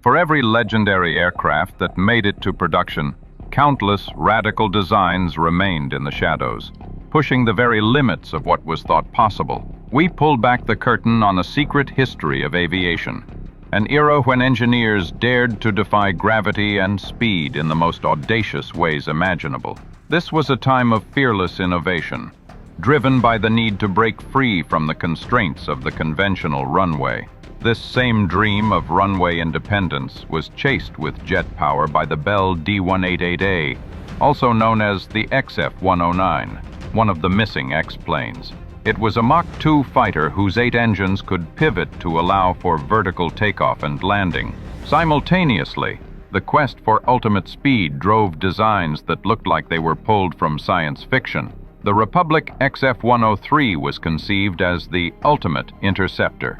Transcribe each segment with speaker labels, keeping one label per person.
Speaker 1: For every legendary aircraft that made it to production, countless radical designs remained in the shadows, pushing the very limits of what was thought possible. We pulled back the curtain on the secret history of aviation, an era when engineers dared to defy gravity and speed in the most audacious ways imaginable. This was a time of fearless innovation, driven by the need to break free from the constraints of the conventional runway. This same dream of runway independence was chased with jet power by the Bell D188A, also known as the XF-109, one of the missing X-planes. It was a Mach 2 fighter whose 8 engines could pivot to allow for vertical takeoff and landing. Simultaneously, the quest for ultimate speed drove designs that looked like they were pulled from science fiction. The Republic XF-103 was conceived as the ultimate interceptor,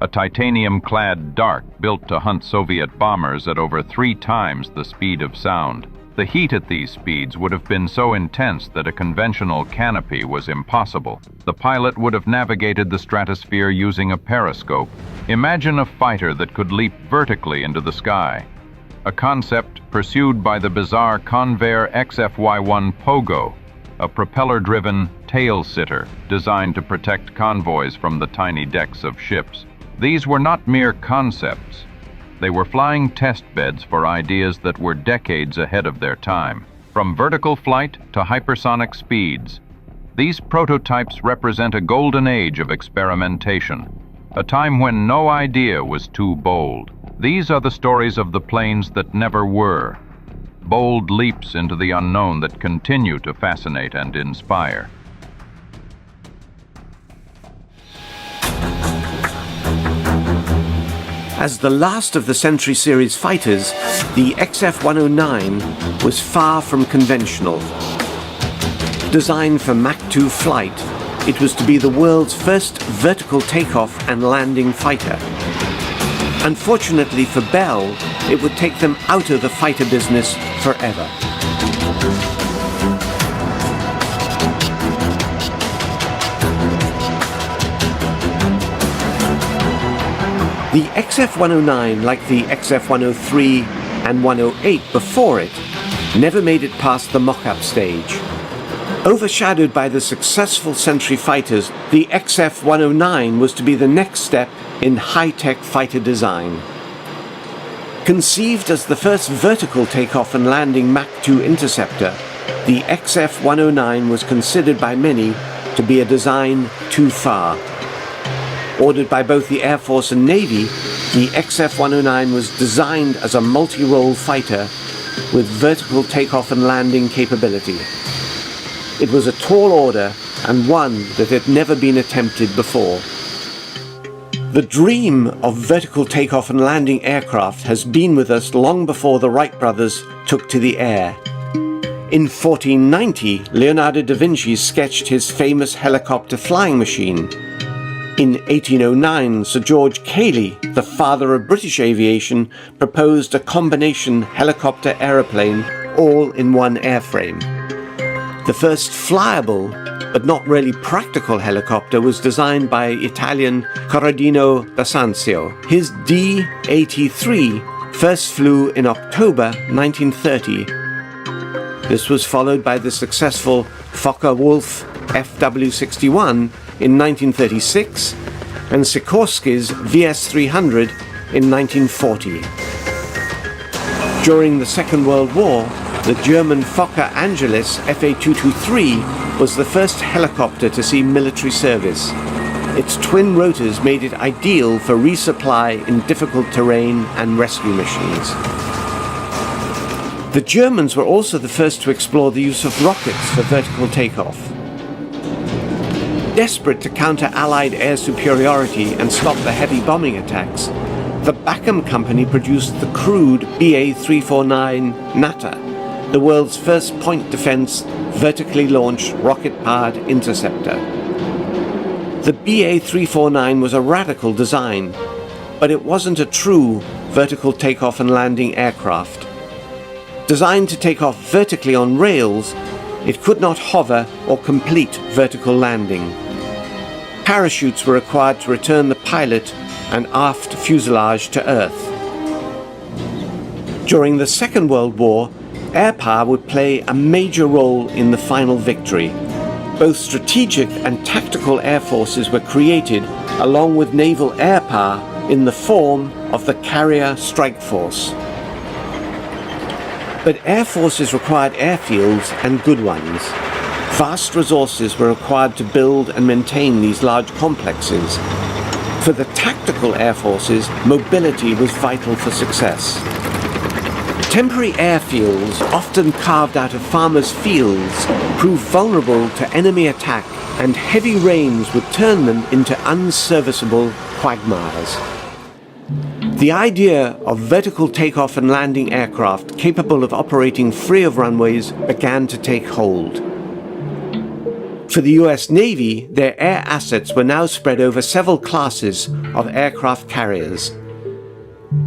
Speaker 1: a titanium-clad dart built to hunt Soviet bombers at over 3 times the speed of sound. The heat at these speeds would have been so intense that a conventional canopy was impossible. The pilot would have navigated the stratosphere using a periscope. Imagine a fighter that could leap vertically into the sky, a concept pursued by the bizarre Convair XFY-1 Pogo, a propeller-driven tailsitter designed to protect convoys from the tiny decks of ships. These were not mere concepts. They were flying test beds for ideas that were decades ahead of their time. From vertical flight to hypersonic speeds, these prototypes represent a golden age of experimentation, a time when no idea was too bold. These are the stories of the planes that never were, bold leaps into the unknown that continue to fascinate and inspire.
Speaker 2: As the last of the Century Series fighters, the XF-109 was far from conventional. Designed for Mach 2 flight, it was to be the world's first vertical takeoff and landing fighter. Unfortunately for Bell, it would take them out of the fighter business forever. The XF-109, like the XF-103 and 108 before it, never made it past the mock-up stage. Overshadowed by the successful Century fighters, the XF-109 was to be the next step in high-tech fighter design. Conceived as the first vertical takeoff and landing Mach 2 interceptor, the XF-109 was considered by many to be a design too far. Ordered by both the Air Force and Navy, the XF-109 was designed as a multi-role fighter with vertical takeoff and landing capability. It was a tall order and one that had never been attempted before. The dream of vertical takeoff and landing aircraft has been with us long before the Wright brothers took to the air. In 1490, Leonardo da Vinci sketched his famous helicopter flying machine. In 1809, Sir George Cayley, the father of British aviation, proposed a combination helicopter-aeroplane all in one airframe. The first flyable, but not really practical helicopter was designed by Italian Corradino da Sanzio. His D-83 first flew in October 1930. This was followed by the successful Focke-Wulf FW-61 in 1936 and Sikorsky's VS-300 in 1940. During the Second World War, the German Fokker Angelis FA-223 was the first helicopter to see military service. Its twin rotors made it ideal for resupply in difficult terrain and rescue missions. The Germans were also the first to explore the use of rockets for vertical takeoff. Desperate to counter Allied air superiority and stop the heavy bombing attacks, the Bachem Company produced the crude BA-349 Natter, the world's first point defense vertically launched rocket-powered interceptor. The BA-349 was a radical design, but it wasn't a true vertical takeoff and landing aircraft. Designed to take off vertically on rails, it could not hover or complete vertical landing. Parachutes were required to return the pilot and aft fuselage to Earth. During the Second World War, air power would play a major role in the final victory. Both strategic and tactical air forces were created along with naval air power in the form of the Carrier Strike Force. But air forces required airfields, and good ones. Vast resources were required to build and maintain these large complexes. For the tactical air forces, mobility was vital for success. Temporary airfields, often carved out of farmers' fields, proved vulnerable to enemy attack, and heavy rains would turn them into unserviceable quagmires. The idea of vertical takeoff and landing aircraft capable of operating free of runways began to take hold. For the US Navy, their air assets were now spread over several classes of aircraft carriers.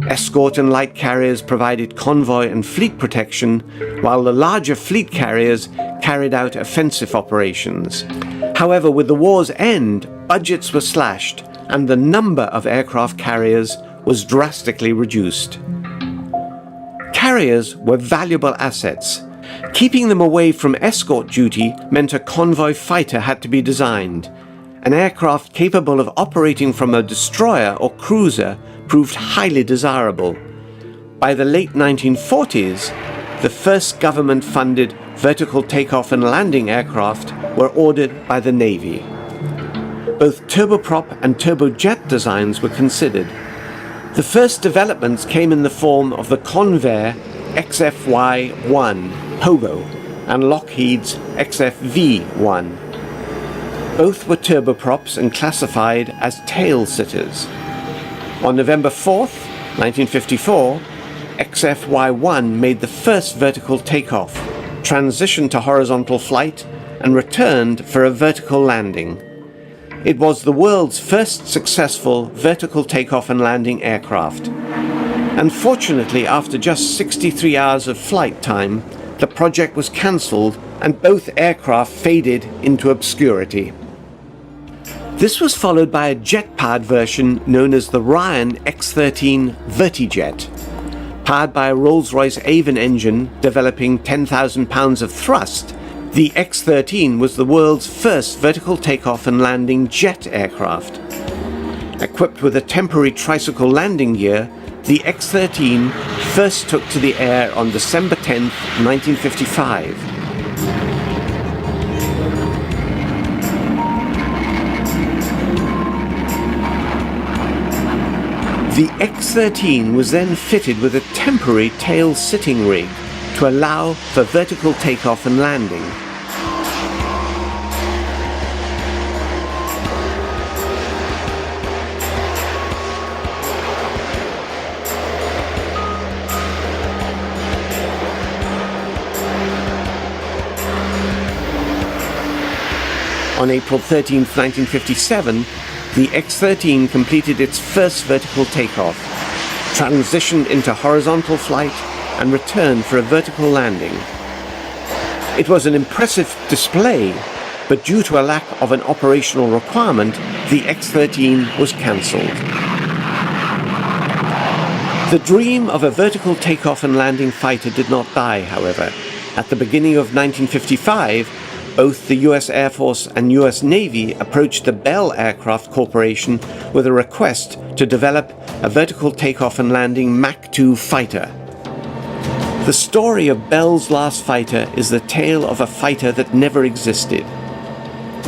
Speaker 2: Escort and light carriers provided convoy and fleet protection, while the larger fleet carriers carried out offensive operations. However, with the war's end, budgets were slashed, and the number of aircraft carriers was drastically reduced. Carriers were valuable assets. Keeping them away from escort duty meant a convoy fighter had to be designed. An aircraft capable of operating from a destroyer or cruiser proved highly desirable. By the late 1940s, the first government-funded vertical takeoff and landing aircraft were ordered by the Navy. Both turboprop and turbojet designs were considered. The first developments came in the form of the Convair XFY-1 Pogo and Lockheed's XFV-1. Both were turboprops and classified as tailsitters. On November 4th, 1954, XFY-1 made the first vertical takeoff, transitioned to horizontal flight, and returned for a vertical landing. It was the world's first successful vertical takeoff and landing aircraft. Unfortunately, after just 63 hours of flight time, the project was cancelled and both aircraft faded into obscurity. This was followed by a jet-powered version known as the Ryan X-13 Vertijet. Powered by a Rolls-Royce Avon engine developing 10,000 pounds of thrust, the X-13 was the world's first vertical takeoff and landing jet aircraft. Equipped with a temporary tricycle landing gear, the X-13 first took to the air on December 10, 1955. The X-13 was then fitted with a temporary tail sitting rig to allow for vertical takeoff and landing. On April 13, 1957, the X-13 completed its first vertical takeoff, transitioned into horizontal flight, and returned for a vertical landing. It was an impressive display, but due to a lack of an operational requirement, the X-13 was cancelled. The dream of a vertical takeoff and landing fighter did not die, however. At the beginning of 1955, both the US Air Force and US Navy approached the Bell Aircraft Corporation with a request to develop a vertical takeoff and landing Mach 2 fighter. The story of Bell's last fighter is the tale of a fighter that never existed.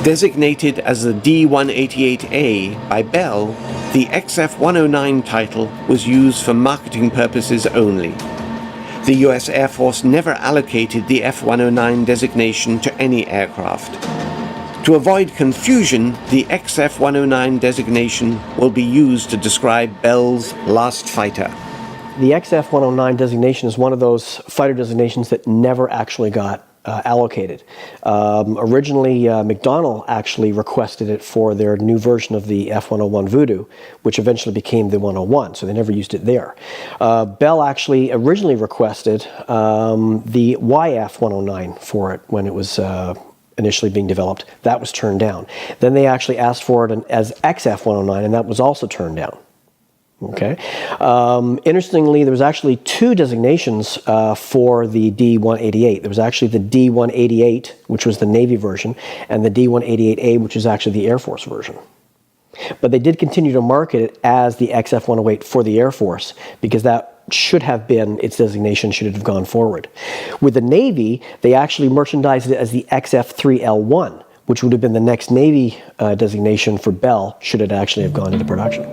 Speaker 2: Designated as the D188A by Bell, the XF-109 title was used for marketing purposes only. The US Air Force never allocated the F-109 designation to any aircraft. To avoid confusion, the XF-109 designation will be used to describe Bell's last fighter.
Speaker 3: The XF-109 designation is one of those fighter designations that never actually got allocated. Originally, McDonnell actually requested it for their new version of the F-101 Voodoo, which eventually became the 101, so they never used it there. Bell actually originally requested the YF-109 for it when it was initially being developed. That was turned down. Then they actually asked for it as XF-109, and that was also turned down. Okay. Interestingly, there was actually two designations for the D188. There was actually the D188, which was the Navy version, and the D188A, which is actually the Air Force version. But they did continue to market it as the XF-108 for the Air Force, because that should have been its designation should it have gone forward. With the Navy, they actually merchandised it as the XF-3L-1, which would have been the next Navy designation for Bell should it actually have gone into production.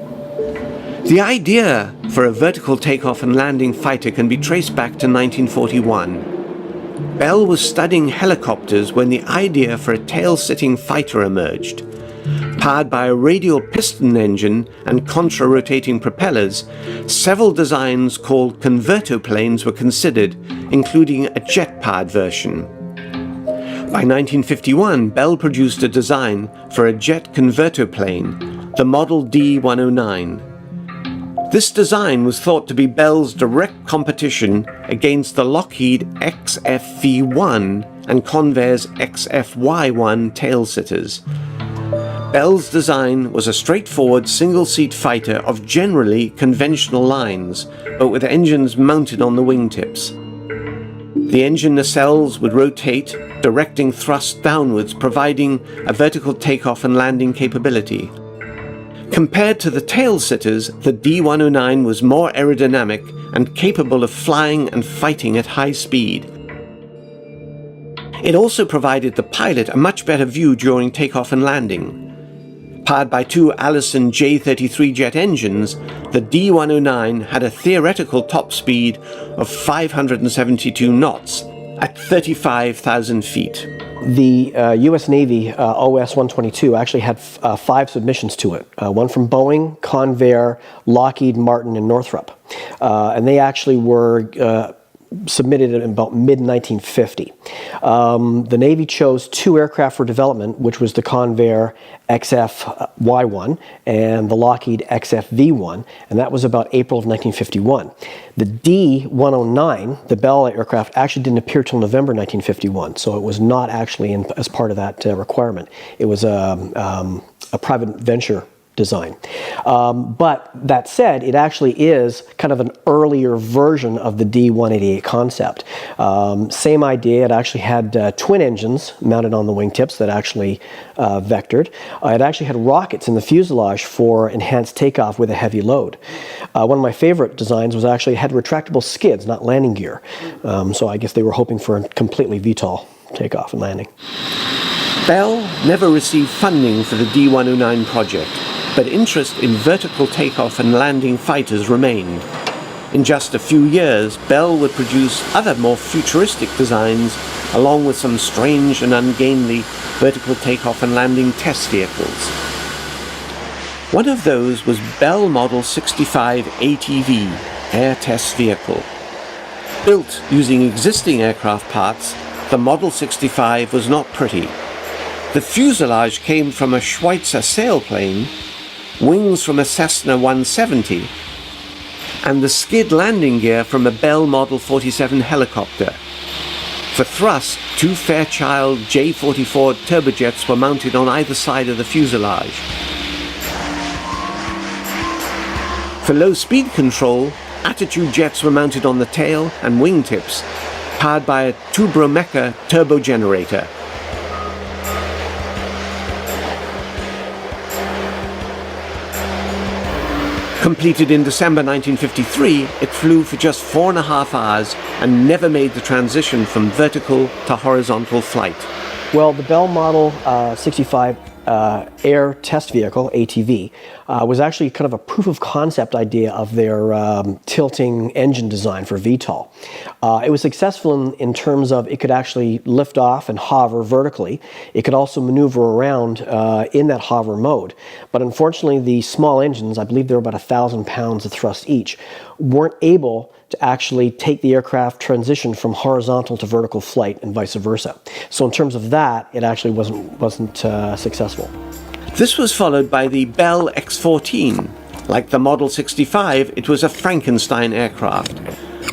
Speaker 2: The idea for a vertical takeoff and landing fighter can be traced back to 1941. Bell was studying helicopters when the idea for a tail-sitting fighter emerged. Powered by a radial piston engine and contra-rotating propellers, several designs called convertoplanes were considered, including a jet-powered version. By 1951, Bell produced a design for a jet convertoplane, the Model D109. This design was thought to be Bell's direct competition against the Lockheed XFV-1 and Convair's XFY-1 tailsitters. Bell's design was a straightforward single-seat fighter of generally conventional lines, but with engines mounted on the wingtips. The engine nacelles would rotate, directing thrust downwards, providing a vertical takeoff and landing capability. Compared to the tailsitters, the D109 was more aerodynamic and capable of flying and fighting at high speed. It also provided the pilot a much better view during takeoff and landing. Powered by two Allison J33 jet engines, the D109 had a theoretical top speed of 572 knots at 35,000 feet.
Speaker 3: The U.S. Navy OS-122 actually had 5 submissions to it, one from Boeing, Convair, Lockheed Martin, and Northrop. And they actually were submitted in about mid-1950. The Navy chose 2 aircraft for development, which was the Convair XFY-1 and the Lockheed XFV-1, and that was about April of 1951. The D-109, the Bell aircraft, actually didn't appear till November 1951, so it was not actually as part of that requirement. It was a private venture design. But that said, it actually is kind of an earlier version of the D188 concept. Same idea, it actually had twin engines mounted on the wingtips that actually vectored. It actually had rockets in the fuselage for enhanced takeoff with a heavy load. One of my favorite designs was actually had retractable skids, not landing gear. So I guess they were hoping for a completely VTOL takeoff and landing.
Speaker 2: Bell never received funding for the D109 project, but interest in vertical takeoff and landing fighters remained. In just a few years, Bell would produce other more futuristic designs, along with some strange and ungainly vertical takeoff and landing test vehicles. One of those was Bell Model 65 ATV, Air Test Vehicle. Built using existing aircraft parts, the Model 65 was not pretty. The fuselage came from a Schweitzer sailplane, wings from a Cessna 170, and the skid landing gear from a Bell Model 47 helicopter. For thrust, 2 Fairchild J44 turbojets were mounted on either side of the fuselage. For low speed control, attitude jets were mounted on the tail and wingtips, powered by a Tubromeca turbo generator. Completed in December 1953, it flew for just 4.5 hours and never made the transition from vertical to horizontal flight.
Speaker 3: Well, the Bell Model 65 Air Test Vehicle, ATV, was actually kind of a proof of concept idea of their tilting engine design for VTOL. It was successful in terms of it could actually lift off and hover vertically. It could also maneuver around in that hover mode. But unfortunately, the small engines, I believe they were about 1,000 pounds of thrust each, weren't able to actually take the aircraft transition from horizontal to vertical flight and vice versa. So in terms of that, it actually wasn't successful.
Speaker 2: This was followed by the Bell X-14. Like the Model 65, it was a Frankenstein aircraft.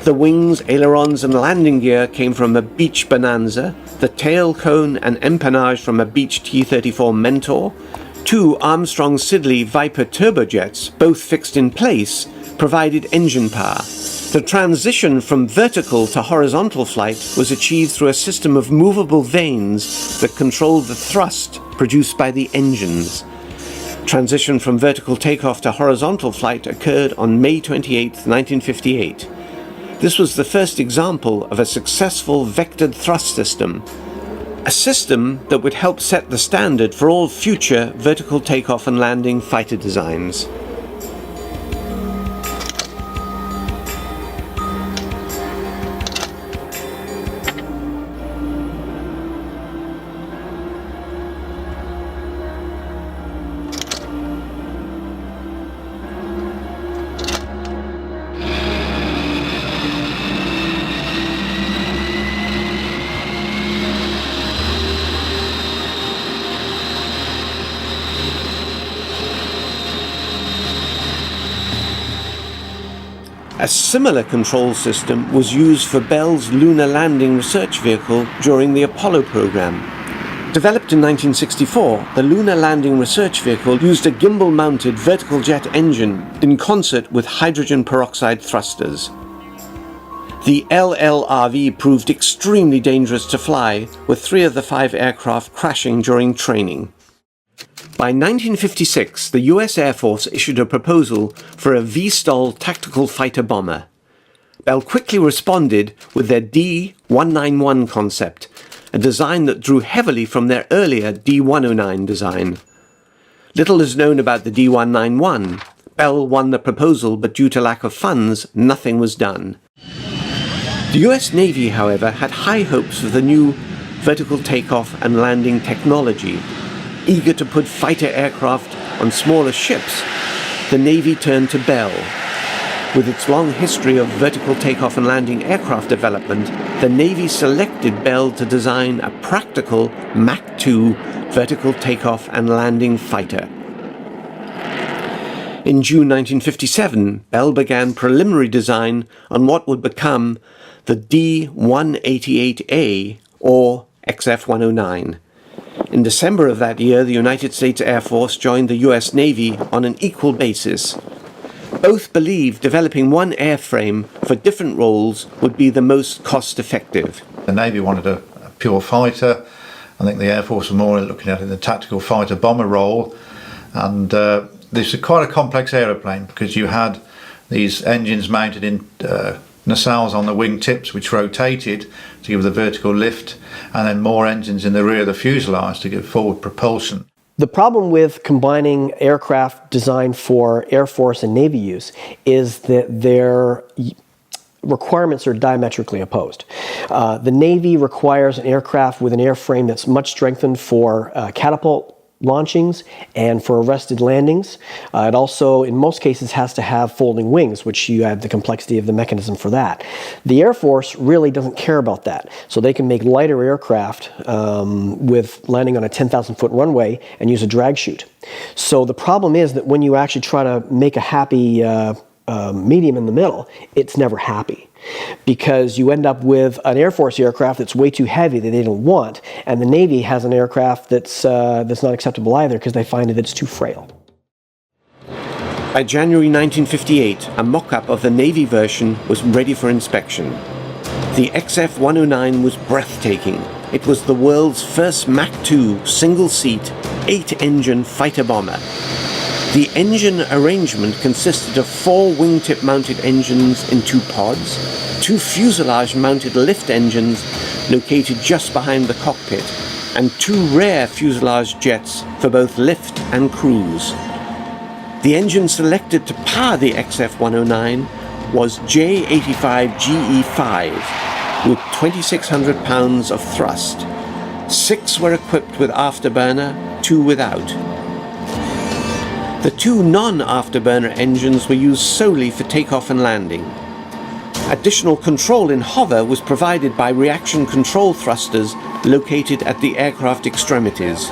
Speaker 2: The wings, ailerons, and landing gear came from a Beech Bonanza, the tail cone and empennage from a Beech T-34 Mentor, Two Armstrong-Siddeley Viper turbojets, both fixed in place, provided engine power. The transition from vertical to horizontal flight was achieved through a system of movable vanes that controlled the thrust produced by the engines. Transition from vertical takeoff to horizontal flight occurred on May 28, 1958. This was the first example of a successful vectored thrust system, a system that would help set the standard for all future vertical takeoff and landing fighter designs. A similar control system was used for Bell's lunar landing research vehicle during the Apollo program. Developed in 1964, the lunar landing research vehicle used a gimbal-mounted vertical jet engine in concert with hydrogen peroxide thrusters. The LLRV proved extremely dangerous to fly, with 3 of the 5 aircraft crashing during training. By 1956, the US Air Force issued a proposal for a VTOL tactical fighter bomber. Bell quickly responded with their D191 concept, a design that drew heavily from their earlier D109 design. Little is known about the D191. Bell won the proposal, but due to lack of funds, nothing was done. The US Navy, however, had high hopes for the new vertical takeoff and landing technology. Eager to put fighter aircraft on smaller ships, the Navy turned to Bell. With its long history of vertical takeoff and landing aircraft development, the Navy selected Bell to design a practical Mach 2 vertical takeoff and landing fighter. In June 1957, Bell began preliminary design on what would become the D188A, or XF-109. In December of that year, the United States Air Force joined the US Navy on an equal basis. Both believed developing one airframe for different roles would be the most cost-effective.
Speaker 4: The Navy wanted a pure fighter. I think the Air Force was more looking at it in the tactical fighter bomber role. And this is quite a complex aeroplane because you had these engines mounted in nacelles on the wingtips which rotated to give the vertical lift, and then more engines in the rear of the fuselage to give forward propulsion.
Speaker 3: The problem with combining aircraft designed for Air Force and Navy use is that their requirements are diametrically opposed. The Navy requires an aircraft with an airframe that's much strengthened for catapult launchings and for arrested landings. It also, in most cases, has to have folding wings, which you have the complexity of the mechanism for that. The Air Force really doesn't care about that, so they can make lighter aircraft with landing on a 10,000-foot runway and use a drag chute. So the problem is that when you actually try to make a happy medium in the middle, it's never happy, because you end up with an Air Force aircraft that's way too heavy that they don't want, and the Navy has an aircraft that's not acceptable either because they find that it's too frail.
Speaker 2: By January 1958, a mock-up of the Navy version was ready for inspection. The XF-109 was breathtaking. It was the world's first Mach 2 single-seat, 8-engine fighter bomber. The engine arrangement consisted of 4 wingtip-mounted engines in 2 pods, 2 fuselage-mounted lift engines located just behind the cockpit, and 2 rear fuselage jets for both lift and cruise. The engine selected to power the XF-109 was J85GE5 with 2,600 pounds of thrust. 6 were equipped with afterburner, 2 without. The 2 non-afterburner engines were used solely for takeoff and landing. Additional control in hover was provided by reaction control thrusters located at the aircraft extremities.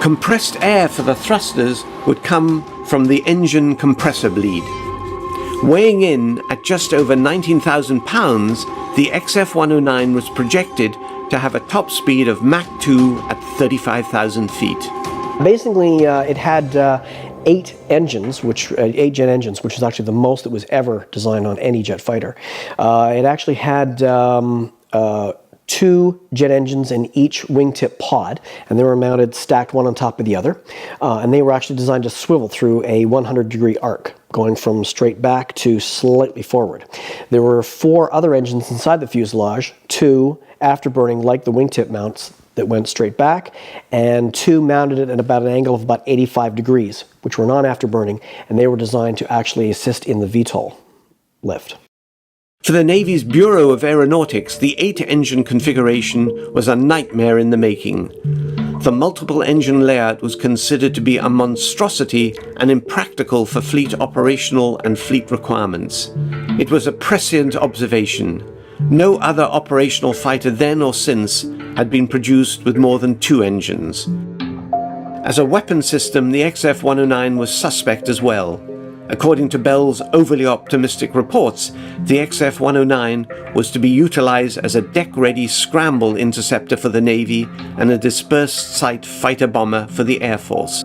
Speaker 2: Compressed air for the thrusters would come from the engine compressor bleed. Weighing in at just over 19,000 pounds, the XF-109 was projected to have a top speed of Mach 2 at 35,000 feet.
Speaker 3: Basically, it had 8 engines, 8 jet engines, which is actually the most that was ever designed on any jet fighter. It actually had 2 jet engines in each wingtip pod, and they were mounted stacked one on top of the other. And they were actually designed to swivel through a 100-degree arc, going from straight back to slightly forward. There were 4 other engines inside the fuselage, 2 afterburning like the wingtip mounts that went straight back, and 2 mounted it at about an angle of about 85 degrees, which were non-afterburning, and they were designed to actually assist in the VTOL lift.
Speaker 2: For the Navy's Bureau of Aeronautics, the 8-engine configuration was a nightmare in the making. The multiple engine layout was considered to be a monstrosity and impractical for fleet operational and fleet requirements. It was a prescient observation. No other operational fighter then or since had been produced with more than 2 engines. As a weapon system, the XF-109 was suspect as well. According to Bell's overly optimistic reports, the XF-109 was to be utilized as a deck-ready scramble interceptor for the Navy and a dispersed site fighter bomber for the Air Force.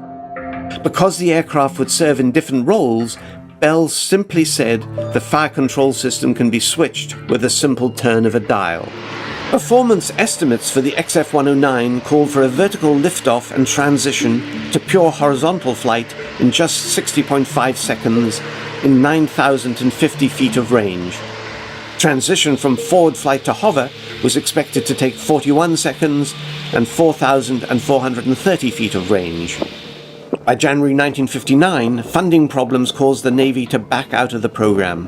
Speaker 2: Because the aircraft would serve in different roles, Bell simply said the fire control system can be switched with a simple turn of a dial. Performance estimates for the XF-109 called for a vertical liftoff and transition to pure horizontal flight in just 60.5 seconds in 9,050 feet of range. Transition from forward flight to hover was expected to take 41 seconds and 4,430 feet of range. By January 1959, funding problems caused the Navy to back out of the program.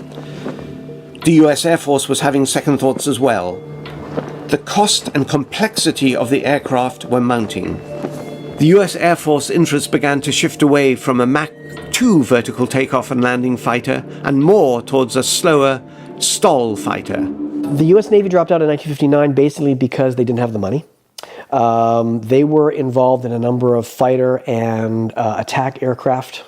Speaker 2: The US Air Force was having second thoughts as well. The cost and complexity of the aircraft were mounting. The US Air Force interest began to shift away from a Mach 2 vertical takeoff and landing fighter and more towards a slower stall fighter.
Speaker 3: The US Navy dropped out in 1959 basically because they didn't have the money. They were involved in a number of fighter and attack aircraft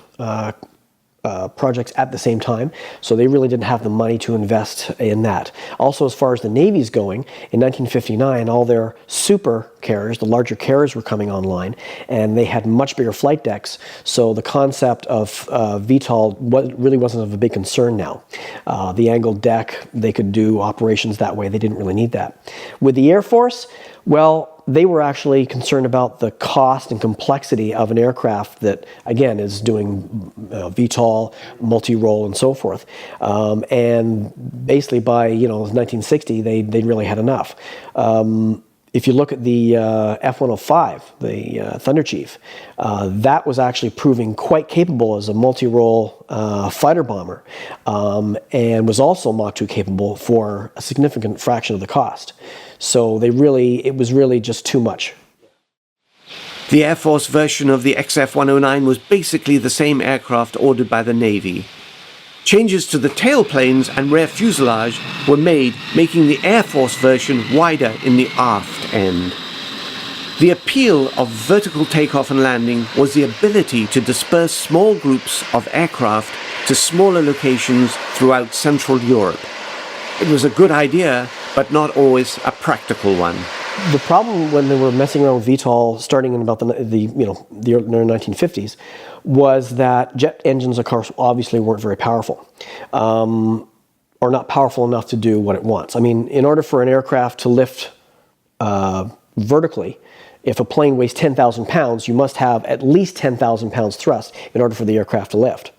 Speaker 3: projects at the same time, so they really didn't have the money to invest in that. Also, as far as the Navy's going, in 1959, all their super carriers, the larger carriers, were coming online, and they had much bigger flight decks, so the concept of VTOL really wasn't of a big concern now. The angled deck, they could do operations that way. They didn't really need that. With the Air Force, well, they were actually concerned about the cost and complexity of an aircraft that, again, is doing VTOL, multi-role, and so forth. And basically by 1960, they really had enough. If you look at the F-105, the Thunder Chief, that was actually proving quite capable as a multi-role fighter bomber, and was also Mach 2 capable for a significant fraction of the cost. So it was really just too much.
Speaker 2: The Air Force version of the XF-109 was basically the same aircraft ordered by the Navy. Changes to the tailplanes and rear fuselage were made, making the Air Force version wider in the aft end. The appeal of vertical takeoff and landing was the ability to disperse small groups of aircraft to smaller locations throughout Central Europe. It was a good idea, but not always a practical one.
Speaker 3: The problem when they were messing around with VTOL starting in about the early 1950s was that jet engines, of course, obviously weren't very powerful, or not powerful enough to do what it wants. I mean, in order for an aircraft to lift vertically, if a plane weighs 10,000 pounds, you must have at least 10,000 pounds thrust in order for the aircraft to lift.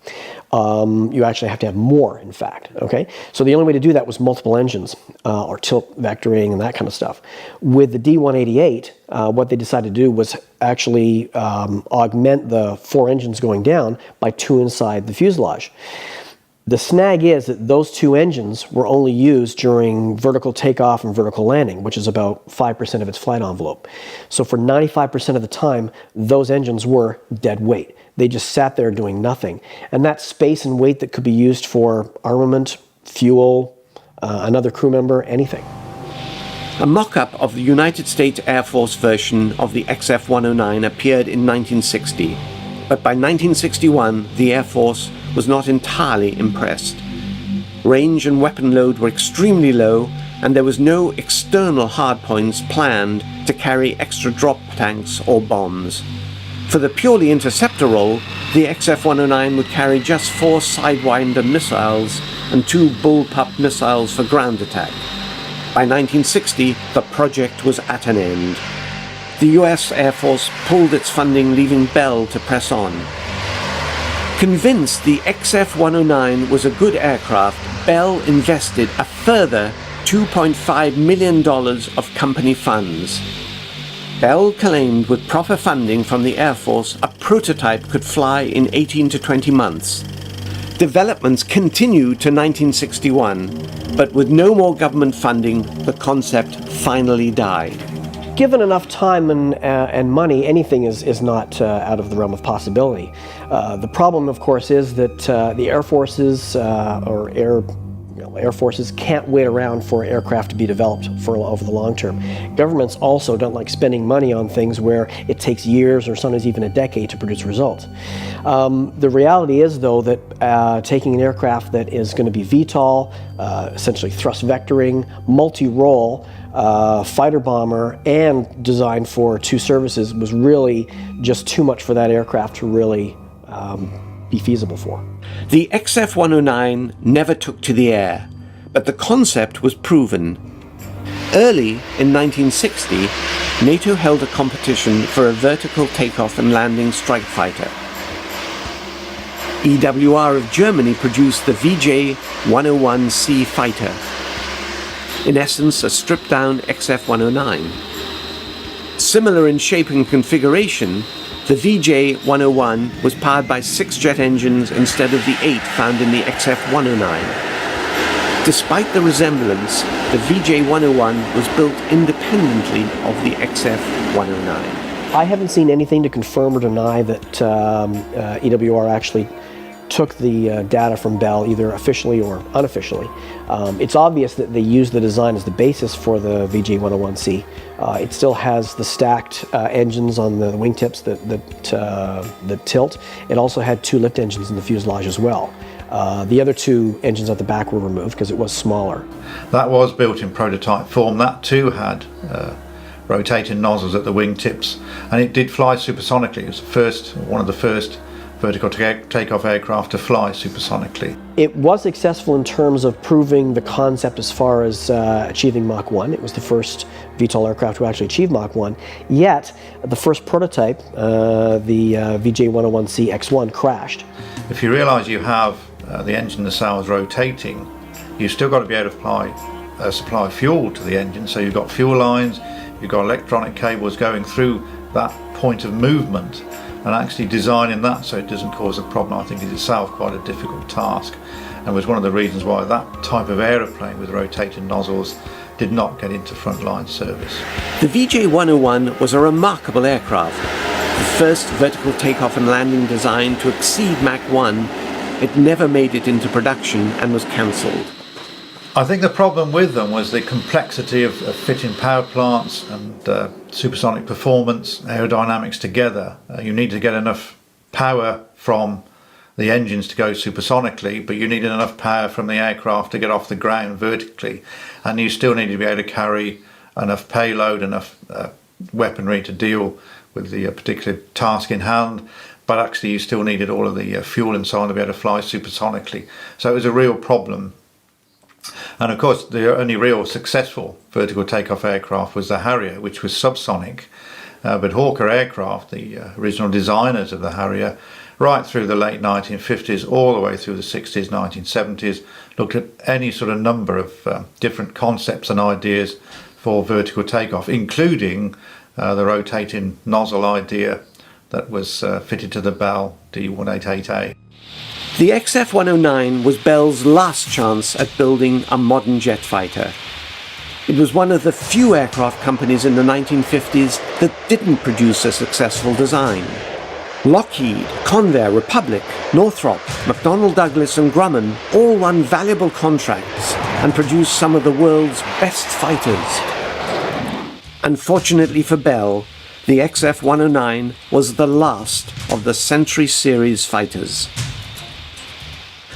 Speaker 3: You actually have to have more, in fact, okay? So the only way to do that was multiple engines, or tilt vectoring and that kind of stuff. With the D188, what they decided to do was actually augment the 4 engines going down by 2 inside the fuselage. The snag is that those 2 engines were only used during vertical takeoff and vertical landing, which is about 5% of its flight envelope. So for 95% of the time, those engines were dead weight. They just sat there doing nothing. And that space and weight that could be used for armament, fuel, another crew member, anything.
Speaker 2: A mock-up of the United States Air Force version of the XF-109 appeared in 1960, but by 1961 the Air Force was not entirely impressed. Range and weapon load were extremely low, and there was no external hardpoints planned to carry extra drop tanks or bombs. For the purely interceptor role, the XF-109 would carry just 4 Sidewinder missiles and 2 Bullpup missiles for ground attack. By 1960, the project was at an end. The US Air Force pulled its funding, leaving Bell to press on. Convinced the XF-109 was a good aircraft, Bell invested a further $2.5 million of company funds. Bell claimed with proper funding from the Air Force, a prototype could fly in 18 to 20 months. Developments continued to 1961, but with no more government funding, the concept finally died.
Speaker 3: Given enough time and money, anything is not out of the realm of possibility. The problem, of course, is that the Air Forces or Air Forces can't wait around for aircraft to be developed over the long term. Governments also don't like spending money on things where it takes years or sometimes even a decade to produce results. The reality is, though, that taking an aircraft that is going to be VTOL, essentially thrust vectoring, multi-role, fighter bomber, and designed for 2 services was really just too much for that aircraft to really be feasible for.
Speaker 2: The XF-109 never took to the air, but the concept was proven. Early in 1960, NATO held a competition for a vertical takeoff and landing strike fighter. EWR of Germany produced the VJ-101C fighter, in essence a stripped-down XF-109. Similar in shape and configuration, the VJ-101 was powered by 6 jet engines instead of the 8 found in the XF-109. Despite the resemblance, the VJ-101 was built independently of the XF-109.
Speaker 3: I haven't seen anything to confirm or deny that EWR actually took the data from Bell, either officially or unofficially. It's obvious that they used the design as the basis for the VJ-101C. It still has the stacked engines on the wingtips that tilt. It also had 2 lift engines in the fuselage as well. The other 2 engines at the back were removed because it was smaller.
Speaker 4: That was built in prototype form. That too had rotating nozzles at the wingtips, and it did fly supersonically. It was one of the first vertical takeoff aircraft to fly supersonically.
Speaker 3: It was successful in terms of proving the concept as far as achieving Mach 1. It was the first VTOL aircraft to actually achieve Mach 1. Yet, the first prototype, the VJ-101C X1, crashed.
Speaker 4: If you realise you have the engine nacelles rotating, you've still got to be able to supply fuel to the engine. So you've got fuel lines, you've got electronic cables going through that point of movement, and actually designing that so it doesn't cause a problem, I think, is itself quite a difficult task, and was one of the reasons why that type of aeroplane with rotating nozzles did not get into frontline service.
Speaker 2: The VJ-101 was a remarkable aircraft. The first vertical takeoff and landing design to exceed Mach 1, it never made it into production and was cancelled.
Speaker 4: I think the problem with them was the complexity of fitting power plants and supersonic performance, aerodynamics together. You need to get enough power from the engines to go supersonically, but you needed enough power from the aircraft to get off the ground vertically, and you still need to be able to carry enough payload, enough weaponry to deal with the particular task in hand, but actually you still needed all of the fuel inside to be able to fly supersonically. So it was a real problem. And of course, the only real successful vertical takeoff aircraft was the Harrier, which was subsonic. But Hawker Aircraft, the original designers of the Harrier, right through the late 1950s, all the way through the 60s, 1970s, looked at any sort of number of different concepts and ideas for vertical takeoff, including the rotating nozzle idea that was fitted to the Bell D188A.
Speaker 2: The XF-109 was Bell's last chance at building a modern jet fighter. It was one of the few aircraft companies in the 1950s that didn't produce a successful design. Lockheed, Convair, Republic, Northrop, McDonnell Douglas and Grumman all won valuable contracts and produced some of the world's best fighters. Unfortunately for Bell, the XF-109 was the last of the Century Series fighters.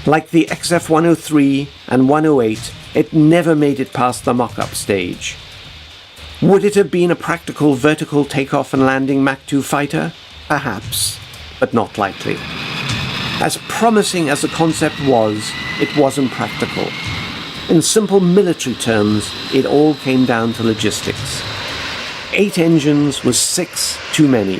Speaker 2: Like the XF-103 and 108, it never made it past the mock-up stage. Would it have been a practical vertical takeoff and landing Mach 2 fighter? Perhaps, but not likely. As promising as the concept was, it wasn't practical. In simple military terms, it all came down to logistics. 8 engines was 6 too many.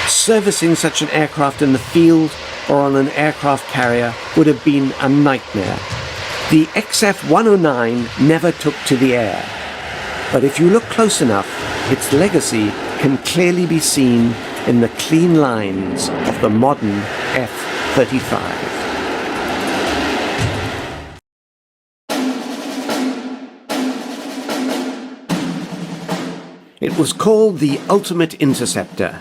Speaker 2: Servicing such an aircraft in the field or on an aircraft carrier would have been a nightmare. The XF-109 never took to the air, but if you look close enough, its legacy can clearly be seen in the clean lines of the modern F-35. It was called the Ultimate Interceptor.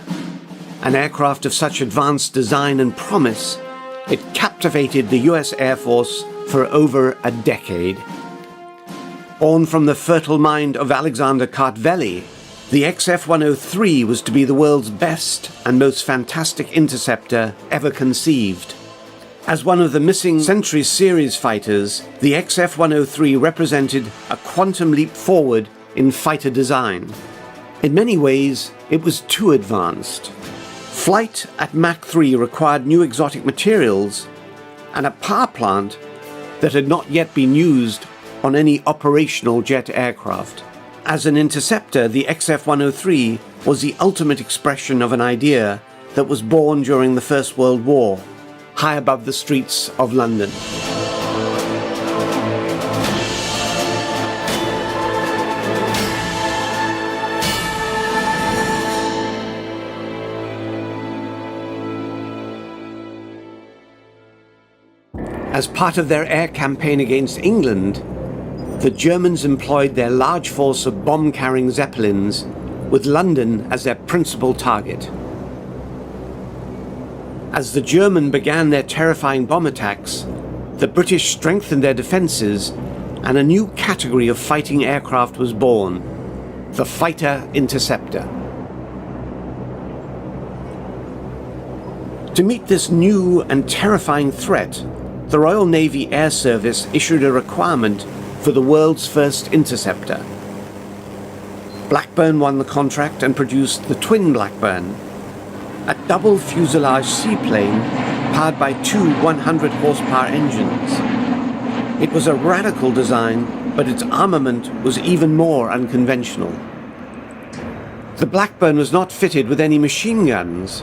Speaker 2: An aircraft of such advanced design and promise, it captivated the US Air Force for over a decade. Born from the fertile mind of Alexander Kartveli, the XF-103 was to be the world's best and most fantastic interceptor ever conceived. As one of the missing Century Series fighters, the XF-103 represented a quantum leap forward in fighter design. In many ways, it was too advanced. Flight at Mach 3 required new exotic materials and a power plant that had not yet been used on any operational jet aircraft. As an interceptor, the XF-103 was the ultimate expression of an idea that was born during the First World War, high above the streets of London. As part of their air campaign against England, the Germans employed their large force of bomb-carrying Zeppelins, with London as their principal target. As the Germans began their terrifying bomb attacks, the British strengthened their defenses, and a new category of fighting aircraft was born: the Fighter Interceptor. To meet this new and terrifying threat, the Royal Navy Air Service issued a requirement for the world's first interceptor. Blackburn won the contract and produced the Twin Blackburn, a double fuselage seaplane powered by 2 100-horsepower engines. It was a radical design, but its armament was even more unconventional. The Blackburn was not fitted with any machine guns.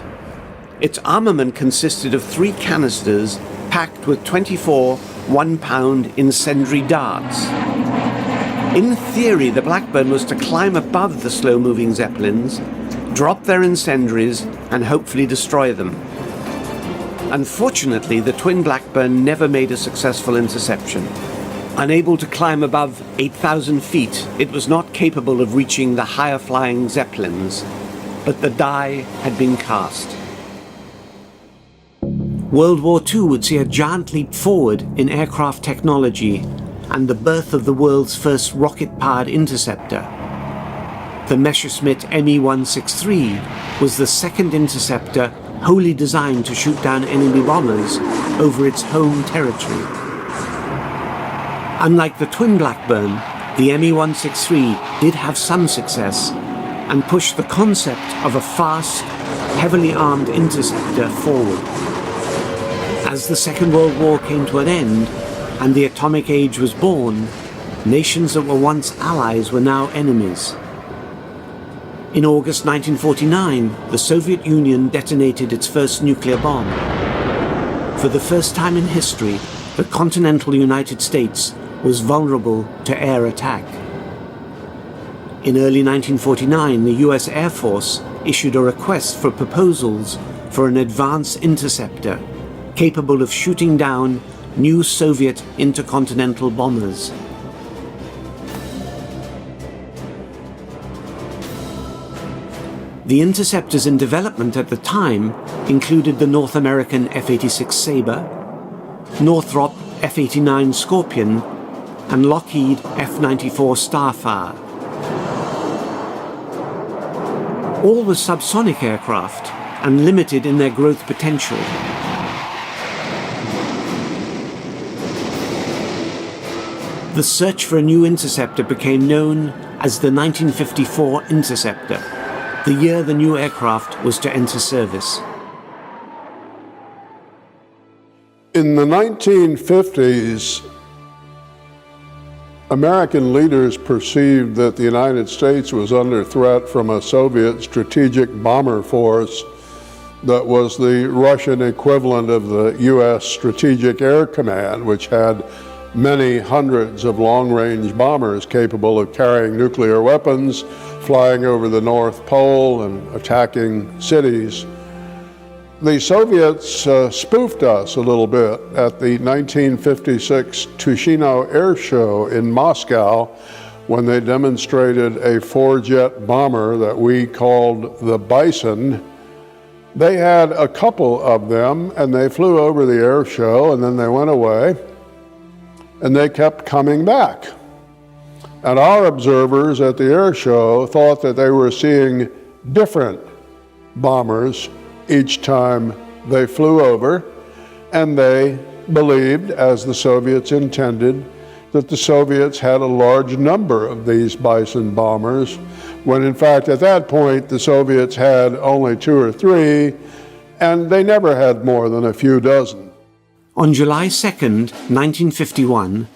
Speaker 2: Its armament consisted of 3 canisters packed with 24 one-pound incendiary darts. In theory, the Blackburn was to climb above the slow-moving Zeppelins, drop their incendiaries, and hopefully destroy them. Unfortunately, the Twin Blackburn never made a successful interception. Unable to climb above 8,000 feet, it was not capable of reaching the higher-flying Zeppelins, but the die had been cast. World War II would see a giant leap forward in aircraft technology and the birth of the world's first rocket-powered interceptor. The Messerschmitt Me-163 was the second interceptor wholly designed to shoot down enemy bombers over its home territory. Unlike the Twin Blackburn, the Me-163 did have some success and pushed the concept of a fast, heavily armed interceptor forward. As the Second World War came to an end and the atomic age was born, nations that were once allies were now enemies. In August 1949, the Soviet Union detonated its first nuclear bomb. For the first time in history, the continental United States was vulnerable to air attack. In early 1949, the US Air Force issued a request for proposals for an advanced interceptor capable of shooting down new Soviet intercontinental bombers. The interceptors in development at the time included the North American F-86 Sabre, Northrop F-89 Scorpion, and Lockheed F-94 Starfire. All were subsonic aircraft and limited in their growth potential. The search for a new interceptor became known as the 1954 Interceptor. the year the new aircraft was to enter service.
Speaker 5: In the 1950s, American leaders perceived that the United States was under threat from a Soviet strategic bomber force that was the Russian equivalent of the U.S. Strategic Air Command, which had many hundreds of long-range bombers capable of carrying nuclear weapons, flying over the North Pole and attacking cities. The Soviets spoofed us a little bit at the 1956 Tushino Air Show in Moscow when they demonstrated a four-jet bomber that we called the Bison. They had a couple of them and they flew over the air show and then they went away and they kept coming back. And our observers at the air show thought that they were seeing different bombers each time they flew over, and they believed, as the Soviets intended, that the Soviets had a large number of these Bison bombers, when in fact at that point the Soviets had only 2 or 3, and they never had more than a few dozen.
Speaker 2: On July 2nd, 1951,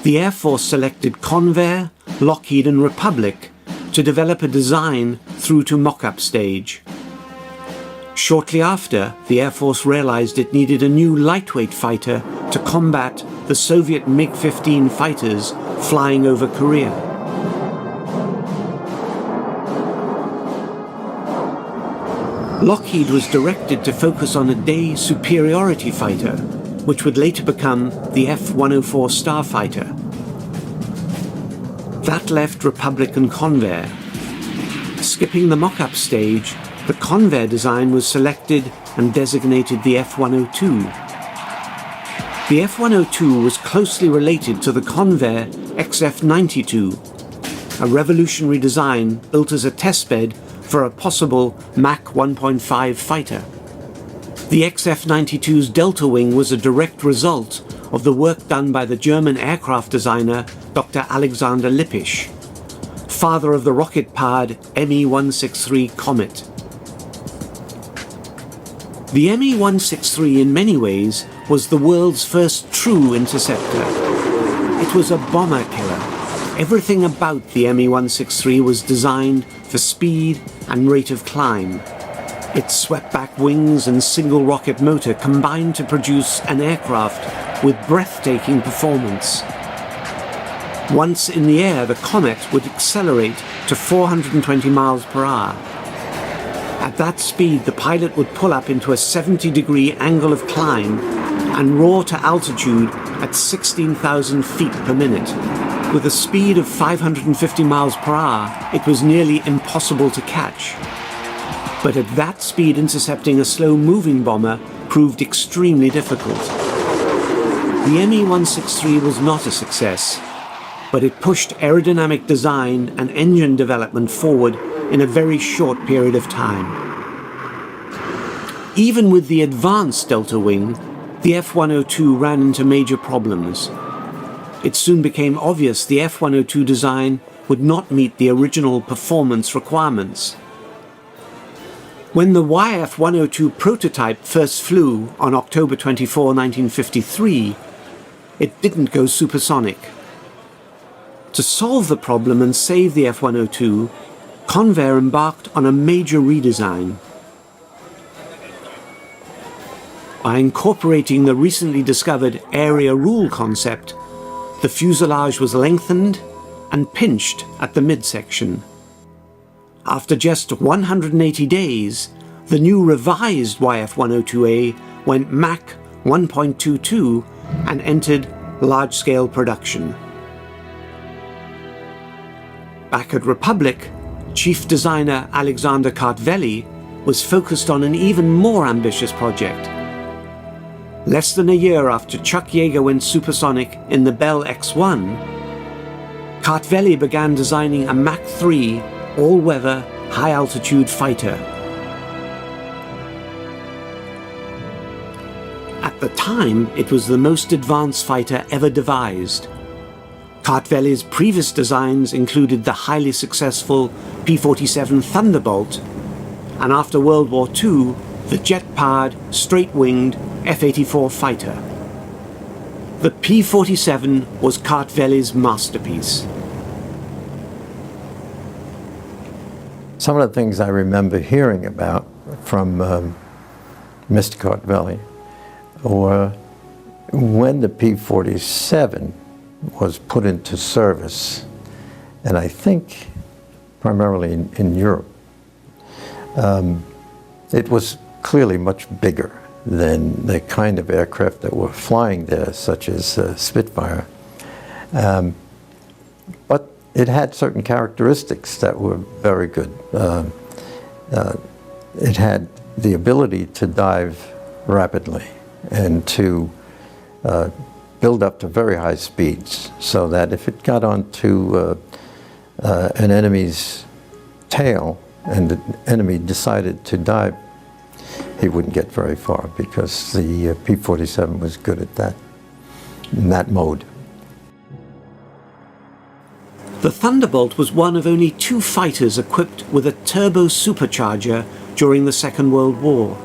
Speaker 2: the Air Force selected Convair, Lockheed and Republic to develop a design through to mock-up stage. Shortly after, the Air Force realized it needed a new lightweight fighter to combat the Soviet MiG-15 fighters flying over Korea. Lockheed was directed to focus on a day superiority fighter, which would later become the F-104 Starfighter. That left Republic and Convair. Skipping the mock-up stage, the Convair design was selected and designated the F-102. The F-102 was closely related to the Convair XF-92, a revolutionary design built as a testbed for a possible Mach 1.5 fighter. The XF-92's delta wing was a direct result of the work done by the German aircraft designer Dr. Alexander Lippisch, father of the rocket-powered Me-163 Comet. The Me-163 in many ways was the world's first true interceptor. It was a bomber killer. Everything about the Me-163 was designed for speed and rate of climb. Its swept-back wings and single rocket motor combined to produce an aircraft with breathtaking performance. Once in the air, the Comet would accelerate to 420 miles per hour. At that speed, the pilot would pull up into a 70-degree angle of climb and roar to altitude at 16,000 feet per minute. With a speed of 550 miles per hour, it was nearly impossible to catch. But at that speed, intercepting a slow-moving bomber proved extremely difficult. The Me-163 was not a success, but it pushed aerodynamic design and engine development forward in a very short period of time. Even with the advanced delta wing, the F-102 ran into major problems. It soon became obvious the F-102 design would not meet the original performance requirements. When the YF-102 prototype first flew on October 24, 1953, it didn't go supersonic. To solve the problem and save the F-102, Convair embarked on a major redesign. By incorporating the recently discovered area rule concept, the fuselage was lengthened and pinched at the midsection. After just 180 days, the new revised YF-102A went Mach 1.22 and entered large-scale production. Back at Republic, chief designer Alexander Kartveli was focused on an even more ambitious project. Less than a year after Chuck Yeager went supersonic in the Bell X-1, Kartveli began designing a Mach 3 all-weather, high-altitude fighter. At the time, it was the most advanced fighter ever devised. Kartveli's previous designs included the highly successful P-47 Thunderbolt, and after World War II, the jet-powered, straight-winged F-84 fighter. The P-47 was Kartveli's masterpiece.
Speaker 6: Some of the things I remember hearing about from Mr. Kartveli were when the P-47 was put into service, and I think primarily in Europe, it was clearly much bigger than the kind of aircraft that were flying there, such as Spitfire. But it had certain characteristics that were very good. It had the ability to dive rapidly and to build up to very high speeds, so that if it got onto an enemy's tail and the enemy decided to dive, he wouldn't get very far, because the P-47 was good at that, in that mode.
Speaker 2: The Thunderbolt was one of only 2 fighters equipped with a turbo supercharger during the Second World War.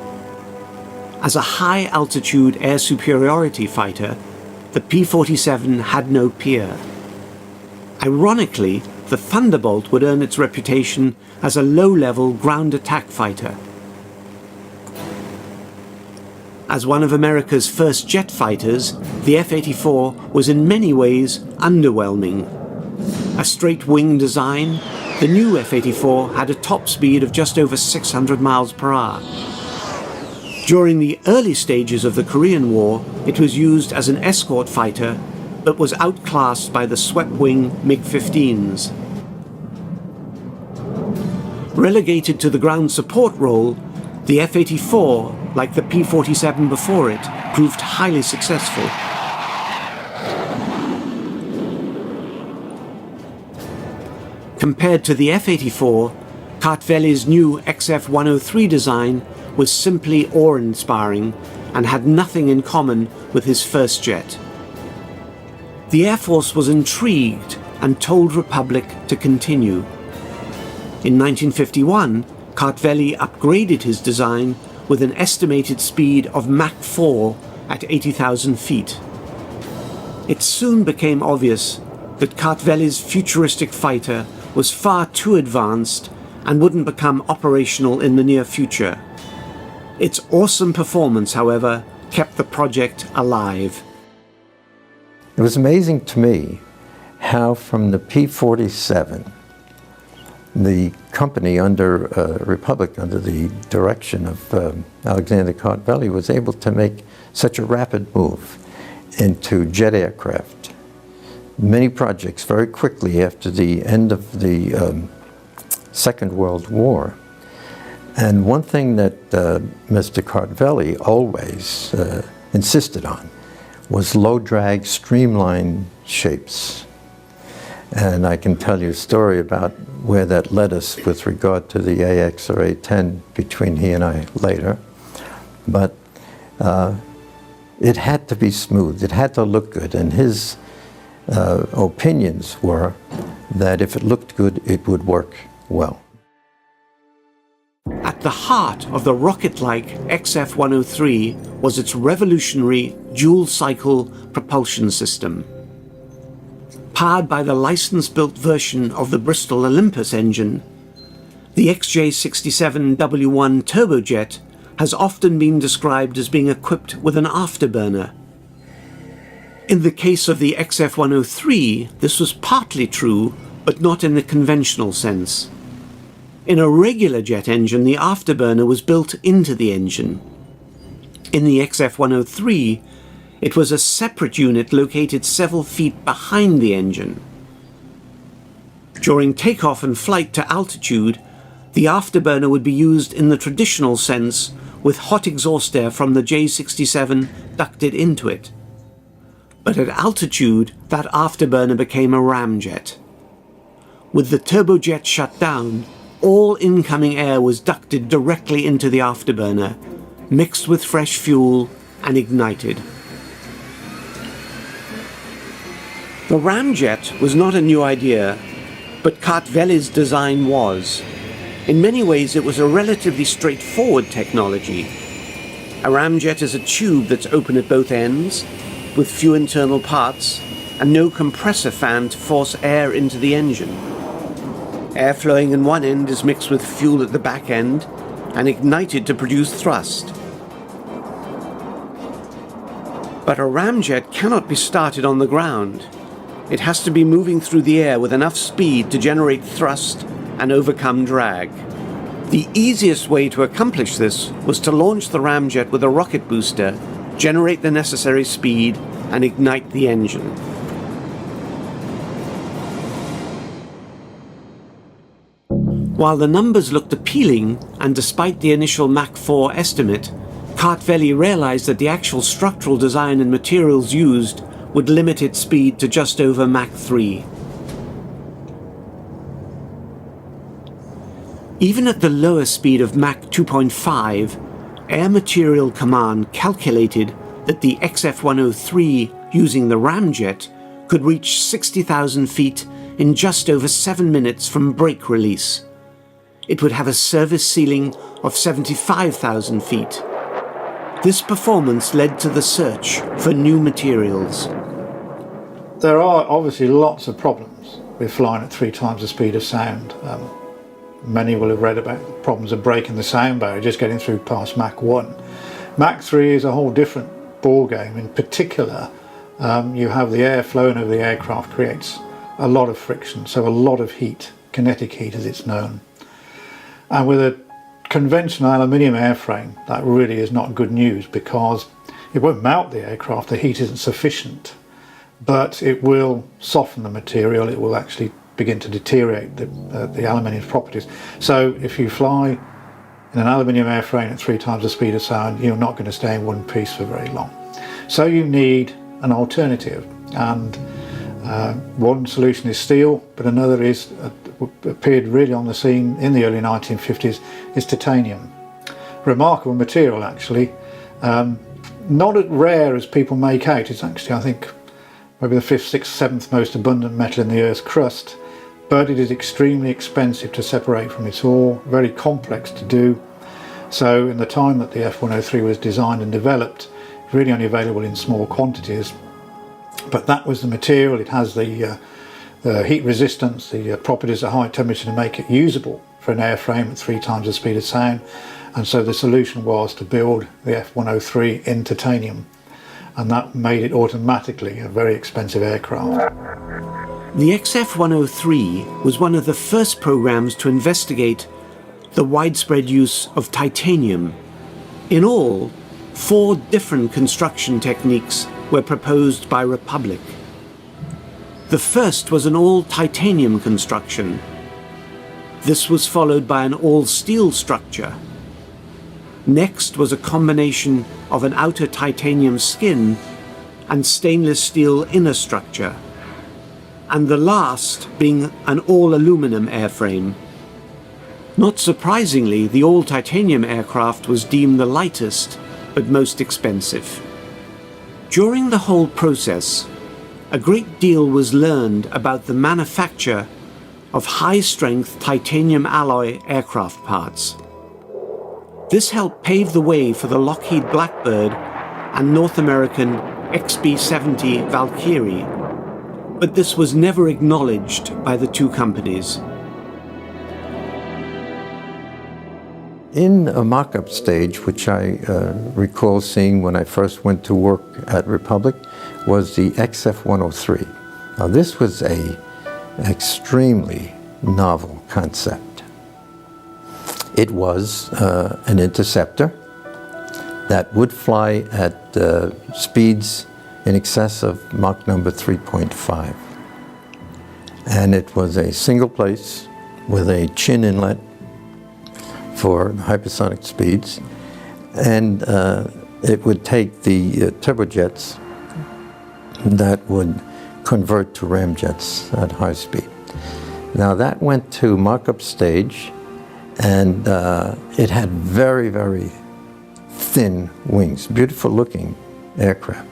Speaker 2: As a high-altitude air superiority fighter, the P-47 had no peer. Ironically, the Thunderbolt would earn its reputation as a low-level ground attack fighter. As one of America's first jet fighters, the F-84 was in many ways underwhelming. A straight-wing design, the new F-84 had a top speed of just over 600 miles per hour. During the early stages of the Korean War, it was used as an escort fighter, but was outclassed by the swept-wing MiG-15s. Relegated to the ground support role, the F-84, like the P-47 before it, proved highly successful. Compared to the F-84, Kartveli's new XF-103 design was simply awe-inspiring and had nothing in common with his first jet. The Air Force was intrigued and told Republic to continue. In 1951, Kartveli upgraded his design with an estimated speed of Mach 4 at 80,000 feet. It soon became obvious that Kartveli's futuristic fighter was far too advanced and wouldn't become operational in the near future. Its awesome performance, however, kept the project alive.
Speaker 6: It was amazing to me how from the P-47, the company under Republic, under the direction of Alexander Kartveli, was able to make such a rapid move into jet aircraft. Many projects very quickly after the end of the Second World War. And one thing that Mr. Kartveli always insisted on was low-drag, streamlined shapes. And I can tell you a story about where that led us with regard to the AX or A-10 between he and I later. But it had to be smooth, it had to look good, and his opinions were that if it looked good, it would work well.
Speaker 2: At the heart of the rocket-like XF-103 was its revolutionary dual-cycle propulsion system. Powered by the license-built version of the Bristol Olympus engine, the XJ67W1 turbojet has often been described as being equipped with an afterburner. In the case of the XF-103, this was partly true, but not in the conventional sense. In a regular jet engine, the afterburner was built into the engine. In the XF-103, it was a separate unit located several feet behind the engine. During takeoff and flight to altitude, the afterburner would be used in the traditional sense, with hot exhaust air from the J-67 ducted into it. But at altitude, that afterburner became a ramjet. With the turbojet shut down, all incoming air was ducted directly into the afterburner, mixed with fresh fuel and ignited. The ramjet was not a new idea, but Kartveli's design was. In many ways, it was a relatively straightforward technology. A ramjet is a tube that's open at both ends, with few internal parts, and no compressor fan to force air into the engine. Air flowing in one end is mixed with fuel at the back end and ignited to produce thrust. But a ramjet cannot be started on the ground. It has to be moving through the air with enough speed to generate thrust and overcome drag. The easiest way to accomplish this was to launch the ramjet with a rocket booster, generate the necessary speed, and ignite the engine. While the numbers looked appealing, and despite the initial Mach 4 estimate, Kartveli realized that the actual structural design and materials used would limit its speed to just over Mach 3. Even at the lower speed of Mach 2.5, Air Material Command calculated that the XF-103 using the ramjet could reach 60,000 feet in just over 7 minutes from brake release. It would have a service ceiling of 75,000 feet. This performance led to the search for new materials.
Speaker 4: There are obviously lots of problems with flying at 3 times the speed of sound. Many will have read about problems of breaking the sound barrier, just getting through past Mach 1. Mach 3 is a whole different ball game. In particular, you have the air flowing over the aircraft creates a lot of friction, so a lot of heat, kinetic heat as it's known. And with a conventional aluminium airframe, that really is not good news, because it won't melt the aircraft, the heat isn't sufficient, but it will soften the material, it will actually begin to deteriorate the aluminium's properties. So if you fly in an aluminium airframe at 3 times the speed of sound, you're not going to stay in one piece for very long. So you need an alternative, and one solution is steel, but another is appeared really on the scene in the early 1950s is titanium. Remarkable material, actually. Not as rare as people make out. It's actually, I think, maybe the 5th, 6th, 7th most abundant metal in the Earth's crust, but it is extremely expensive to separate from its ore, very complex to do. So in the time that the F-103 was designed and developed, really only available in small quantities, but that was the material. It has the heat resistance, the properties at high temperature to make it usable for an airframe at 3 times the speed of sound, and so the solution was to build the F-103 in titanium, and that made it automatically a very expensive aircraft.
Speaker 2: The XF-103 was one of the first programs to investigate the widespread use of titanium. In all, 4 different construction techniques were proposed by Republic. The first was an all-titanium construction. This was followed by an all-steel structure. Next was a combination of an outer titanium skin and stainless steel inner structure, and the last being an all-aluminum airframe. Not surprisingly, the all-titanium aircraft was deemed the lightest but most expensive. During the whole process, a great deal was learned about the manufacture of high-strength titanium alloy aircraft parts. This helped pave the way for the Lockheed Blackbird and North American XB-70 Valkyrie, but this was never acknowledged by the 2 companies.
Speaker 6: In a mock-up stage, which I recall seeing when I first went to work at Republic, was the XF-103. Now this was an extremely novel concept. It was an interceptor that would fly at speeds in excess of Mach number 3.5. And it was a single place with a chin inlet for hypersonic speeds, and it would take the turbojets that would convert to ramjets at high speed. Now that went to mock-up stage, and it had very, very thin wings, beautiful looking aircraft.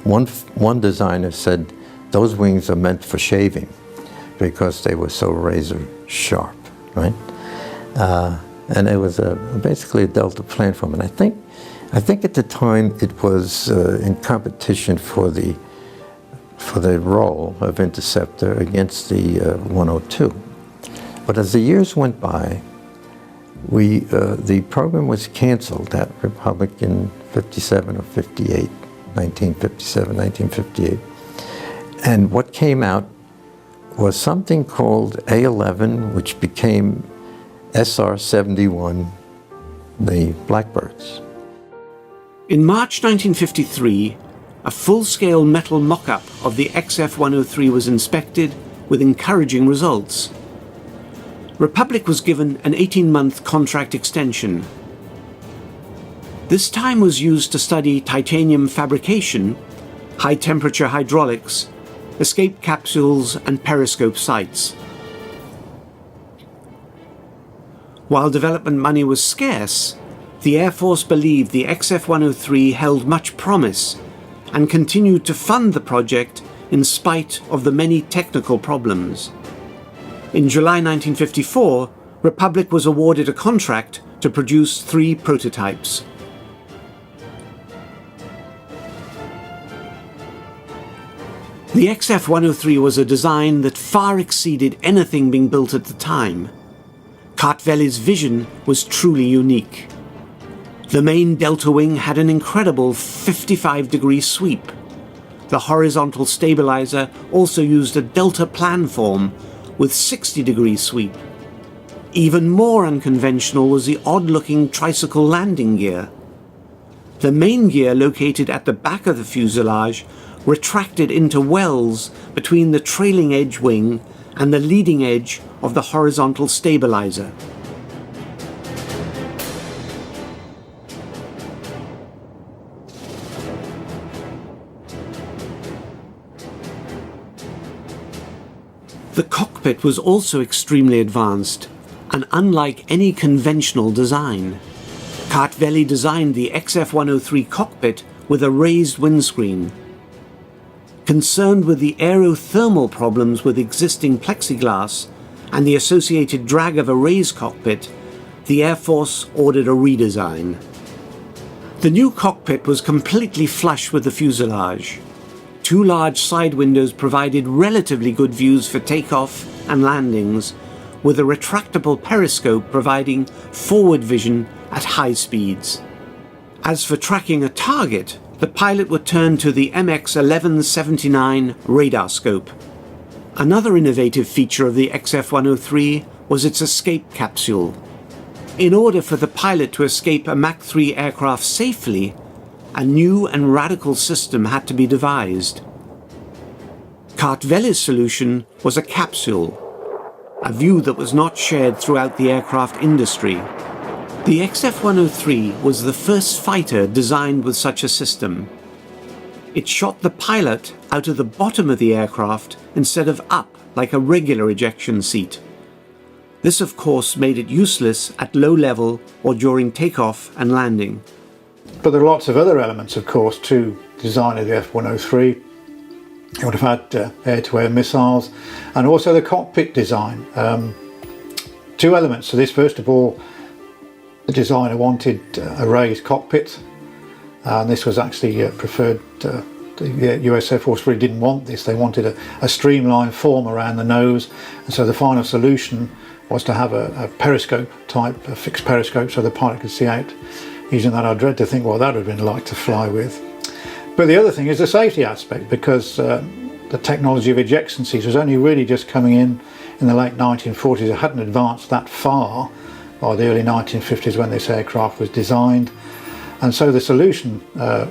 Speaker 6: One designer said those wings are meant for shaving because they were so razor sharp, right? And it was basically a Delta platform. And I think at the time it was in competition for the role of Interceptor against the 102. But as the years went by, the program was canceled at Republic in 57 or 58, 1957, 1958. And what came out was something called A11, which became SR-71, the Blackbirds.
Speaker 2: In March 1953, a full-scale metal mock-up of the XF-103 was inspected with encouraging results. Republic was given an 18-month contract extension. This time was used to study titanium fabrication, high-temperature hydraulics, escape capsules and periscope sites. While development money was scarce, the Air Force believed the XF-103 held much promise and continued to fund the project in spite of the many technical problems. In July 1954, Republic was awarded a contract to produce 3 prototypes. The XF-103 was a design that far exceeded anything being built at the time. Kartveli's vision was truly unique. The main delta wing had an incredible 55-degree sweep. The horizontal stabilizer also used a delta planform with 60-degree sweep. Even more unconventional was the odd-looking tricycle landing gear. The main gear, located at the back of the fuselage, retracted into wells between the trailing edge wing and the leading edge of the horizontal stabilizer. The cockpit was also extremely advanced and unlike any conventional design. Kartveli designed the XF-103 cockpit with a raised windscreen. Concerned with the aerothermal problems with existing plexiglass and the associated drag of a raised cockpit, the Air Force ordered a redesign. The new cockpit was completely flush with the fuselage. 2 large side windows provided relatively good views for takeoff and landings, with a retractable periscope providing forward vision at high speeds. As for tracking a target, the pilot would turn to the MX-1179 radar scope. Another innovative feature of the XF-103 was its escape capsule. In order for the pilot to escape a Mach 3 aircraft safely, a new and radical system had to be devised. Kartveli's solution was a capsule, a view that was not shared throughout the aircraft industry. The XF-103 was the first fighter designed with such a system. It shot the pilot out of the bottom of the aircraft instead of up like a regular ejection seat. This, of course, made it useless at low level or during takeoff and landing.
Speaker 4: But there are lots of other elements, of course, to the design of the F-103. It would have had air-to-air missiles and also the cockpit design. 2 elements to this. First of all, the designer wanted a raised cockpit, and this was actually preferred. The US Air Force really didn't want this. They wanted a streamlined form around the nose, and so the final solution was to have a periscope type, a fixed periscope, so the pilot could see out. Using that, I dread to think what that would have been like to fly with. But the other thing is the safety aspect, because the technology of ejection seats was only really just coming in the late 1940s. It hadn't advanced that far by the early 1950s when this aircraft was designed. And so the solution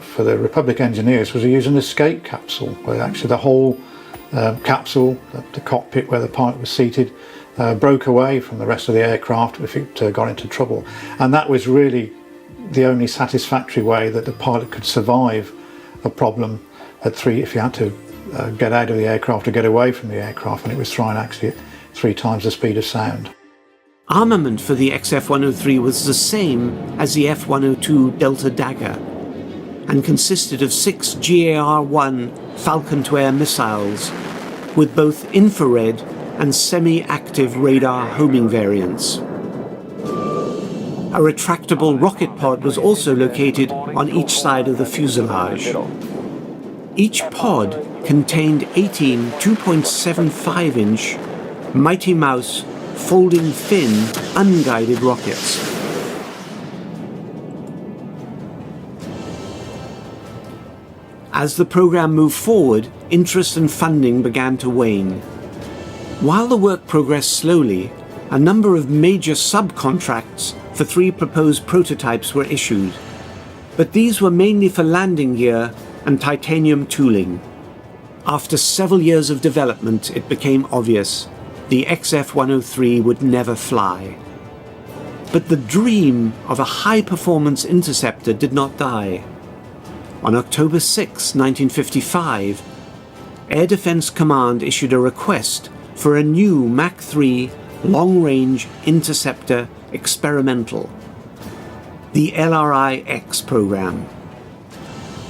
Speaker 4: for the Republic engineers was to use an escape capsule, where actually the whole capsule, the cockpit where the pilot was seated, broke away from the rest of the aircraft if it got into trouble. And that was really the only satisfactory way that the pilot could survive a problem if you had to get out of the aircraft or get away from the aircraft, and it was flying actually at 3 times the speed of sound.
Speaker 2: Armament for the XF-103 was the same as the F-102 Delta Dagger and consisted of 6 GAR-1 Falcon-to-air missiles with both infrared and semi-active radar homing variants. A retractable rocket pod was also located on each side of the fuselage. Each pod contained 18 2.75-inch Mighty Mouse folding fin unguided rockets. As the program moved forward, interest and funding began to wane. While the work progressed slowly, a number of major subcontracts for 3 proposed prototypes were issued, but these were mainly for landing gear and titanium tooling. After several years of development, it became obvious the XF-103 would never fly. But the dream of a high-performance interceptor did not die. On October 6, 1955, Air Defense Command issued a request for a new Mach 3 long-range interceptor experimental, the LRI-X program.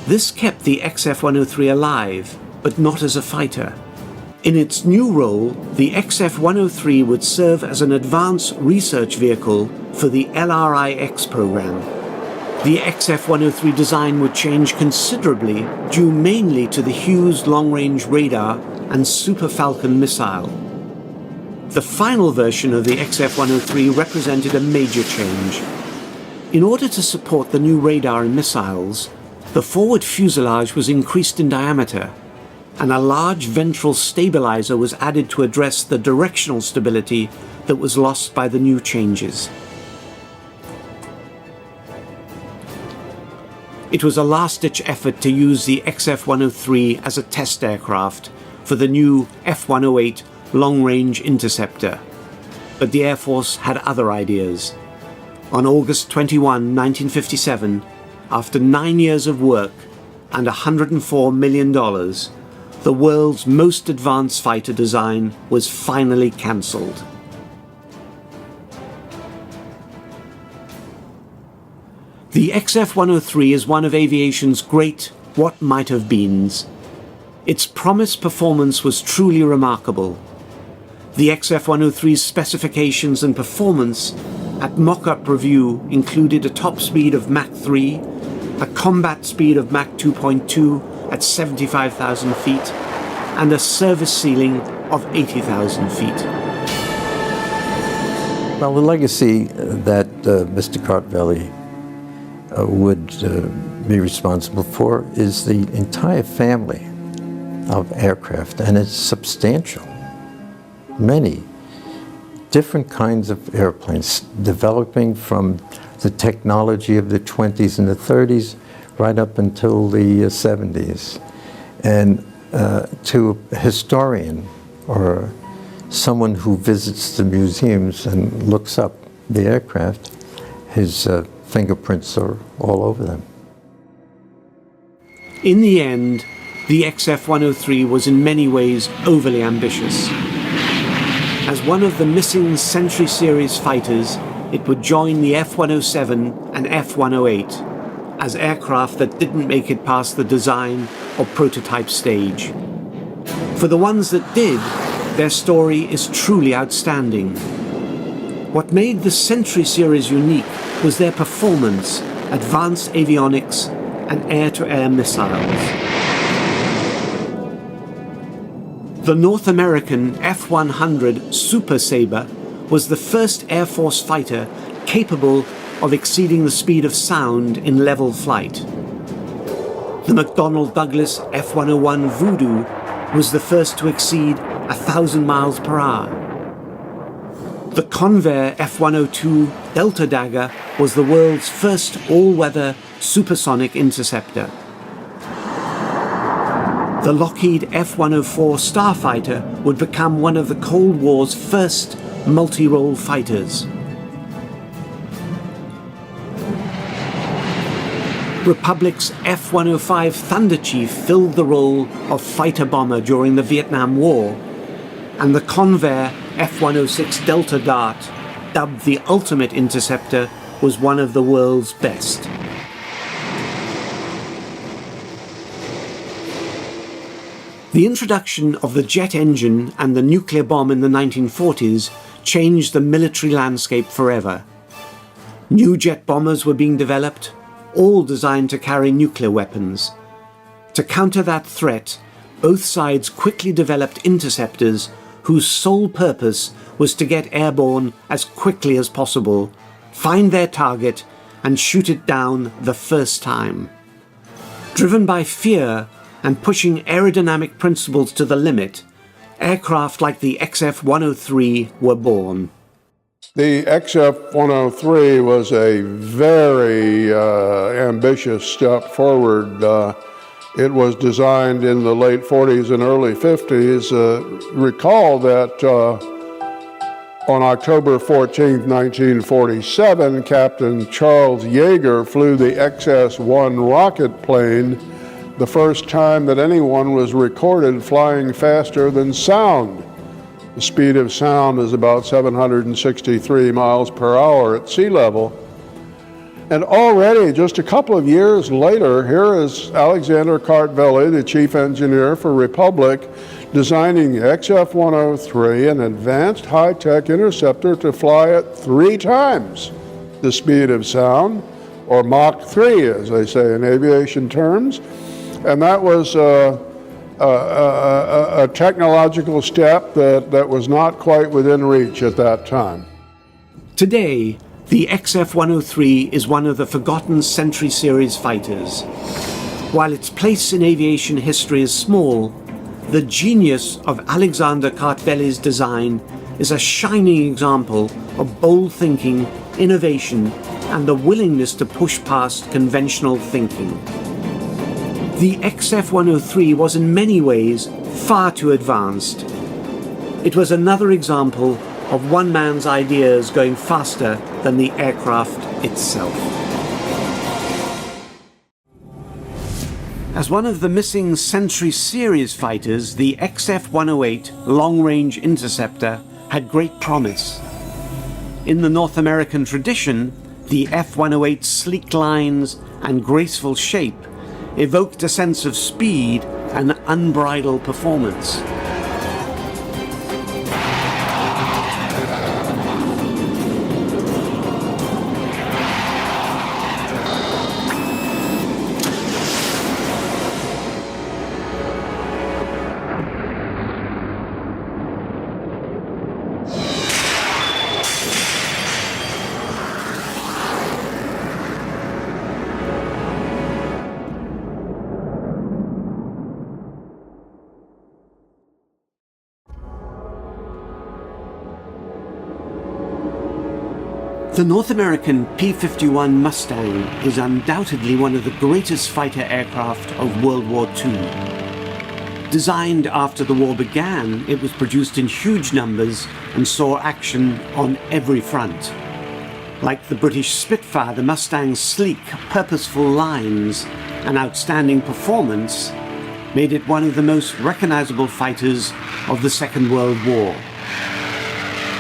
Speaker 2: This kept the XF-103 alive, but not as a fighter. In its new role, the XF-103 would serve as an advanced research vehicle for the LRI-X program. The XF-103 design would change considerably due mainly to the Hughes long-range radar and Super Falcon missile. The final version of the XF-103 represented a major change. In order to support the new radar and missiles, the forward fuselage was increased in diameter, and a large ventral stabilizer was added to address the directional stability that was lost by the new changes. It was a last-ditch effort to use the XF-103 as a test aircraft for the new F-108 long-range interceptor, but the Air Force had other ideas. On August 21, 1957, after 9 years of work and $104 million, the world's most advanced fighter design was finally cancelled. The XF-103 is one of aviation's great what-might-have-beens. Its promised performance was truly remarkable. The XF-103's specifications and performance at mock-up review included a top speed of Mach 3, a combat speed of Mach 2.2 at 75,000 feet, and a service ceiling of 80,000 feet.
Speaker 6: Well, the legacy that Mr. Cartvelli would be responsible for is the entire family of aircraft, and it's substantial. Many different kinds of airplanes developing from the technology of the 20s and the 30s right up until the 70s. And to a historian or someone who visits the museums and looks up the aircraft, his fingerprints are all over them.
Speaker 2: In the end, the XF-103 was in many ways overly ambitious. As one of the missing Century Series fighters, it would join the F-107 and F-108 as aircraft that didn't make it past the design or prototype stage. For the ones that did, their story is truly outstanding. What made the Century Series unique was their performance, advanced avionics, and air-to-air missiles. The North American F-100 Super Sabre was the first Air Force fighter capable of exceeding the speed of sound in level flight. The McDonnell Douglas F-101 Voodoo was the first to exceed 1,000 miles per hour. The Convair F-102 Delta Dagger was the world's first all-weather supersonic interceptor. The Lockheed F-104 Starfighter would become one of the Cold War's first multi-role fighters. Republic's F-105 Thunder Chief filled the role of fighter bomber during the Vietnam War, and the Convair F-106 Delta Dart, dubbed the ultimate interceptor, was one of the world's best. The introduction of the jet engine and the nuclear bomb in the 1940s changed the military landscape forever. New jet bombers were being developed, all designed to carry nuclear weapons. To counter that threat, both sides quickly developed interceptors whose sole purpose was to get airborne as quickly as possible, find their target, and shoot it down the first time. Driven by fear and pushing aerodynamic principles to the limit, aircraft like the XF-103 were born.
Speaker 5: The XF-103 was a very ambitious step forward. It was designed in the late 40s and early 50s. Recall that on October 14, 1947, Captain Charles Yeager flew the XS-1 rocket plane, the first time that anyone was recorded flying faster than sound. The speed of sound is about 763 miles per hour at sea level. And already, just a couple of years later, here is Alexander Kartveli, the chief engineer for Republic, designing the XF-103, an advanced high-tech interceptor to fly at 3 times the speed of sound, or Mach 3, as they say in aviation terms. And that was a technological step that was not quite within reach at that time.
Speaker 2: Today, the XF-103 is one of the forgotten Century Series fighters. While its place in aviation history is small, the genius of Alexander Kartveli's design is a shining example of bold thinking, innovation, and the willingness to push past conventional thinking. The XF-103 was in many ways far too advanced. It was another example of one man's ideas going faster than the aircraft itself. As one of the missing Century Series fighters, the XF-108 long-range interceptor had great promise. In the North American tradition, the F-108's sleek lines and graceful shape evoked a sense of speed and unbridled performance. The North American P-51 Mustang is undoubtedly one of the greatest fighter aircraft of World War II. Designed after the war began, it was produced in huge numbers and saw action on every front. Like the British Spitfire, the Mustang's sleek, purposeful lines and outstanding performance made it one of the most recognizable fighters of the Second World War.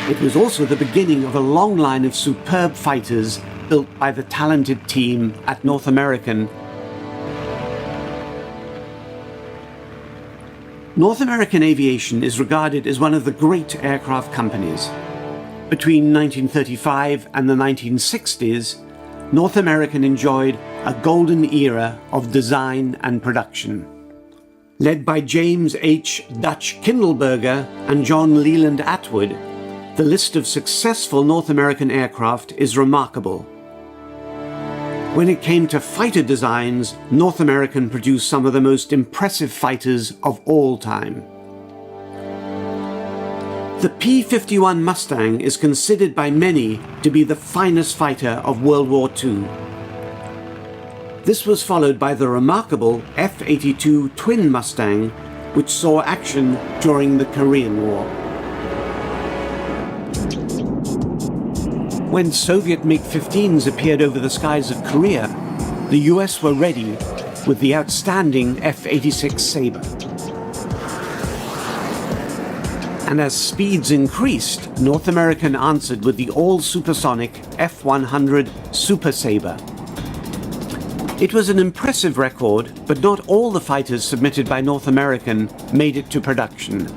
Speaker 2: It was also the beginning of a long line of superb fighters built by the talented team at North American. North American Aviation is regarded as one of the great aircraft companies. Between 1935 and the 1960s, North American enjoyed a golden era of design and production. Led by James H. Dutch Kindleberger and John Leland Atwood, the list of successful North American aircraft is remarkable. When it came to fighter designs, North American produced some of the most impressive fighters of all time. The P-51 Mustang is considered by many to be the finest fighter of World War II. This was followed by the remarkable F-82 Twin Mustang, which saw action during the Korean War. When Soviet MiG-15s appeared over the skies of Korea, the US were ready with the outstanding F-86 Sabre. And as speeds increased, North American answered with the all-supersonic F-100 Super Sabre. It was an impressive record, but not all the fighters submitted by North American made it to production.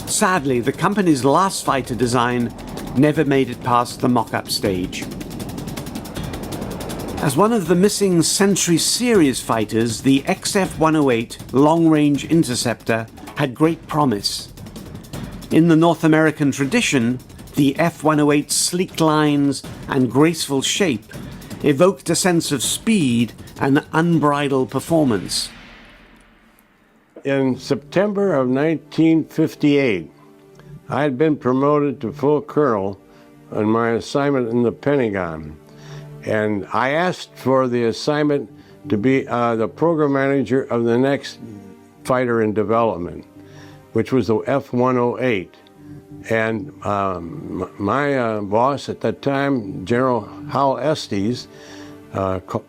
Speaker 2: Sadly, the company's last fighter design never made it past the mock-up stage. As one of the missing Century Series fighters, the XF-108 long-range Interceptor had great promise. In the North American tradition, the F-108's sleek lines and graceful shape evoked a sense of speed and unbridled performance.
Speaker 7: In September of 1958, I had been promoted to full colonel on my assignment in the Pentagon, and I asked for the assignment to be the program manager of the next fighter in development, which was the F-108. And my boss at that time, General Hal Estes,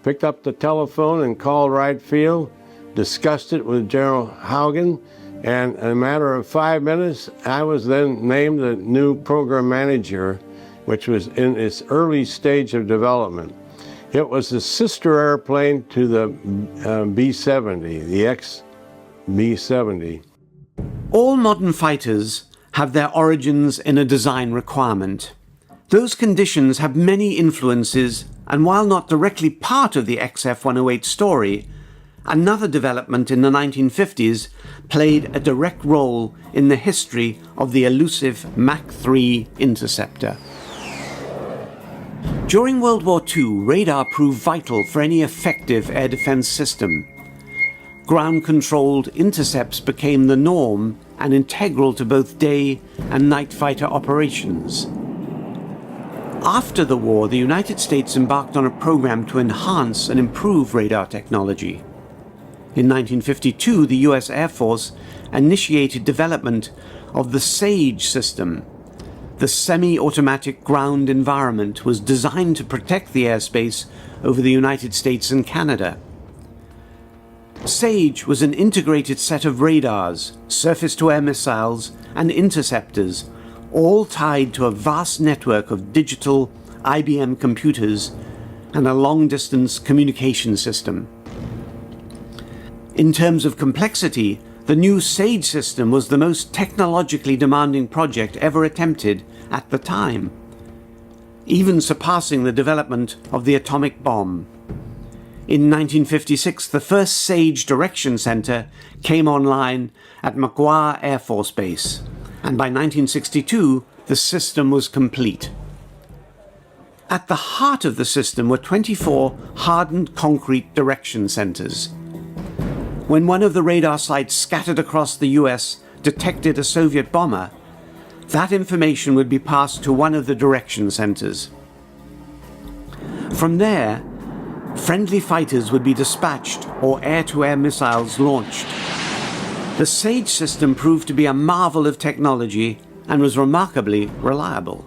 Speaker 7: picked up the telephone and called Wright Field, discussed it with General Haugen, and in a matter of 5 minutes, I was then named the new program manager, which was in its early stage of development. It was the sister airplane to the B-70, the X-B-70.
Speaker 2: All modern fighters have their origins in a design requirement. Those conditions have many influences, and while not directly part of the XF-108 story, another development in the 1950s played a direct role in the history of the elusive Mach 3 Interceptor. During World War II, radar proved vital for any effective air defense system. Ground-controlled intercepts became the norm and integral to both day and night fighter operations. After the war, the United States embarked on a program to enhance and improve radar technology. In 1952, the U.S. Air Force initiated development of the SAGE system. The semi-automatic ground environment was designed to protect the airspace over the United States and Canada. SAGE was an integrated set of radars, surface-to-air missiles, and interceptors, all tied to a vast network of digital IBM computers and a long-distance communication system. In terms of complexity, the new SAGE system was the most technologically demanding project ever attempted at the time, even surpassing the development of the atomic bomb. In 1956, the first SAGE Direction Center came online at McGuire Air Force Base, and by 1962, the system was complete. At the heart of the system were 24 hardened concrete direction centers. When one of the radar sites scattered across the US detected a Soviet bomber, that information would be passed to one of the direction centers. From there, friendly fighters would be dispatched or air-to-air missiles launched. The SAGE system proved to be a marvel of technology and was remarkably reliable.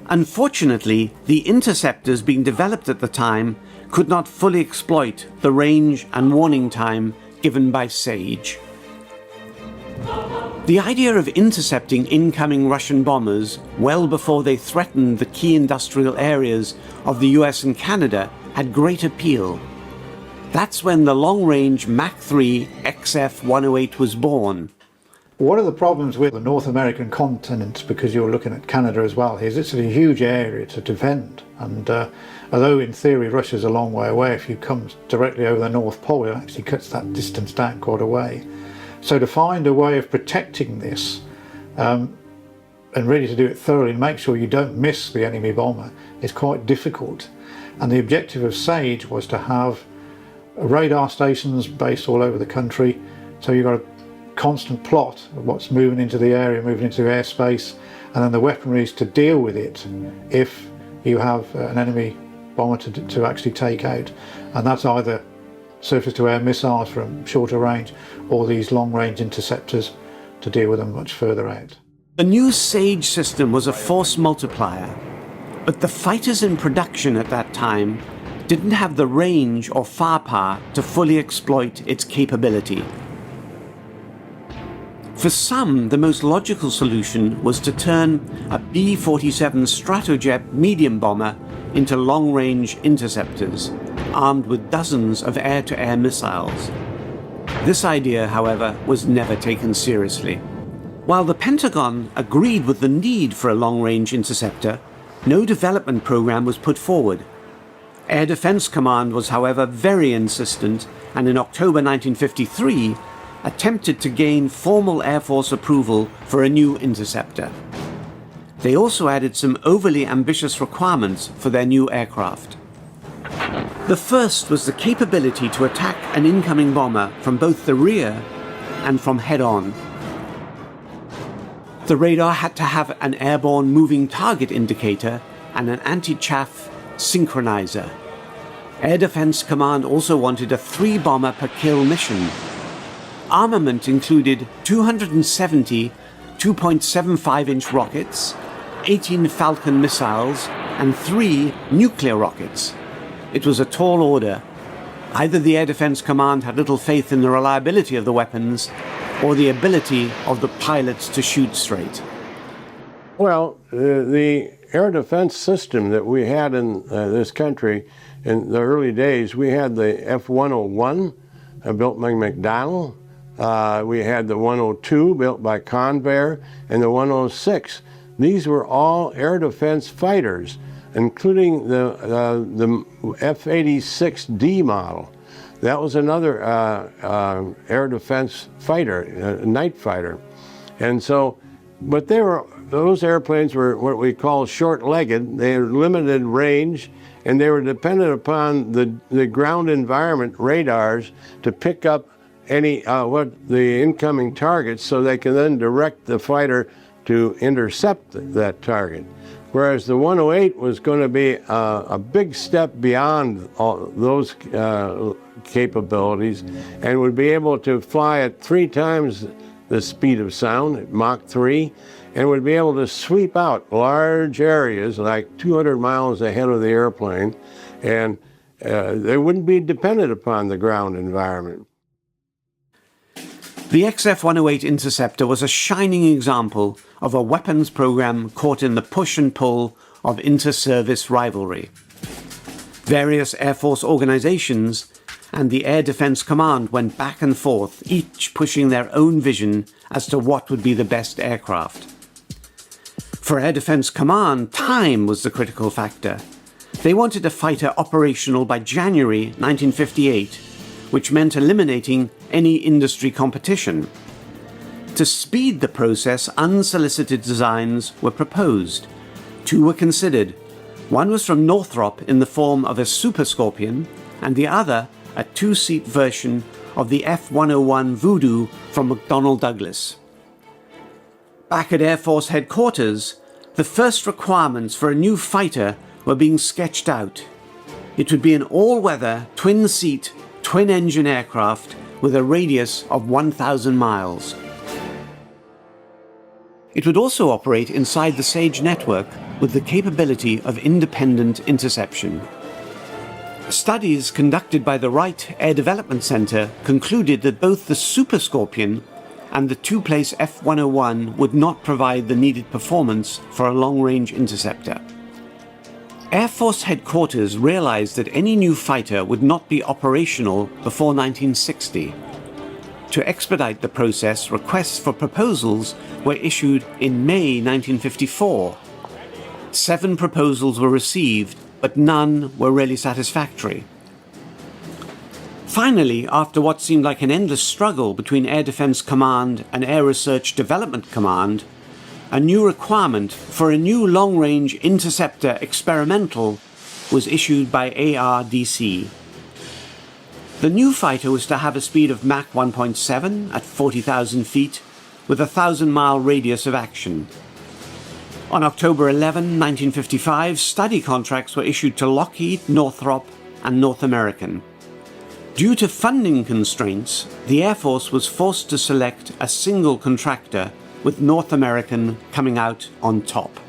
Speaker 2: Unfortunately, the interceptors being developed at the time could not fully exploit the range and warning time given by SAGE. The idea of intercepting incoming Russian bombers well before they threatened the key industrial areas of the US and Canada had great appeal. That's when the long-range Mach 3 XF-108 was born.
Speaker 4: One of the problems with the North American continent, because you're looking at Canada as well, is it's a huge area to defend. And although in theory Russia's a long way away, if you come directly over the North Pole, it actually cuts that distance down quite a way. So to find a way of protecting this and really to do it thoroughly and make sure you don't miss the enemy bomber is quite difficult. And the objective of SAGE was to have radar stations based all over the country, so you've got a constant plot of what's moving into the area, moving into airspace, and then the weaponry is to deal with it if you have an enemy bomber to actually take out. And that's either surface-to-air missiles from shorter range or these long-range interceptors to deal with them much further out.
Speaker 2: The new SAGE system was a force multiplier, but the fighters in production at that time didn't have the range or firepower to fully exploit its capability. For some, the most logical solution was to turn a B-47 Stratojet medium bomber into long-range interceptors, armed with dozens of air-to-air missiles. This idea, however, was never taken seriously. While the Pentagon agreed with the need for a long-range interceptor, no development program was put forward. Air Defense Command was, however, very insistent, and in October 1953, attempted to gain formal Air Force approval for a new interceptor. They also added some overly ambitious requirements for their new aircraft. The first was the capability to attack an incoming bomber from both the rear and from head-on. The radar had to have an airborne moving target indicator and an anti-chaff synchronizer. Air Defense Command also wanted a 3-bomber per kill mission. Armament included 270 2.75-inch rockets, 18 Falcon missiles, and 3 nuclear rockets. It was a tall order. Either the Air Defense Command had little faith in the reliability of the weapons, or the ability of the pilots to shoot straight.
Speaker 7: Well, the air defense system that we had in this country in the early days, we had the F-101 built by McDonnell. We had the 102 built by Convair, and the 106. These were all air defense fighters, including the F-86D model. That was another air defense fighter, a night fighter. And so, but those airplanes were what we call short-legged. They had limited range, and they were dependent upon the ground environment radars to pick up any the incoming targets, so they can then direct the fighter to intercept that target. Whereas the 108 was going to be a big step beyond all those capabilities, and would be able to fly at 3 times the speed of sound, at Mach 3, and would be able to sweep out large areas like 200 miles ahead of the airplane, and they wouldn't be dependent upon the ground environment.
Speaker 2: The XF-108 Interceptor was a shining example of a weapons program caught in the push and pull of inter-service rivalry. Various Air Force organizations and the Air Defense Command went back and forth, each pushing their own vision as to what would be the best aircraft. For Air Defense Command, time was the critical factor. They wanted a fighter operational by January 1958, which meant eliminating any industry competition. To speed the process, unsolicited designs were proposed. 2 were considered. One was from Northrop in the form of a Super Scorpion, and the other a 2-seat version of the F-101 Voodoo from McDonnell Douglas. Back at Air Force headquarters, the first requirements for a new fighter were being sketched out. It would be an all-weather, twin-seat, twin-engine aircraft with a radius of 1,000 miles. It would also operate inside the SAGE network with the capability of independent interception. Studies conducted by the Wright Air Development Center concluded that both the Super Scorpion and the 2-place F-101 would not provide the needed performance for a long-range interceptor. Air Force headquarters realized that any new fighter would not be operational before 1960. To expedite the process, requests for proposals were issued in May 1954. 7 proposals were received, but none were really satisfactory. Finally, after what seemed like an endless struggle between Air Defense Command and Air Research Development Command, a new requirement for a new long-range interceptor experimental was issued by ARDC. The new fighter was to have a speed of Mach 1.7 at 40,000 feet with a 1,000-mile radius of action. On October 11, 1955, study contracts were issued to Lockheed, Northrop, and North American. Due to funding constraints, the Air Force was forced to select a single contractor, with North American coming out on top.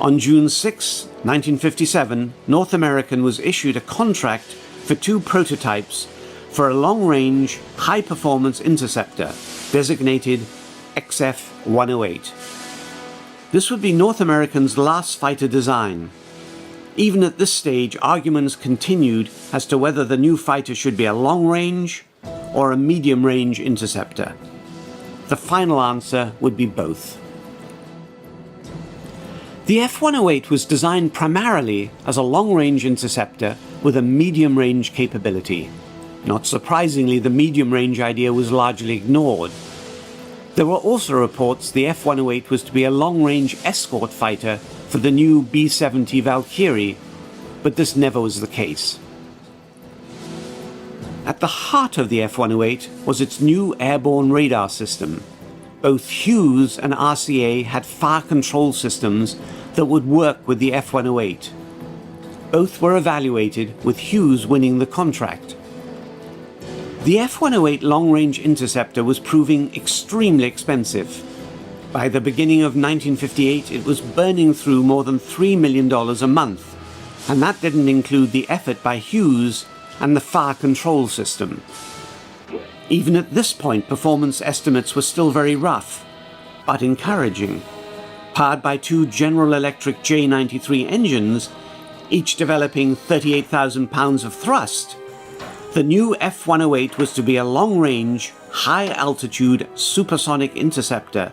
Speaker 2: On June 6, 1957, North American was issued a contract for 2 prototypes for a long-range, high-performance interceptor designated XF-108. This would be North American's last fighter design. Even at this stage, arguments continued as to whether the new fighter should be a long-range or a medium-range interceptor. The final answer would be both. The F-108 was designed primarily as a long-range interceptor with a medium-range capability. Not surprisingly, the medium-range idea was largely ignored. There were also reports the F-108 was to be a long-range escort fighter for the new B-70 Valkyrie, but this never was the case. At the heart of the F-108 was its new airborne radar system. Both Hughes and RCA had fire control systems that would work with the F-108. Both were evaluated, with Hughes winning the contract. The F-108 long-range interceptor was proving extremely expensive. By the beginning of 1958, it was burning through more than $3 million a month, and that didn't include the effort by Hughes and the fire control system. Even at this point, performance estimates were still very rough, but encouraging. Powered by two General Electric J93 engines, each developing 38,000 pounds of thrust, the new F-108 was to be a long-range, high-altitude supersonic interceptor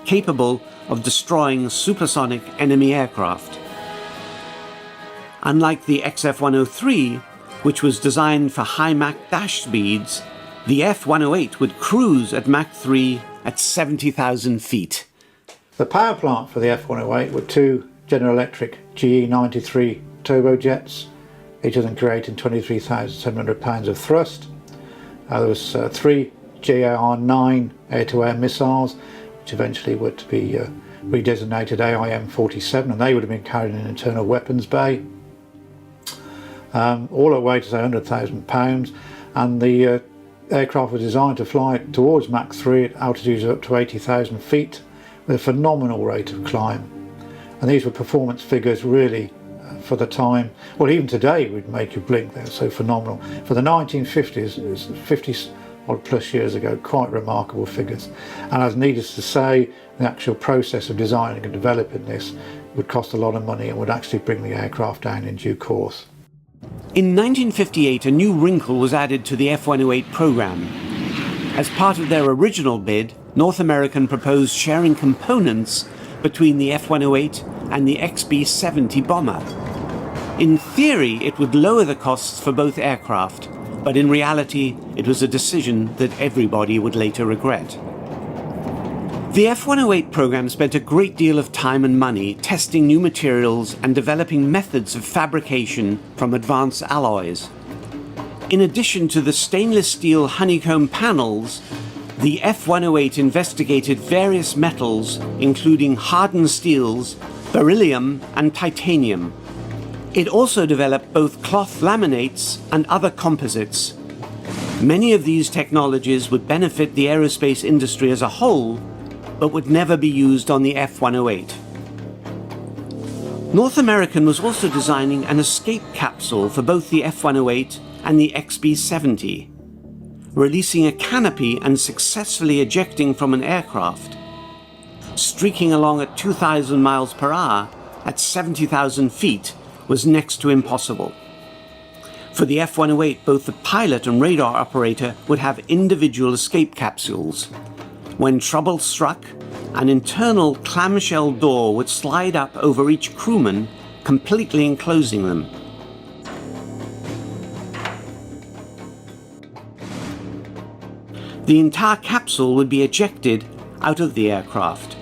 Speaker 2: capable of destroying supersonic enemy aircraft. Unlike the XF-103, which was designed for high Mach dash speeds, the F-108 would cruise at Mach 3 at 70,000 feet.
Speaker 4: The power plant for the F-108 were two General Electric GE93 turbojets, each of them creating 23,700 pounds of thrust. There was three JAR-9 air-to-air missiles, which eventually were to be redesignated AIM-47, and they would have been carried in an internal weapons bay. All at weight is 100,000 pounds, and the aircraft was designed to fly towards Mach 3 at altitudes of up to 80,000 feet with a phenomenal rate of climb. And these were performance figures really for the time. Well, even today would make you blink, they're so phenomenal. For the 1950s, it was 50 odd plus years ago, quite remarkable figures. And as needless to say, the actual process of designing and developing this would cost a lot of money and would actually bring the aircraft down in due course.
Speaker 2: In 1958, a new wrinkle was added to the F-108 program. As part of their original bid, North American proposed sharing components between the F-108 and the XB-70 bomber. In theory, it would lower the costs for both aircraft, but in reality, it was a decision that everybody would later regret. The F-108 program spent a great deal of time and money testing new materials and developing methods of fabrication from advanced alloys. In addition to the stainless steel honeycomb panels, the F-108 investigated various metals, including hardened steels, beryllium, and titanium. It also developed both cloth laminates and other composites. Many of these technologies would benefit the aerospace industry as a whole, but would never be used on the F-108. North American was also designing an escape capsule for both the F-108 and the XB-70, releasing a canopy and successfully ejecting from an aircraft. Streaking along at 2,000 miles per hour at 70,000 feet was next to impossible. For the F-108, both the pilot and radar operator would have individual escape capsules. When trouble struck, an internal clamshell door would slide up over each crewman, completely enclosing them. The entire capsule would be ejected out of the aircraft.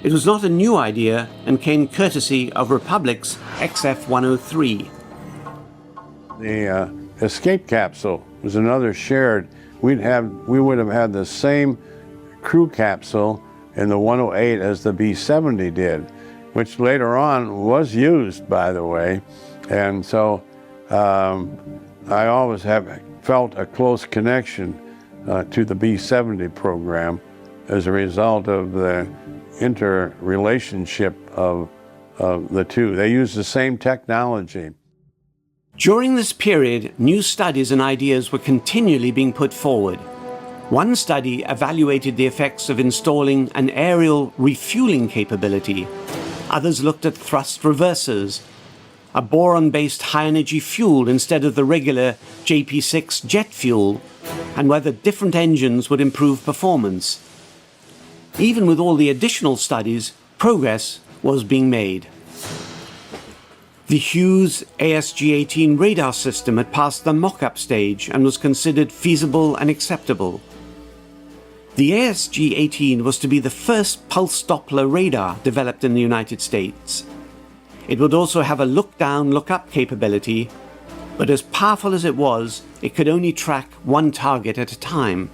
Speaker 2: It was not a new idea and came courtesy of Republic's XF-103.
Speaker 7: The escape capsule was another shared. We would have had the same crew capsule in the 108 as the B-70 did, which later on was used, by the way. And so I always have felt a close connection to the B-70 program as a result of the interrelationship of the two. They use the same technology.
Speaker 2: During this period, new studies and ideas were continually being put forward. One study evaluated the effects of installing an aerial refueling capability. Others looked at thrust reversers, a boron-based high-energy fuel instead of the regular JP6 jet fuel, and whether different engines would improve performance. Even with all the additional studies, progress was being made. The Hughes ASG-18 radar system had passed the mock-up stage and was considered feasible and acceptable. The ASG-18 was to be the first pulse Doppler radar developed in the United States. It would also have a look-down, look-up capability, but as powerful as it was, it could only track one target at a time.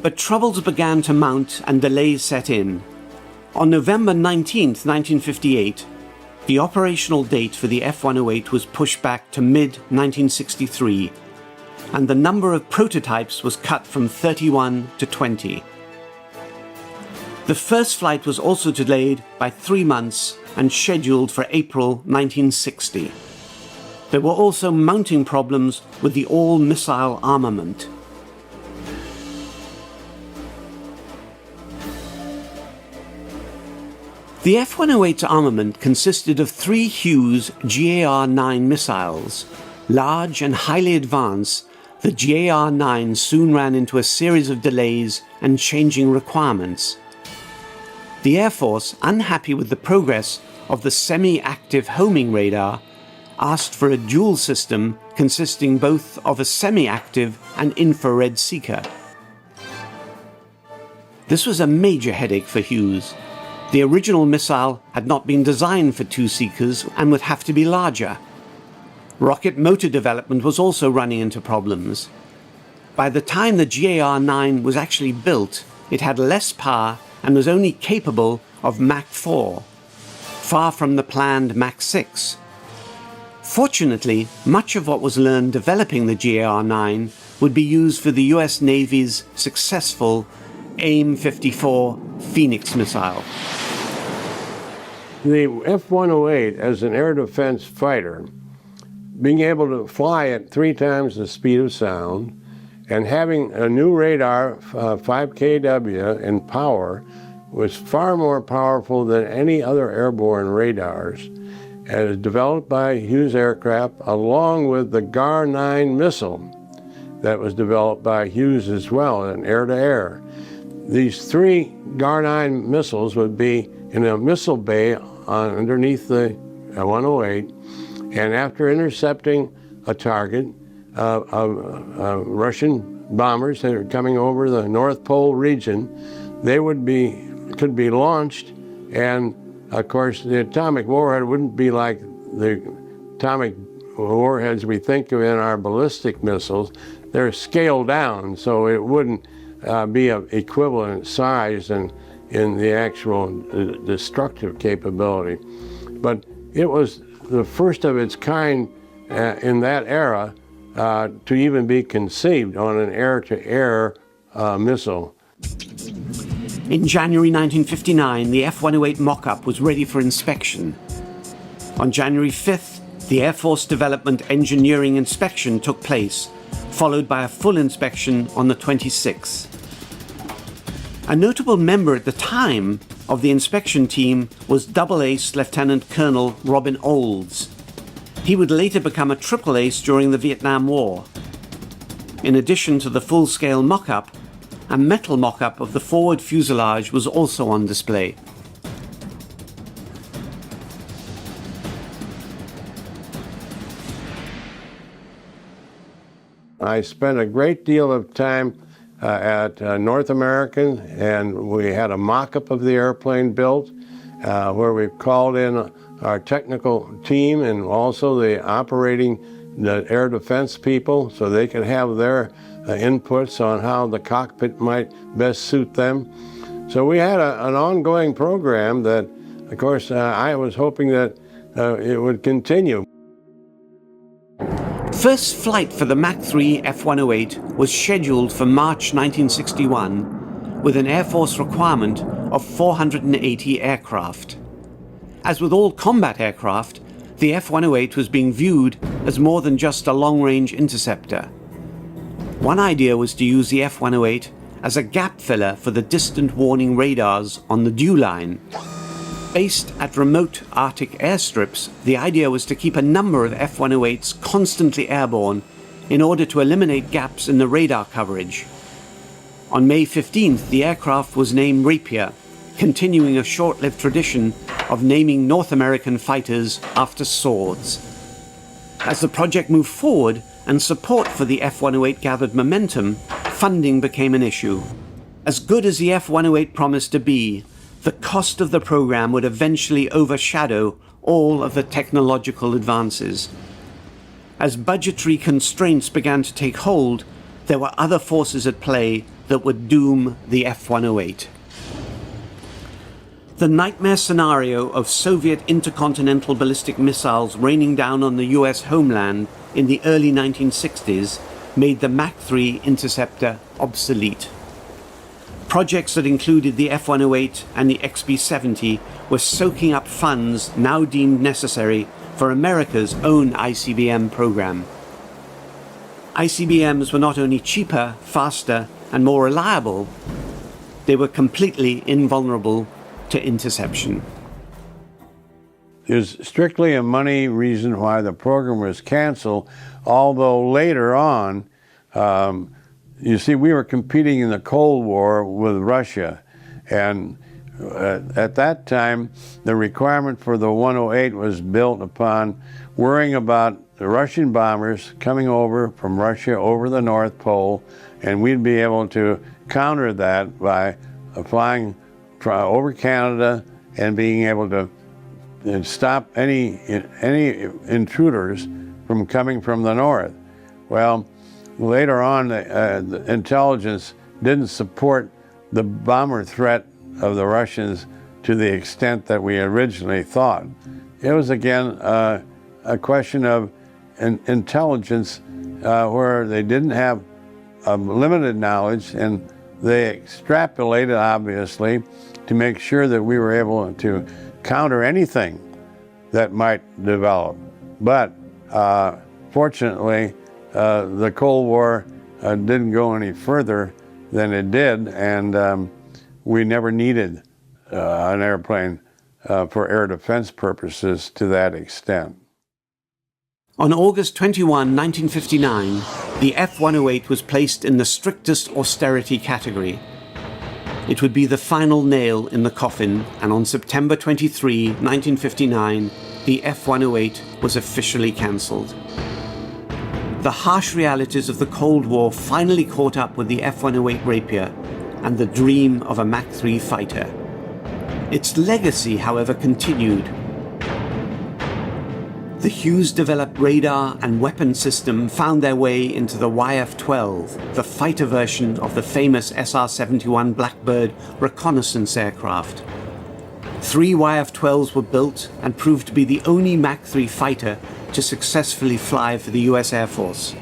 Speaker 2: But troubles began to mount and delays set in. On November 19, 1958, the operational date for the F-108 was pushed back to mid-1963, and the number of prototypes was cut from 31 to 20. The first flight was also delayed by 3 months and scheduled for April 1960. There were also mounting problems with the all-missile armament. The F-108's armament consisted of 3 Hughes GAR-9 missiles. Large and highly advanced, the GAR-9 soon ran into a series of delays and changing requirements. The Air Force, unhappy with the progress of the semi-active homing radar, asked for a dual system consisting both of a semi-active and infrared seeker. This was a major headache for Hughes. The original missile had not been designed for 2 seekers and would have to be larger. Rocket motor development was also running into problems. By the time the GAR-9 was actually built, it had less power and was only capable of Mach 4, far from the planned Mach 6. Fortunately, much of what was learned developing the GAR-9 would be used for the US Navy's successful AIM-54 Phoenix missile.
Speaker 7: The F-108 as an air defense fighter, being able to fly at 3 times the speed of sound and having a new radar, 5 kW in power, was far more powerful than any other airborne radars, as developed by Hughes Aircraft, along with the GAR-9 missile that was developed by Hughes as well, an air-to-air. These 3 GAR-9 missiles would be in a missile bay underneath the 108, and after intercepting a target, Russian bombers that are coming over the North Pole region, they could be launched, and of course the atomic warhead wouldn't be like the atomic warheads we think of in our ballistic missiles. They're scaled down, so it wouldn't be of equivalent size and in the actual destructive capability. But it was the first of its kind in that era to even be conceived on an air-to-air missile.
Speaker 2: In January 1959, the F-108 mock-up was ready for inspection. On January 5th, the Air Force Development Engineering Inspection took place, followed by a full inspection on the 26th. A notable member at the time of the inspection team was Double Ace Lieutenant Colonel Robin Olds. He would later become a triple ace during the Vietnam War. In addition to the full-scale mock-up, a metal mock-up of the forward fuselage was also on display.
Speaker 7: I spent a great deal of time at North American, and we had a mock-up of the airplane built where we called in our technical team and also the air defense people so they could have their inputs on how the cockpit might best suit them. So we had an ongoing program that, of course, I was hoping that it would continue.
Speaker 2: First flight for the Mach 3 F-108 was scheduled for March 1961 with an Air Force requirement of 480 aircraft. As with all combat aircraft, the F-108 was being viewed as more than just a long-range interceptor. One idea was to use the F-108 as a gap filler for the distant warning radars on the dew line. Based at remote Arctic airstrips, the idea was to keep a number of F-108s constantly airborne in order to eliminate gaps in the radar coverage. On May 15th, the aircraft was named Rapier, continuing a short-lived tradition of naming North American fighters after swords. As the project moved forward and support for the F-108 gathered momentum, funding became an issue. As good as the F-108 promised to be, the cost of the program would eventually overshadow all of the technological advances. As budgetary constraints began to take hold, there were other forces at play that would doom the F-108. The nightmare scenario of Soviet intercontinental ballistic missiles raining down on the US homeland in the early 1960s made the Mach 3 interceptor obsolete. Projects that included the F-108 and the XB-70 were soaking up funds now deemed necessary for America's own ICBM program. ICBMs were not only cheaper, faster, and more reliable, they were completely invulnerable to interception.
Speaker 7: There's strictly a money reason why the program was canceled, although later on, you see, we were competing in the Cold War with Russia, and at that time, the requirement for the 108 was built upon worrying about the Russian bombers coming over from Russia over the North Pole, and we'd be able to counter that by flying over Canada and being able to stop any intruders from coming from the north. Well, later on, the intelligence didn't support the bomber threat of the Russians to the extent that we originally thought. It was again a question of intelligence where they didn't have limited knowledge, and they extrapolated, obviously, to make sure that we were able to counter anything that might develop. But fortunately, the Cold War didn't go any further than it did, and we never needed an airplane for air defense purposes to that extent.
Speaker 2: On August 21, 1959, the F-108 was placed in the strictest austerity category. It would be the final nail in the coffin, and on September 23, 1959, the F-108 was officially cancelled. The harsh realities of the Cold War finally caught up with the F-108 Rapier and the dream of a Mach 3 fighter. Its legacy, however, continued. The Hughes-developed radar and weapon system found their way into the YF-12, the fighter version of the famous SR-71 Blackbird reconnaissance aircraft. 3 YF-12s were built and proved to be the only Mach 3 fighter to successfully fly for the US Air Force.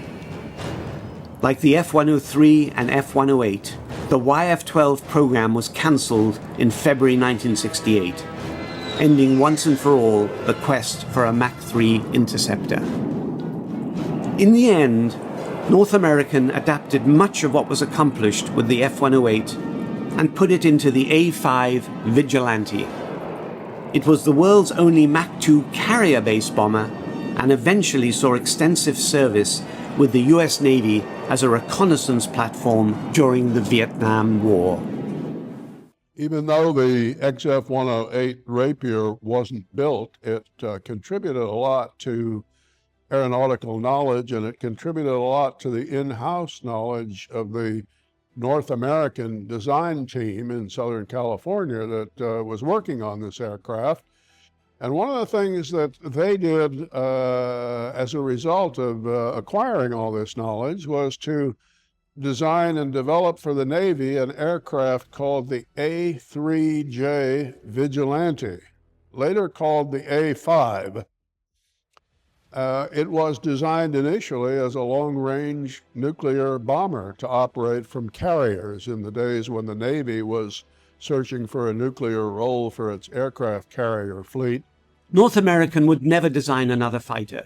Speaker 2: Like the F-103 and F-108, the YF-12 program was cancelled in February 1968. Ending once and for all the quest for a Mach 3 interceptor. In the end, North American adapted much of what was accomplished with the F-108 and put it into the A-5 Vigilante. It was the world's only Mach 2 carrier-based bomber and eventually saw extensive service with the US Navy as a reconnaissance platform during the Vietnam War.
Speaker 5: Even though the XF-108 Rapier wasn't built, it contributed a lot to aeronautical knowledge, and it contributed a lot to the in-house knowledge of the North American design team in Southern California that was working on this aircraft. And one of the things that they did as a result of acquiring all this knowledge was to design and develop for the Navy an aircraft called the A-3J Vigilante, later called the A-5. It was designed initially as a long-range nuclear bomber to operate from carriers in the days when the Navy was searching for a nuclear role for its aircraft carrier fleet.
Speaker 2: North American would never design another fighter.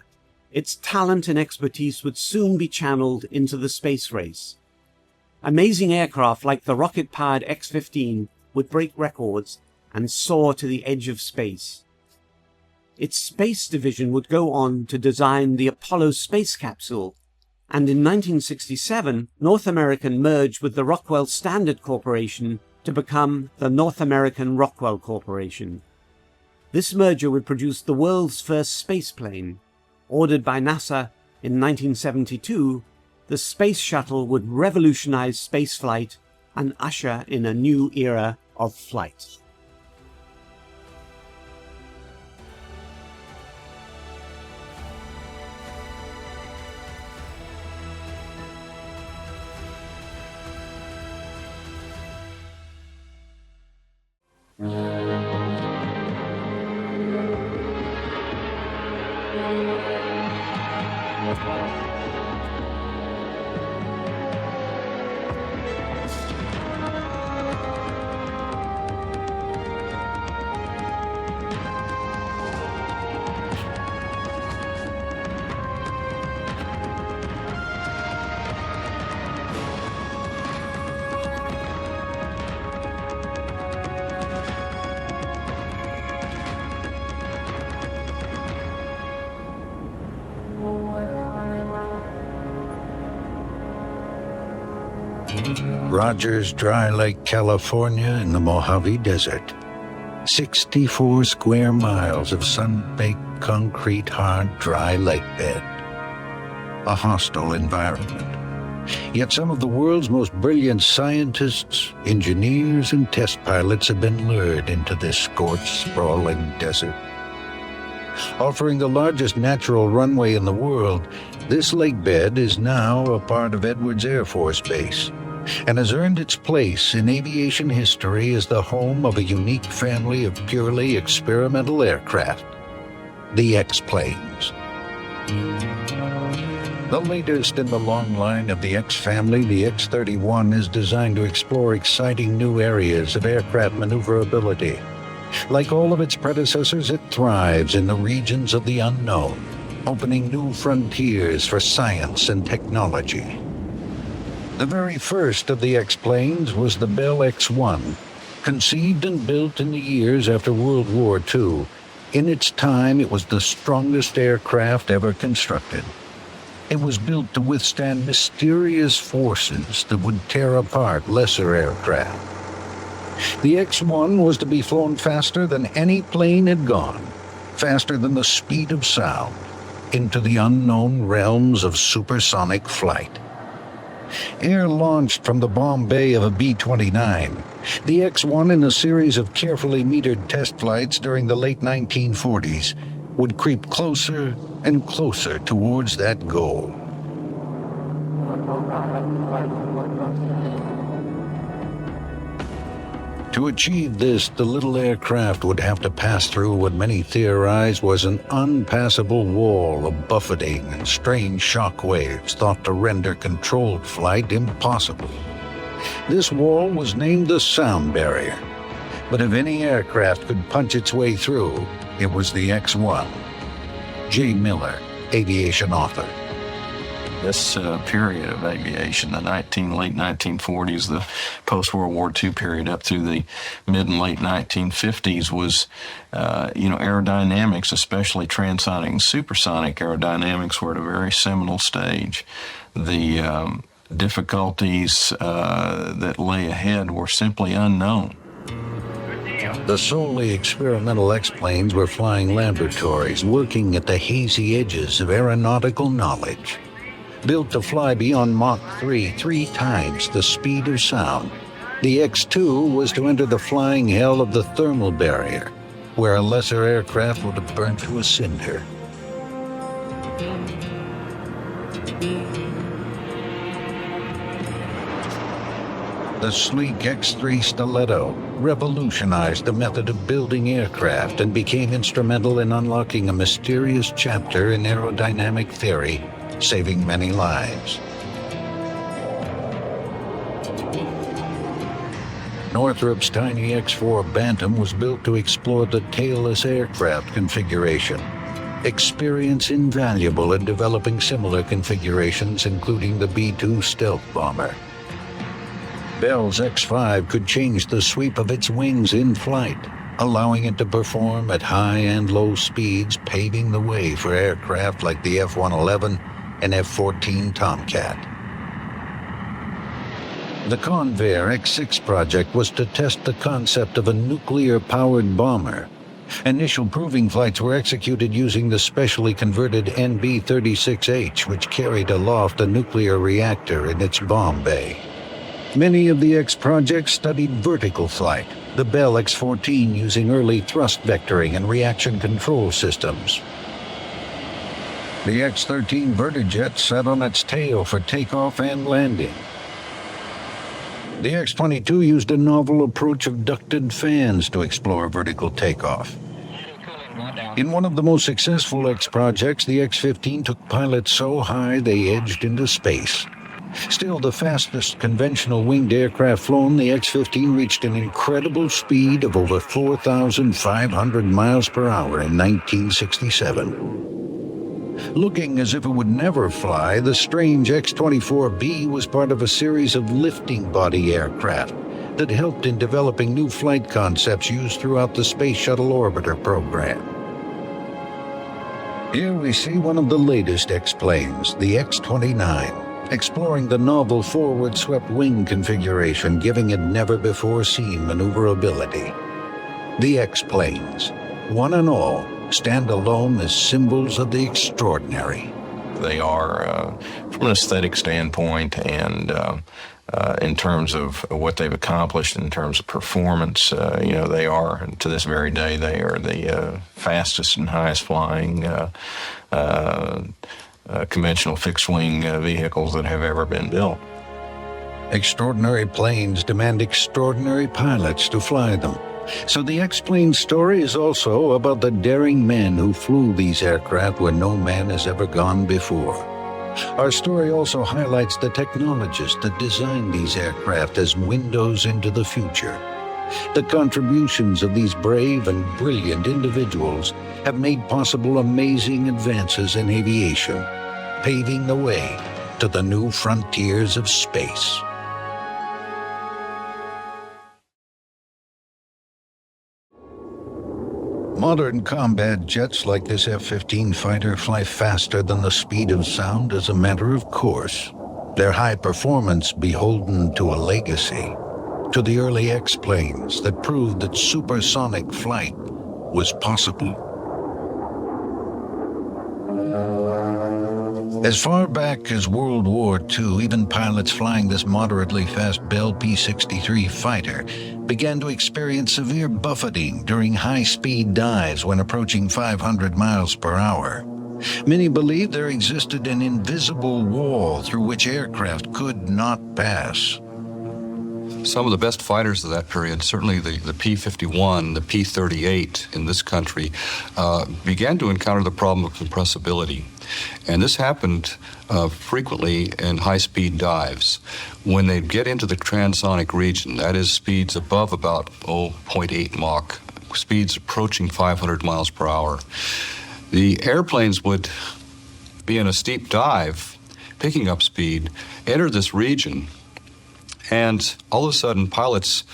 Speaker 2: Its talent and expertise would soon be channeled into the space race. Amazing aircraft like the rocket-powered X-15 would break records and soar to the edge of space. Its space division would go on to design the Apollo space capsule, and in 1967, North American merged with the Rockwell Standard Corporation to become the North American Rockwell Corporation. This merger would produce the world's first spaceplane. Ordered by NASA in 1972, the space shuttle would revolutionize spaceflight and usher in a new era of flight.
Speaker 8: Rogers Dry Lake, California in the Mojave Desert. 64 square miles of sun-baked concrete hard dry lake bed. A hostile environment. Yet some of the world's most brilliant scientists, engineers, and test pilots have been lured into this scorched, sprawling desert. Offering the largest natural runway in the world, this lake bed is now a part of Edwards Air Force Base, and has earned its place in aviation history as the home of a unique family of purely experimental aircraft, the X-planes. The latest in the long line of the X family, the X-31 is designed to explore exciting new areas of aircraft maneuverability. Like all of its predecessors, it thrives in the regions of the unknown, opening new frontiers for science and technology. The very first of the X-planes was the Bell X-1, conceived and built in the years after World War II. In its time, it was the strongest aircraft ever constructed. It was built to withstand mysterious forces that would tear apart lesser aircraft. The X-1 was to be flown faster than any plane had gone, faster than the speed of sound, into the unknown realms of supersonic flight. Air-launched from the bomb bay of a B-29, the X-1 in a series of carefully metered test flights during the late 1940s would creep closer and closer towards that goal. To achieve this, the little aircraft would have to pass through what many theorized was an unpassable wall of buffeting and strange shock waves thought to render controlled flight impossible. This wall was named the sound barrier, but if any aircraft could punch its way through, it was the X-1. J. Miller, aviation author.
Speaker 9: This period of aviation, the late 1940s, the post-World War II period up through the mid and late 1950s was, aerodynamics, especially transonic and supersonic aerodynamics, were at a very seminal stage. The difficulties that lay ahead were simply unknown.
Speaker 8: The solely experimental X-planes were flying laboratories working at the hazy edges of aeronautical knowledge. Built to fly beyond Mach 3 times the speed of sound, the X-2 was to enter the flying hell of the thermal barrier, where a lesser aircraft would have burnt to a cinder. The sleek X-3 Stiletto revolutionized the method of building aircraft and became instrumental in unlocking a mysterious chapter in aerodynamic theory, saving many lives. Northrop's tiny X-4 Bantam was built to explore the tailless aircraft configuration. Experience invaluable in developing similar configurations, including the B-2 stealth bomber. Bell's X-5 could change the sweep of its wings in flight, allowing it to perform at high and low speeds, paving the way for aircraft like the F-111 and F-14 Tomcat. The Convair X6 project was to test the concept of a nuclear-powered bomber. Initial proving flights were executed using the specially converted NB-36H, which carried aloft a nuclear reactor in its bomb bay. Many of the X projects studied vertical flight, the Bell X-14 using early thrust vectoring and reaction control systems. The X-13 Vertijet sat on its tail for takeoff and landing. The X-22 used a novel approach of ducted fans to explore vertical takeoff. In one of the most successful X projects, the X-15 took pilots so high they edged into space. Still the fastest conventional winged aircraft flown, the X-15 reached an incredible speed of over 4,500 miles per hour in 1967. Looking as if it would never fly, the strange X-24B was part of a series of lifting body aircraft that helped in developing new flight concepts used throughout the Space Shuttle Orbiter program. Here we see one of the latest X-planes, the X-29. Exploring the novel forward-swept wing configuration, giving it never-before-seen maneuverability. The X-planes, one and all, stand alone as symbols of the extraordinary.
Speaker 9: They are, from an aesthetic standpoint and in terms of what they've accomplished in terms of performance, they are, to this very day, they are the fastest and highest flying conventional fixed-wing vehicles that have ever been built.
Speaker 8: Extraordinary planes demand extraordinary pilots to fly them. So the X-plane story is also about the daring men who flew these aircraft where no man has ever gone before. Our story also highlights the technologists that designed these aircraft as windows into the future. The contributions of these brave and brilliant individuals have made possible amazing advances in aviation, paving the way to the new frontiers of space. Modern combat jets like this F-15 fighter fly faster than the speed of sound as a matter of course, their high performance beholden to a legacy, to the early X-planes that proved that supersonic flight was possible. As far back as World War II, even pilots flying this moderately fast Bell P-63 fighter began to experience severe buffeting during high-speed dives when approaching 500 miles per hour. Many believed there existed an invisible wall through which aircraft could not pass.
Speaker 10: Some of the best fighters of that period, certainly the P-51, the P-38 in this country, began to encounter the problem of compressibility. And this happened frequently in high-speed dives. When they'd get into the transonic region, that is speeds above about 0.8 Mach, speeds approaching 500 miles per hour, the airplanes would be in a steep dive, picking up speed, enter this region, and all of a sudden pilots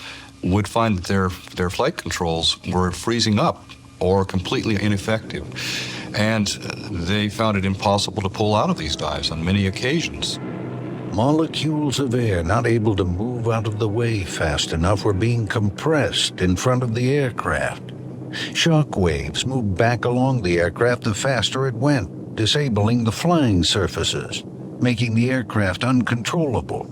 Speaker 10: would find that their flight controls were freezing up or completely ineffective. And they found it impossible to pull out of these dives on many occasions.
Speaker 8: Molecules of air not able to move out of the way fast enough were being compressed in front of the aircraft. Shock waves moved back along the aircraft the faster it went, disabling the flying surfaces, making the aircraft uncontrollable,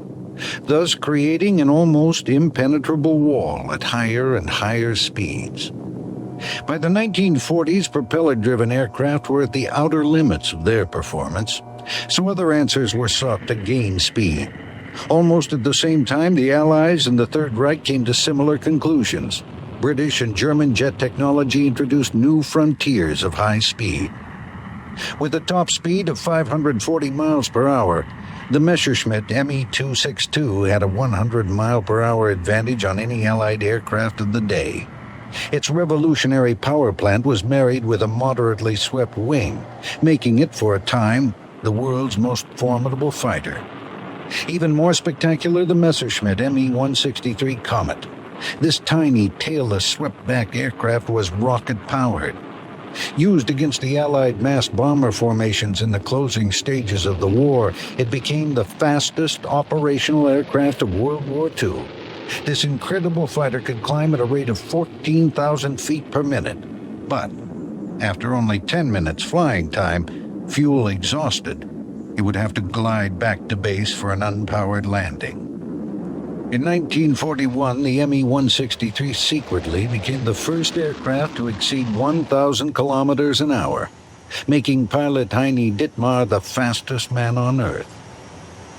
Speaker 8: thus creating an almost impenetrable wall at higher and higher speeds. By the 1940s, propeller-driven aircraft were at the outer limits of their performance, so other answers were sought to gain speed. Almost at the same time, the Allies and the Third Reich came to similar conclusions. British and German jet technology introduced new frontiers of high speed. With a top speed of 540 miles per hour, the Messerschmitt Me-262 had a 100-mile-per-hour advantage on any Allied aircraft of the day. Its revolutionary power plant was married with a moderately swept wing, making it, for a time, the world's most formidable fighter. Even more spectacular, the Messerschmitt Me-163 Comet. This tiny, tailless, swept-back aircraft was rocket-powered. Used against the Allied mass bomber formations in the closing stages of the war, it became the fastest operational aircraft of World War II. This incredible fighter could climb at a rate of 14,000 feet per minute. But after only 10 minutes flying time, fuel exhausted, it would have to glide back to base for an unpowered landing. In 1941, the Me-163 secretly became the first aircraft to exceed 1,000 kilometers an hour, making pilot Heine Dittmar the fastest man on Earth.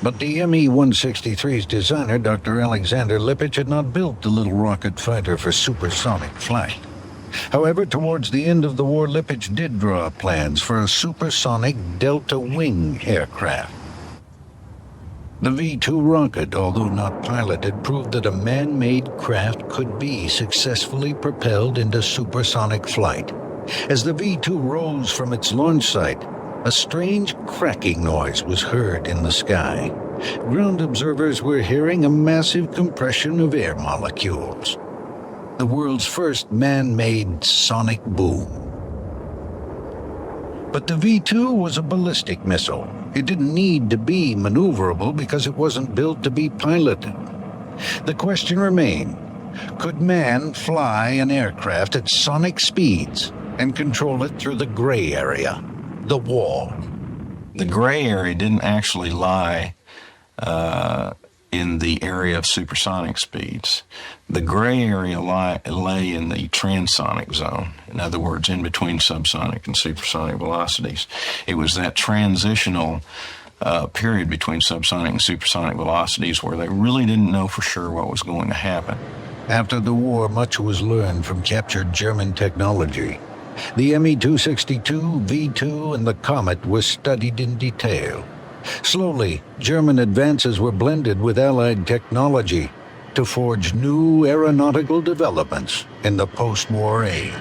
Speaker 8: But the Me-163's designer, Dr. Alexander Lippisch, had not built the little rocket fighter for supersonic flight. However, towards the end of the war, Lippisch did draw up plans for a supersonic delta wing aircraft. The V-2 rocket, although not piloted, proved that a man-made craft could be successfully propelled into supersonic flight. As the V-2 rose from its launch site, a strange cracking noise was heard in the sky. Ground observers were hearing a massive compression of air molecules. The world's first man-made sonic boom. But the V-2 was a ballistic missile. It didn't need to be maneuverable because it wasn't built to be piloted. The question remained, could man fly an aircraft at sonic speeds and control it through the gray area, the wall?
Speaker 9: The gray area didn't actually lie in the area of supersonic speeds. The gray area lay in the transonic zone. In other words, in between subsonic and supersonic velocities. It was that transitional period between subsonic and supersonic velocities where they really didn't know for sure what was going to happen.
Speaker 8: After the war, much was learned from captured German technology. The Me-262, V-2, and the Comet were studied in detail. Slowly, German advances were blended with Allied technology to forge new aeronautical developments in the post-war age.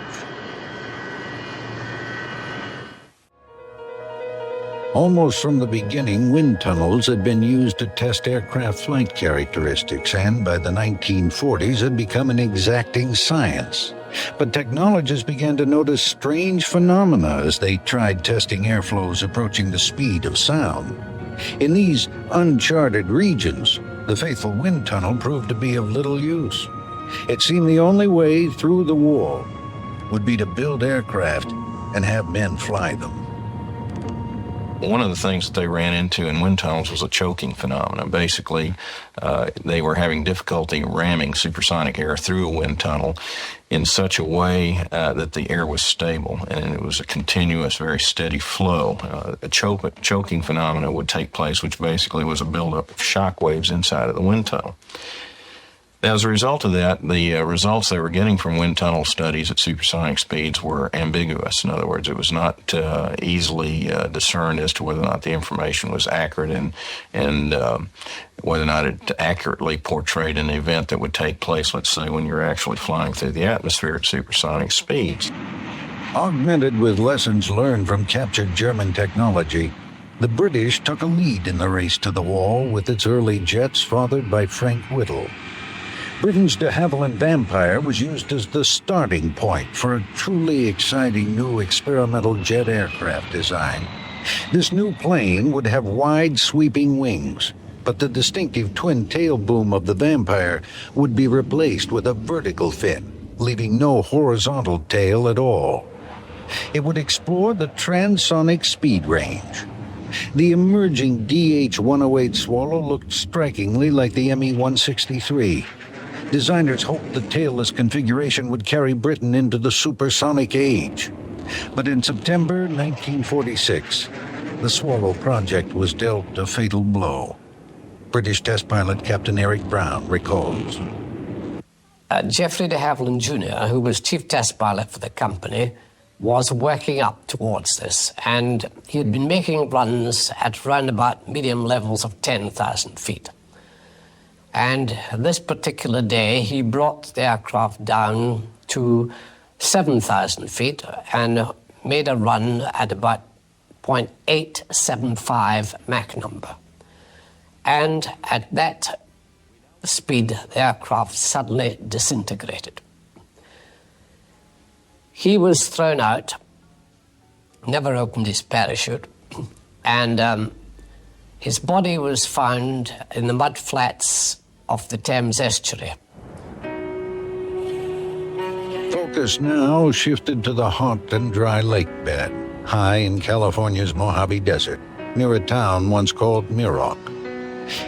Speaker 8: Almost from the beginning, wind tunnels had been used to test aircraft flight characteristics, and by the 1940s had become an exacting science. But technologists began to notice strange phenomena as they tried testing airflows approaching the speed of sound. In these uncharted regions, the faithful wind tunnel proved to be of little use. It seemed the only way through the war would be to build aircraft and have men fly them.
Speaker 9: One of the things that they ran into in wind tunnels was a choking phenomenon. Basically, they were having difficulty ramming supersonic air through a wind tunnel in such a way that the air was stable, and it was a continuous, very steady flow. A choking phenomenon would take place, which basically was a buildup of shock waves inside of the wind tunnel. As a result of that, the results they were getting from wind tunnel studies at supersonic speeds were ambiguous. In other words, it was not easily discerned as to whether or not the information was accurate and whether or not it accurately portrayed an event that would take place, let's say, when you're actually flying through the atmosphere at supersonic speeds.
Speaker 8: Augmented with lessons learned from captured German technology, the British took a lead in the race to the wall with its early jets fathered by Frank Whittle. Britain's de Havilland Vampire was used as the starting point for a truly exciting new experimental jet aircraft design. This new plane would have wide sweeping wings, but the distinctive twin tail boom of the Vampire would be replaced with a vertical fin, leaving no horizontal tail at all. It would explore the transonic speed range. The emerging DH-108 Swallow looked strikingly like the Me-163. Designers hoped the tailless configuration would carry Britain into the supersonic age. But in September 1946, the Swallow project was dealt a fatal blow. British test pilot Captain Eric Brown recalls.
Speaker 11: Geoffrey de Havilland Jr., who was chief test pilot for the company, was working up towards this, and he had been making runs at round about medium levels of 10,000 feet. And this particular day, he brought the aircraft down to 7,000 feet and made a run at about 0.875 Mach number. And at that speed, the aircraft suddenly disintegrated. He was thrown out, never opened his parachute, and his body was found in the mud flats of the Thames estuary.
Speaker 8: Focus now shifted to the hot and dry lake bed, high in California's Mojave Desert, near a town once called Muroc.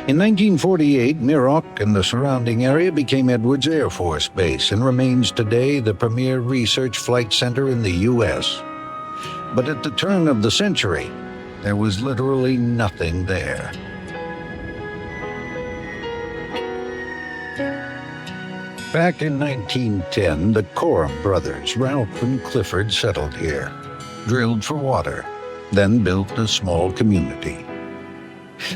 Speaker 8: In 1948, Muroc and the surrounding area became Edwards Air Force Base and remains today the premier research flight center in the U.S. But at the turn of the century, there was literally nothing there. Back in 1910, the Coram brothers, Ralph and Clifford, settled here, drilled for water, then built a small community.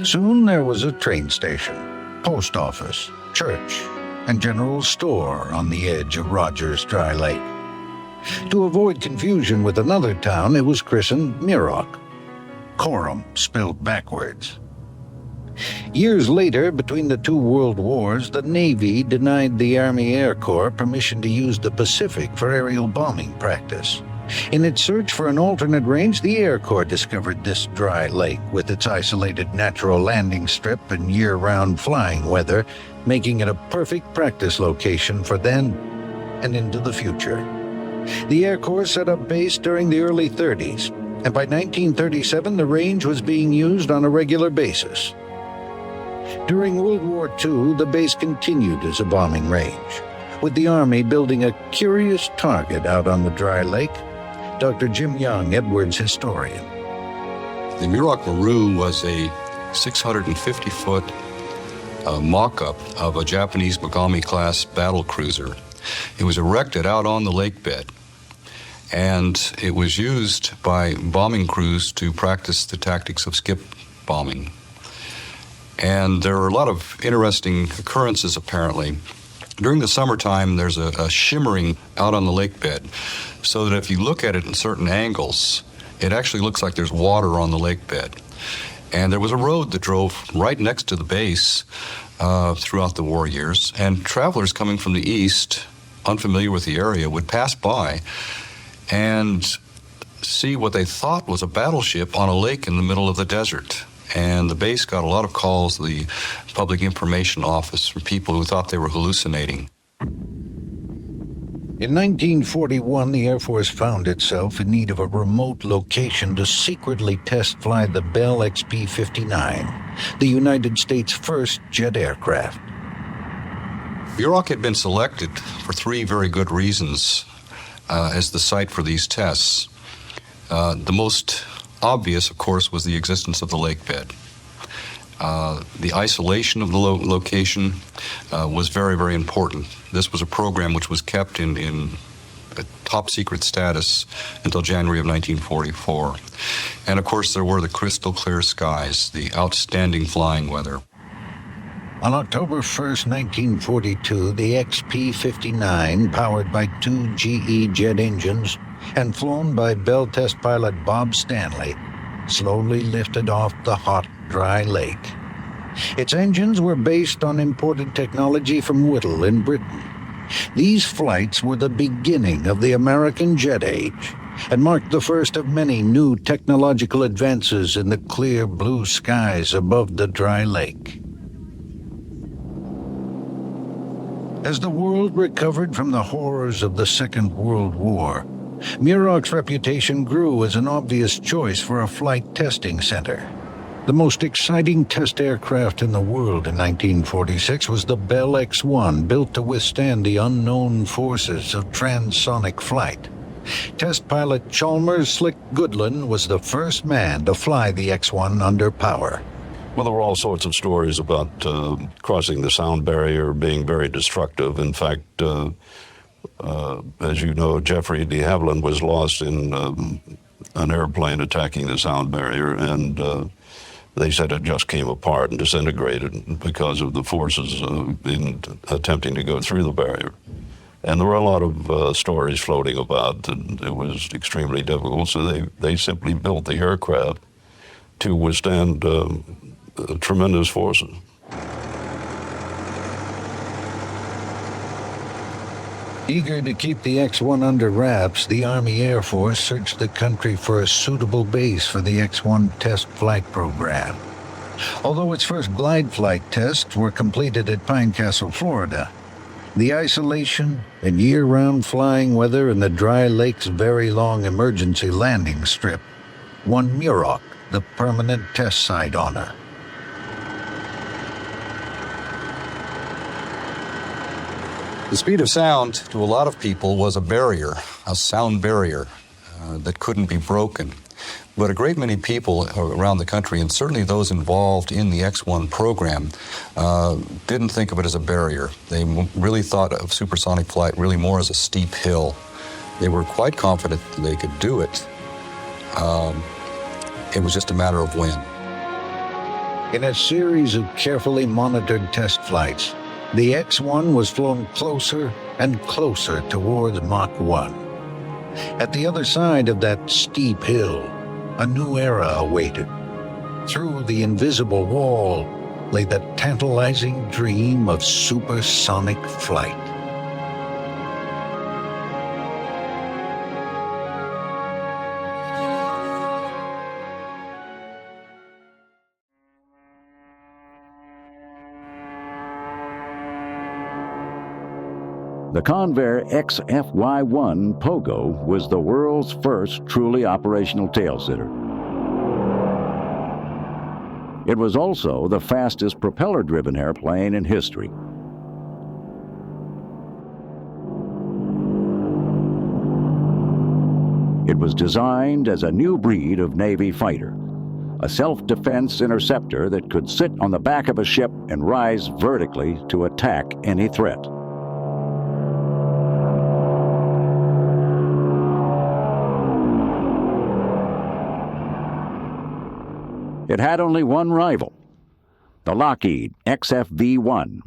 Speaker 8: Soon there was a train station, post office, church, and general store on the edge of Rogers Dry Lake. To avoid confusion with another town, it was christened Muroc, Coram spelled backwards. Years later, between the two world wars, the Navy denied the Army Air Corps permission to use the Pacific for aerial bombing practice. In its search for an alternate range, the Air Corps discovered this dry lake with its isolated natural landing strip and year-round flying weather, making it a perfect practice location for then and into the future. The Air Corps set up base during the early 30s, and by 1937 the range was being used on a regular basis. During World War II, the base continued as a bombing range, with the Army building a curious target out on the dry lake. Dr. Jim Young, Edwards historian.
Speaker 10: The Muroc Maru was a 650-foot mock-up of a Japanese Mogami-class battle cruiser. It was erected out on the lake bed, and it was used by bombing crews to practice the tactics of skip bombing. And there are a lot of interesting occurrences, apparently. During the summertime, there's a shimmering out on the lake bed, so that if you look at it in certain angles, it actually looks like there's water on the lake bed. And there was a road that drove right next to the base throughout the war years, and travelers coming from the east, unfamiliar with the area, would pass by and see what they thought was a battleship on a lake in the middle of the desert. And the base got a lot of calls, the Public Information Office, from people who thought they were hallucinating.
Speaker 8: In 1941, the Air Force found itself in need of a remote location to secretly test fly the Bell XP-59, the United States' first jet aircraft.
Speaker 10: Muroc had been selected for three very good reasons as the site for these tests. The most obvious, of course, was the existence of the lake bed. The isolation of the location was very, very important. This was a program which was kept in a top secret status until January of 1944. And of course, there were the crystal clear skies, the outstanding flying weather.
Speaker 8: On October 1st, 1942, the XP-59, powered by two GE jet engines and flown by Bell test pilot Bob Stanley, slowly lifted off the hot, dry lake. Its engines were based on imported technology from Whittle in Britain. These flights were the beginning of the American jet age and marked the first of many new technological advances in the clear blue skies above the dry lake. As the world recovered from the horrors of the Second World War, Muroc's reputation grew as an obvious choice for a flight testing center. The most exciting test aircraft in the world in 1946 was the Bell X-1, built to withstand the unknown forces of transonic flight. Test pilot Chalmers Slick Goodland was the first man to fly the X-1 under power.
Speaker 12: Well, there were all sorts of stories about crossing the sound barrier being very destructive. In fact, As you know, Jeffrey de Havilland was lost in an airplane attacking the sound barrier, and they said it just came apart and disintegrated because of the forces in attempting to go through the barrier. And there were a lot of stories floating about, and it was extremely difficult, so they simply built the aircraft to withstand tremendous forces.
Speaker 8: Eager to keep the X-1 under wraps, the Army Air Force searched the country for a suitable base for the X-1 test flight program. Although its first glide flight tests were completed at Pine Castle, Florida, the isolation and year-round flying weather in the dry lake's very long emergency landing strip won Muroc the permanent test site honor.
Speaker 10: The speed of sound, to a lot of people, was a barrier, a sound barrier that couldn't be broken. But a great many people around the country, and certainly those involved in the X-1 program, didn't think of it as a barrier. They really thought of supersonic flight really more as a steep hill. They were quite confident that they could do it. It was just a matter of when.
Speaker 8: In a series of carefully monitored test flights, the X-1 was flown closer and closer towards Mach 1. At the other side of that steep hill, a new era awaited. Through the invisible wall lay the tantalizing dream of supersonic flight.
Speaker 13: The Convair XFY-1 Pogo was the world's first truly operational tailsitter. It was also the fastest propeller-driven airplane in history. It was designed as a new breed of Navy fighter, a self-defense interceptor that could sit on the back of a ship and rise vertically to attack any threat. It had only one rival, the Lockheed XFV-1.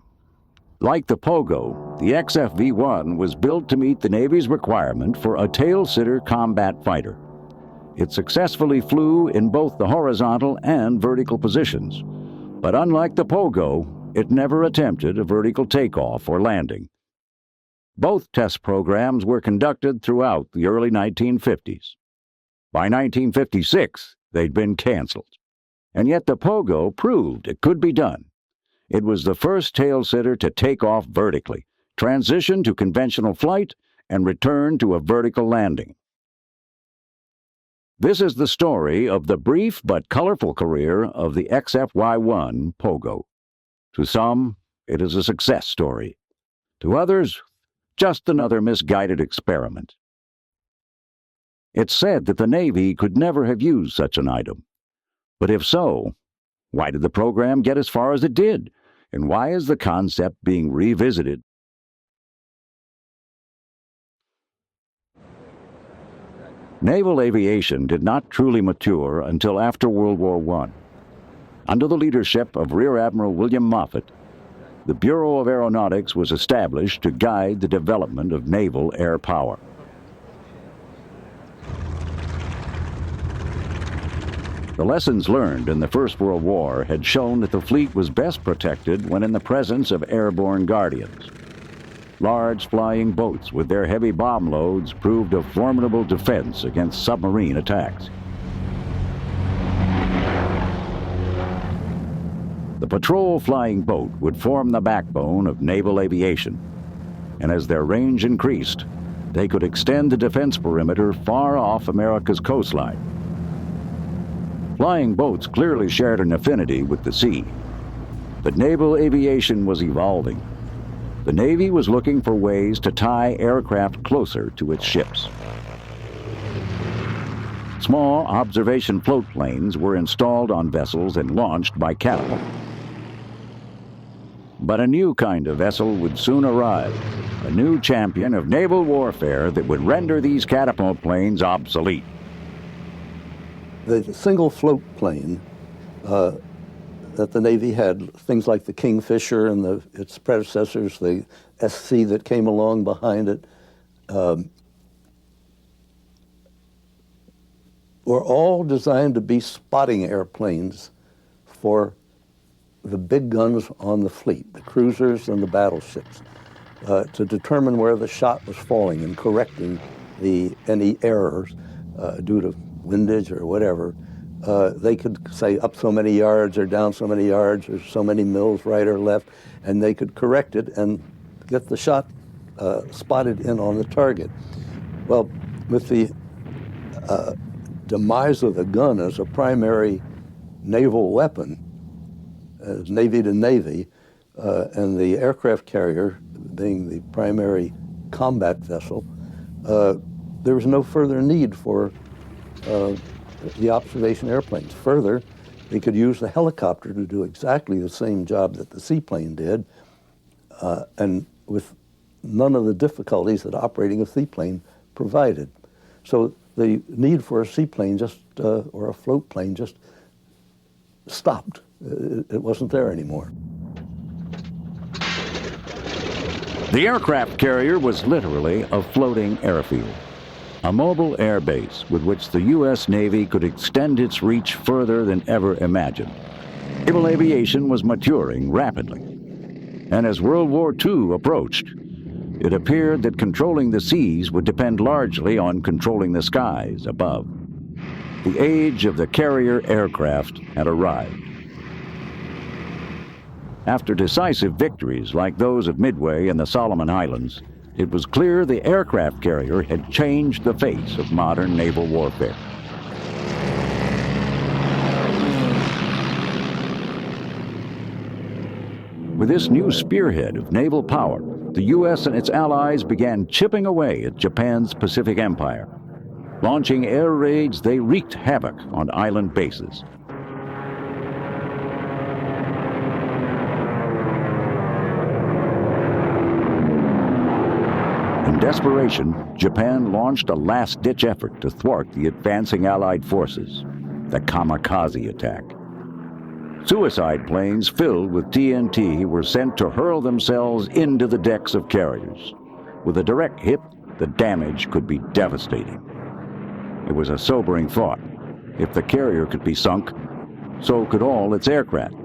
Speaker 13: Like the Pogo, the XFV-1 was built to meet the Navy's requirement for a tailsitter combat fighter. It successfully flew in both the horizontal and vertical positions, but unlike the Pogo, it never attempted a vertical takeoff or landing. Both test programs were conducted throughout the early 1950s. By 1956, they'd been canceled. And yet the Pogo proved it could be done. It was the first tailsitter to take off vertically, transition to conventional flight, and return to a vertical landing. This is the story of the brief but colorful career of the XFY-1 Pogo. To some, it is a success story. To others, just another misguided experiment. It's said that the Navy could never have used such an item. But if so, why did the program get as far as it did? And why is the concept being revisited? Naval aviation did not truly mature until after World War I. Under the leadership of Rear Admiral William Moffett, the Bureau of Aeronautics was established to guide the development of naval air power. The lessons learned in the First World War had shown that the fleet was best protected when in the presence of airborne guardians. Large flying boats with their heavy bomb loads proved a formidable defense against submarine attacks. The patrol flying boat would form the backbone of naval aviation, and as their range increased, they could extend the defense perimeter far off America's coastline. Flying boats clearly shared an affinity with the sea, but naval aviation was evolving. The Navy was looking for ways to tie aircraft closer to its ships. Small observation float planes were installed on vessels and launched by catapult. But a new kind of vessel would soon arrive, a new champion of naval warfare that would render these catapult planes obsolete.
Speaker 14: The single float plane that the Navy had, things like the Kingfisher and its predecessors, the SC that came along behind it, were all designed to be spotting airplanes for the big guns on the fleet, the cruisers and the battleships, to determine where the shot was falling and correcting any errors due to windage or whatever. They could say up so many yards or down so many yards or so many mils right or left, and they could correct it and get the shot spotted in on the target. Well, with the demise of the gun as a primary naval weapon, as Navy to Navy, and the aircraft carrier being the primary combat vessel, there was no further need for the observation airplanes. Further, they could use the helicopter to do exactly the same job that the seaplane did, and with none of the difficulties that operating a seaplane provided. So the need for a seaplane or a float plane just stopped. It wasn't there anymore.
Speaker 13: The aircraft carrier was literally a floating airfield, a mobile air base with which the U.S. Navy could extend its reach further than ever imagined. Naval aviation was maturing rapidly, and as World War II approached, it appeared that controlling the seas would depend largely on controlling the skies above. The age of the carrier aircraft had arrived. After decisive victories like those of Midway and the Solomon Islands, it was clear the aircraft carrier had changed the face of modern naval warfare. With this new spearhead of naval power, the U.S. and its allies began chipping away at Japan's Pacific Empire. Launching air raids, they wreaked havoc on island bases. In desperation, Japan launched a last-ditch effort to thwart the advancing Allied forces, the kamikaze attack. Suicide planes filled with TNT were sent to hurl themselves into the decks of carriers. With a direct hit, the damage could be devastating. It was a sobering thought. If the carrier could be sunk, so could all its aircraft.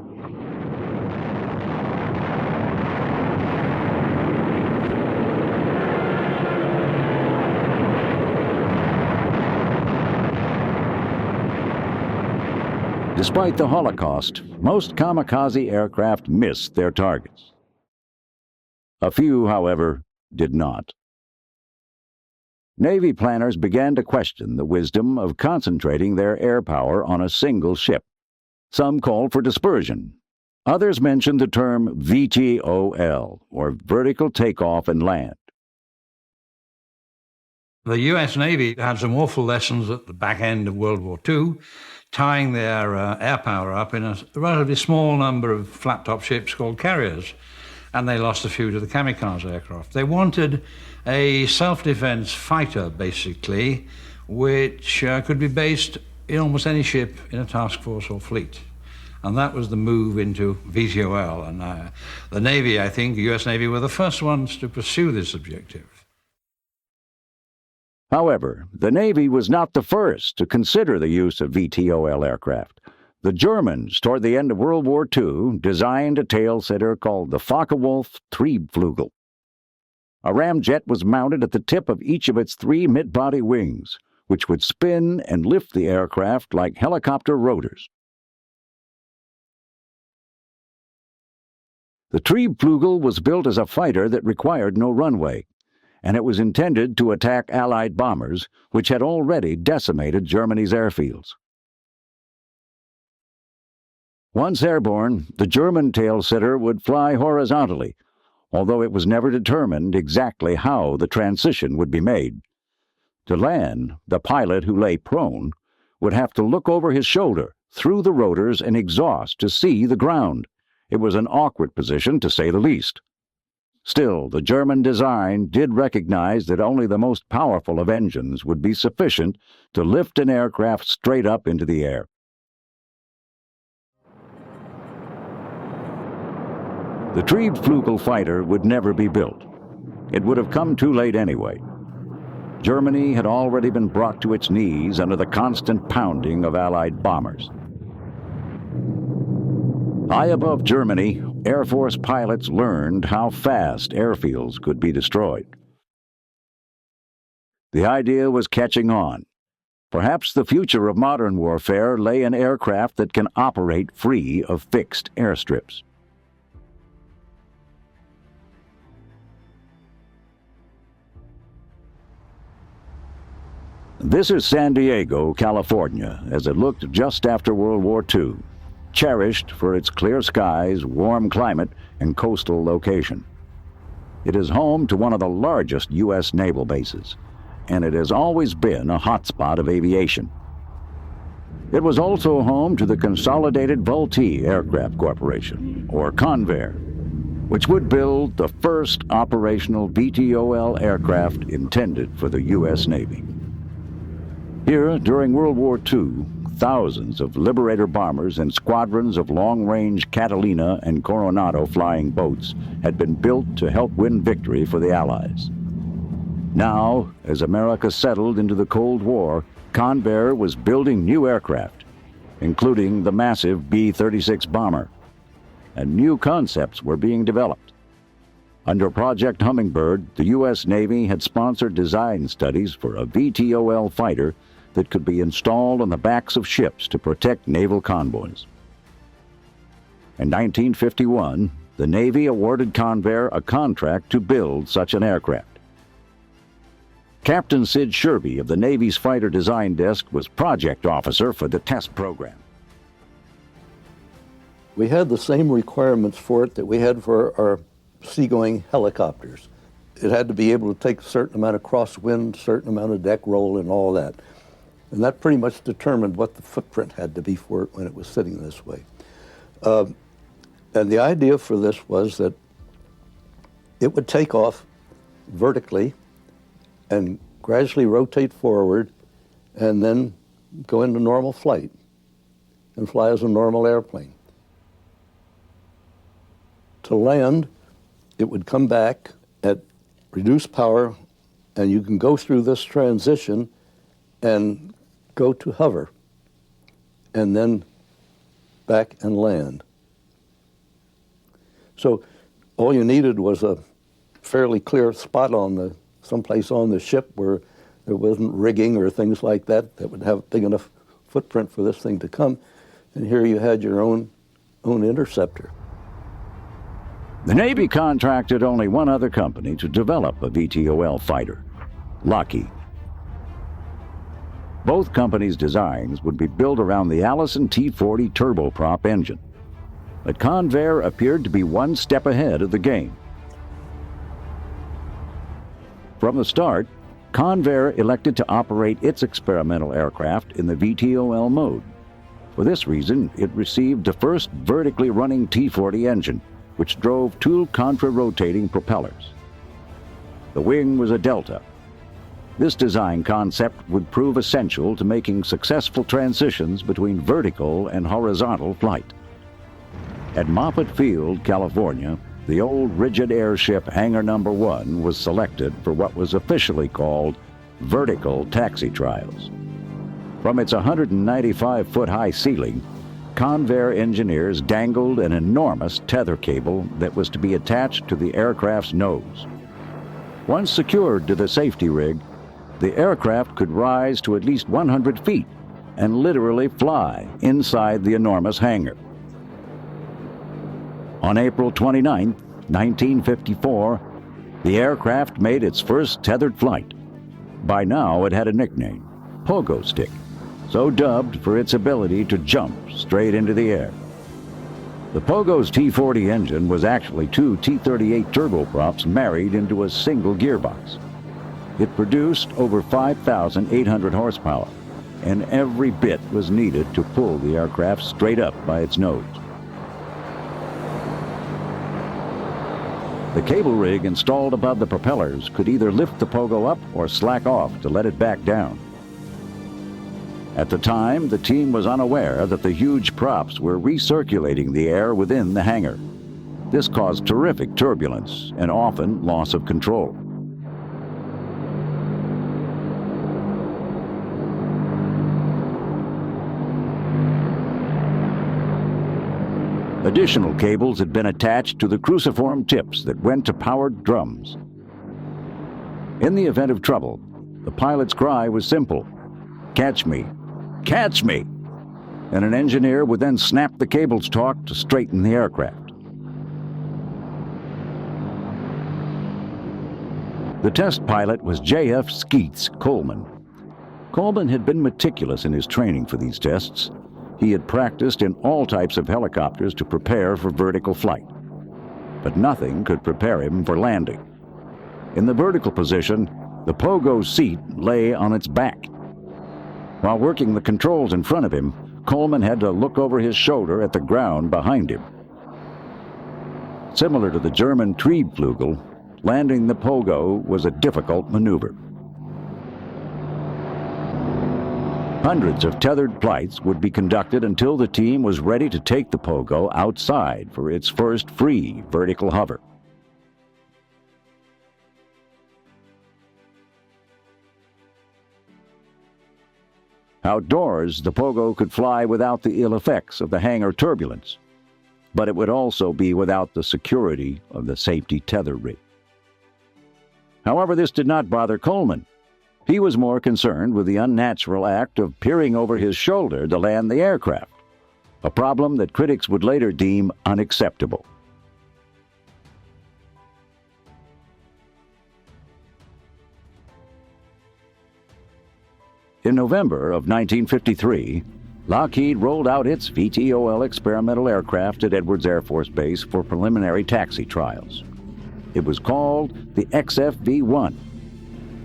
Speaker 13: Despite the Holocaust, most kamikaze aircraft missed their targets. A few, however, did not. Navy planners began to question the wisdom of concentrating their air power on a single ship. Some called for dispersion. Others mentioned the term VTOL, or vertical takeoff and land.
Speaker 15: The U.S. Navy had some awful lessons at the back end of World War II, tying their air power up in a relatively small number of flat-top ships called carriers, and they lost a few to the kamikaze aircraft. They wanted a self-defense fighter, basically, which could be based in almost any ship in a task force or fleet. And that was the move into VTOL. And the Navy, I think, the U.S. Navy, were the first ones to pursue this objective.
Speaker 13: However, the Navy was not the first to consider the use of VTOL aircraft. The Germans, toward the end of World War II, designed a tailsitter called the Focke-Wulf Triebflügel. A ramjet was mounted at the tip of each of its 3 mid-body wings, which would spin and lift the aircraft like helicopter rotors. The Triebflügel was built as a fighter that required no runway, and it was intended to attack Allied bombers, which had already decimated Germany's airfields. Once airborne, the German tailsitter would fly horizontally, although it was never determined exactly how the transition would be made. To land, the pilot, who lay prone, would have to look over his shoulder, through the rotors and exhaust to see the ground, It was an awkward position, to say the least. Still, the German design did recognize that only the most powerful of engines would be sufficient to lift an aircraft straight up into the air. The Triebflugel fighter would never be built. It would have come too late anyway. Germany had already been brought to its knees under the constant pounding of Allied bombers. High above Germany, Air Force pilots learned how fast airfields could be destroyed. The idea was catching on. Perhaps the future of modern warfare lay in aircraft that can operate free of fixed airstrips. This is San Diego, California, as it looked just after World War II, cherished for its clear skies, warm climate, and coastal location. It is home to one of the largest U.S. naval bases, and it has always been a hotspot of aviation. It was also home to the Consolidated Vultee Aircraft Corporation, or Convair, which would build the first operational VTOL aircraft intended for the U.S. Navy. Here, during World War II, thousands of Liberator bombers and squadrons of long-range Catalina and Coronado flying boats had been built to help win victory for the Allies. Now, as America settled into the Cold War, Convair was building new aircraft, including the massive B-36 bomber, and new concepts were being developed. Under Project Hummingbird, the U.S. Navy had sponsored design studies for a VTOL fighter that could be installed on the backs of ships to protect naval convoys. In 1951, the Navy awarded Convair a contract to build such an aircraft. Captain Sid Sherby of the Navy's Fighter Design Desk was project officer for the test program.
Speaker 14: We had the same requirements for it that we had for our seagoing helicopters. It had to be able to take a certain amount of crosswind, a certain amount of deck roll, and all that. And that pretty much determined what the footprint had to be for it when it was sitting this way. And the idea for this was that it would take off vertically and gradually rotate forward and then go into normal flight and fly as a normal airplane. To land, it would come back at reduced power, and you can go through this transition and go to hover, and then back and land. So all you needed was a fairly clear spot on someplace on the ship where there wasn't rigging or things like that would have a big enough footprint for this thing to come, and here you had your own interceptor.
Speaker 13: The Navy contracted only one other company to develop a VTOL fighter, Lockheed. Both companies' designs would be built around the Allison T-40 turboprop engine, but Convair appeared to be one step ahead of the game. From the start, Convair elected to operate its experimental aircraft in the VTOL mode. For this reason, it received the first vertically running T-40 engine, which drove two contra-rotating propellers. The wing was a delta. This design concept would prove essential to making successful transitions between vertical and horizontal flight. At Moffett Field, California, the old rigid airship Hangar No. 1 was selected for what was officially called vertical taxi trials. From its 195-foot-high ceiling, Convair engineers dangled an enormous tether cable that was to be attached to the aircraft's nose. Once secured to the safety rig, the aircraft could rise to at least 100 feet and literally fly inside the enormous hangar. On April 29, 1954, the aircraft made its first tethered flight. By now, it had a nickname, Pogo Stick, so dubbed for its ability to jump straight into the air. The Pogo's T-40 engine was actually two T-38 turboprops married into a single gearbox. It produced over 5,800 horsepower, and every bit was needed to pull the aircraft straight up by its nose. The cable rig installed above the propellers could either lift the Pogo up or slack off to let it back down. At the time, the team was unaware that the huge props were recirculating the air within the hangar. This caused terrific turbulence and often loss of control. Additional cables had been attached to the cruciform tips that went to powered drums. In the event of trouble, the pilot's cry was simple: "Catch me! Catch me!" And an engineer would then snap the cables taut to straighten the aircraft. The test pilot was J.F. Skeets Coleman. Coleman had been meticulous in his training for these tests. He had practiced in all types of helicopters to prepare for vertical flight. But nothing could prepare him for landing. In the vertical position, the Pogo's seat lay on its back. While working the controls in front of him, Coleman had to look over his shoulder at the ground behind him. Similar to the German Triebflügel, landing the Pogo was a difficult maneuver. Hundreds of tethered flights would be conducted until the team was ready to take the Pogo outside for its first free vertical hover. Outdoors, the Pogo could fly without the ill effects of the hangar turbulence, but it would also be without the security of the safety tether rig. However, this did not bother Coleman. He was more concerned with the unnatural act of peering over his shoulder to land the aircraft, a problem that critics would later deem unacceptable. In November of 1953, Lockheed rolled out its VTOL experimental aircraft at Edwards Air Force Base for preliminary taxi trials. It was called the XFV-1.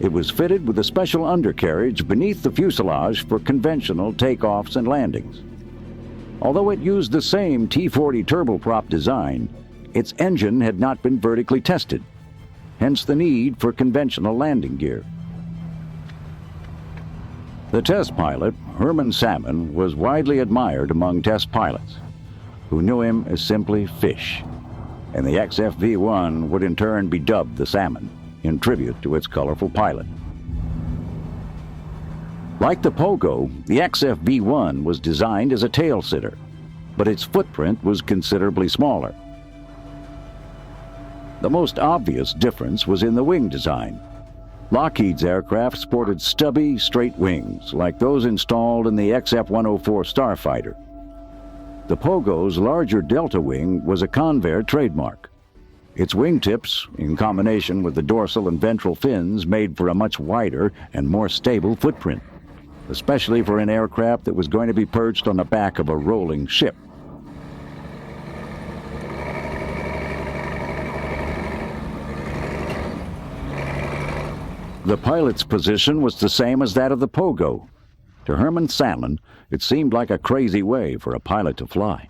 Speaker 13: It was fitted with a special undercarriage beneath the fuselage for conventional takeoffs and landings. Although it used the same T-40 turboprop design, its engine had not been vertically tested, hence the need for conventional landing gear. The test pilot, Herman Salmon, was widely admired among test pilots, who knew him as simply Fish, and the XFV-1 would in turn be dubbed the Salmon, in tribute to its colorful pilot. Like the Pogo, the XFV-1 was designed as a tailsitter, but its footprint was considerably smaller. The most obvious difference was in the wing design. Lockheed's aircraft sported stubby, straight wings, like those installed in the XF-104 Starfighter. The Pogo's larger delta wing was a Convair trademark. Its wingtips, in combination with the dorsal and ventral fins, made for a much wider and more stable footprint, especially for an aircraft that was going to be perched on the back of a rolling ship. The pilot's position was the same as that of the Pogo. To Herman Salmon, it seemed like a crazy way for a pilot to fly.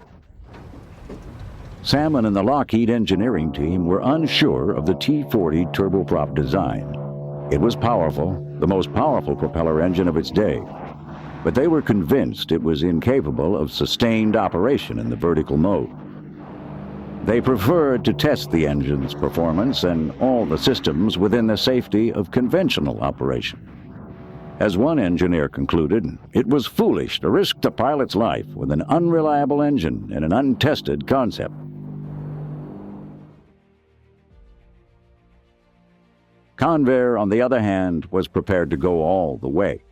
Speaker 13: Salmon and the Lockheed engineering team were unsure of the T-40 turboprop design. It was powerful, the most powerful propeller engine of its day, but they were convinced it was incapable of sustained operation in the vertical mode. They preferred to test the engine's performance and all the systems within the safety of conventional operation. As one engineer concluded, it was foolish to risk the pilot's life with an unreliable engine and an untested concept. Convair, on the other hand, was prepared to go all the way.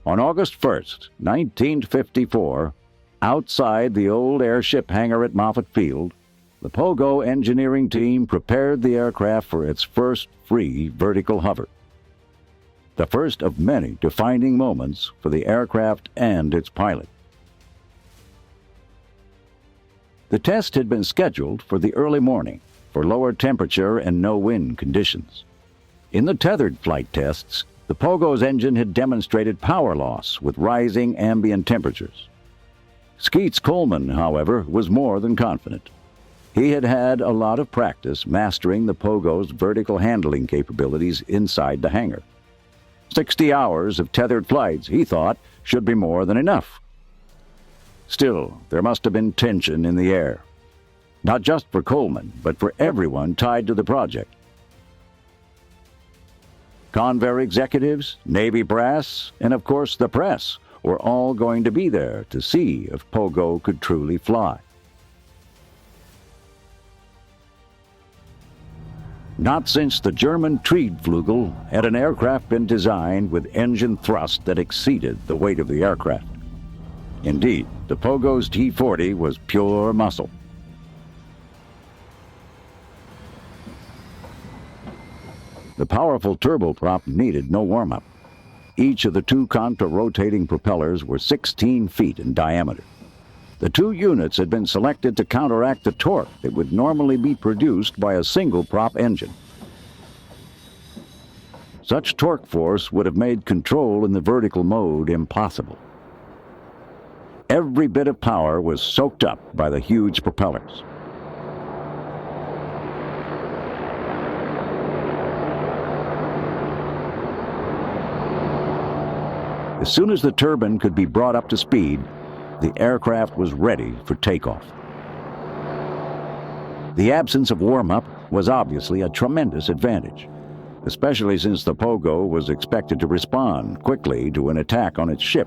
Speaker 13: On August 1st, 1954, outside the old airship hangar at Moffett Field, the Pogo engineering team prepared the aircraft for its first free vertical hover. The first of many defining moments for the aircraft and its pilot. The test had been scheduled for the early morning for lower temperature and no wind conditions. In the tethered flight tests, the Pogo's engine had demonstrated power loss with rising ambient temperatures. Skeets Coleman, however, was more than confident. He had had a lot of practice mastering the Pogo's vertical handling capabilities inside the hangar. 60 hours of tethered flights, he thought, should be more than enough. Still, there must have been tension in the air. Not just for Coleman, but for everyone tied to the project. Convair executives, Navy brass, and of course the press were all going to be there to see if Pogo could truly fly. Not since the German Triebflügel had an aircraft been designed with engine thrust that exceeded the weight of the aircraft. Indeed, the Pogo's T-40 was pure muscle. The powerful turboprop needed no warm-up. Each of the two contra-rotating propellers were 16 feet in diameter. The two units had been selected to counteract the torque that would normally be produced by a single prop engine. Such torque force would have made control in the vertical mode impossible. Every bit of power was soaked up by the huge propellers. As soon as the turbine could be brought up to speed, the aircraft was ready for takeoff. The absence of warm-up was obviously a tremendous advantage, especially since the Pogo was expected to respond quickly to an attack on its ship.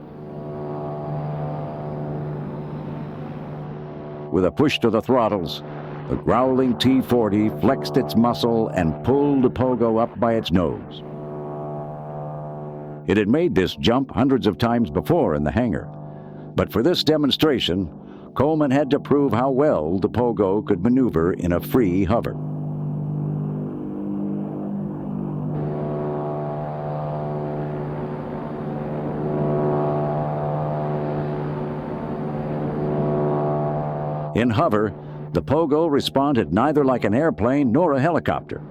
Speaker 13: With a push to the throttles, the growling T-40 flexed its muscle and pulled the Pogo up by its nose. It had made this jump hundreds of times before in the hangar, but for this demonstration, Coleman had to prove how well the Pogo could maneuver in a free hover. In hover, the Pogo responded neither like an airplane nor a helicopter.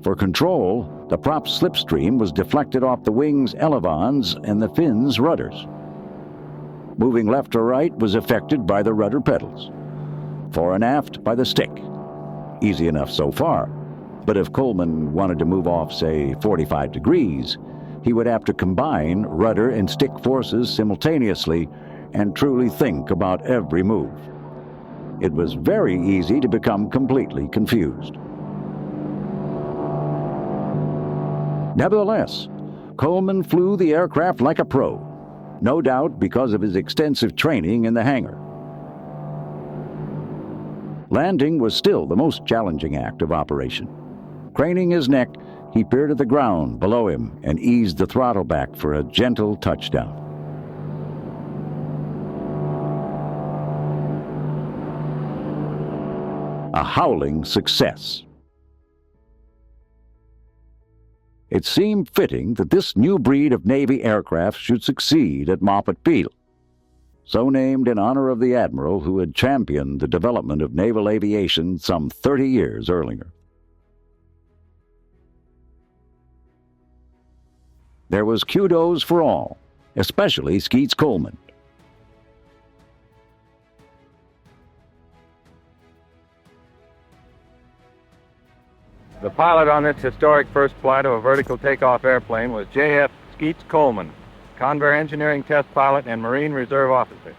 Speaker 13: For control, the prop's slipstream was deflected off the wing's elevons and the fin's rudders. Moving left or right was affected by the rudder pedals. Fore and aft by the stick. Easy enough so far, but if Coleman wanted to move off, say, 45 degrees, he would have to combine rudder and stick forces simultaneously and truly think about every move. It was very easy to become completely confused. Nevertheless, Coleman flew the aircraft like a pro, no doubt because of his extensive training in the hangar. Landing was still the most challenging act of operation. Craning his neck, he peered at the ground below him and eased the throttle back for a gentle touchdown. A howling success. It seemed fitting that this new breed of Navy aircraft should succeed at Moffett Field, so named in honor of the admiral who had championed the development of naval aviation some 30 years earlier. There was kudos for all, especially Skeets Coleman.
Speaker 16: The pilot on this historic first flight of a vertical takeoff airplane was J.F. Skeets Coleman, Convair Engineering Test Pilot and Marine Reserve Officer.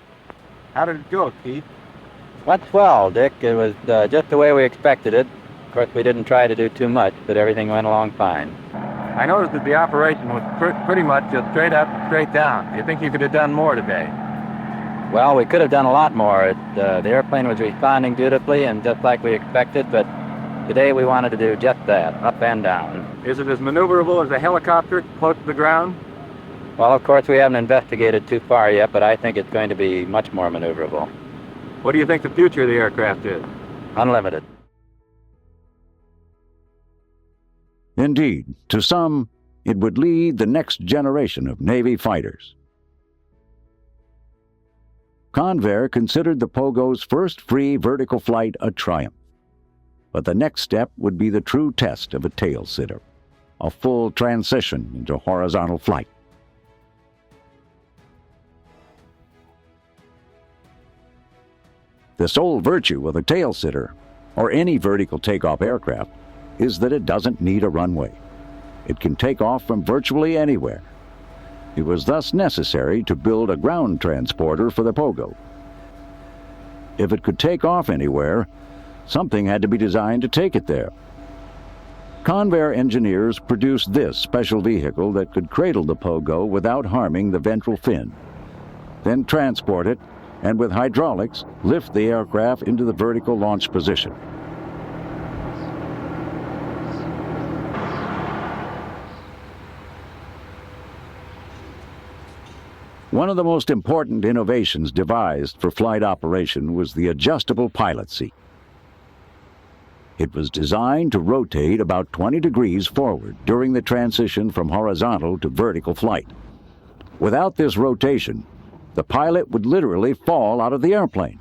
Speaker 16: How did it go, Skeets?
Speaker 17: Went well, Dick. It was just the way we expected it. Of course, we didn't try to do too much, but everything went along fine.
Speaker 16: I noticed that the operation was pretty much just straight up and straight down. Do you think you could have done more today?
Speaker 17: Well, we could have done a lot more. The airplane was responding beautifully and just like we expected, but today we wanted to do just that, up and down.
Speaker 16: Is it as maneuverable as a helicopter close to the ground?
Speaker 17: Well, of course, we haven't investigated too far yet, but I think it's going to be much more maneuverable.
Speaker 16: What do you think the future of the aircraft is?
Speaker 17: Unlimited.
Speaker 13: Indeed, to some, it would lead the next generation of Navy fighters. Convair considered the Pogo's first free vertical flight a triumph. But the next step would be the true test of a tailsitter, a full transition into horizontal flight. The sole virtue of the tailsitter or any vertical takeoff aircraft, is that it doesn't need a runway. It can take off from virtually anywhere. It was thus necessary to build a ground transporter for the Pogo. If it could take off anywhere, something had to be designed to take it there. Convair engineers produced this special vehicle that could cradle the Pogo without harming the ventral fin, then transport it, and with hydraulics, lift the aircraft into the vertical launch position. One of the most important innovations devised for flight operation was the adjustable pilot seat. It was designed to rotate about 20 degrees forward during the transition from horizontal to vertical flight. Without this rotation, the pilot would literally fall out of the airplane,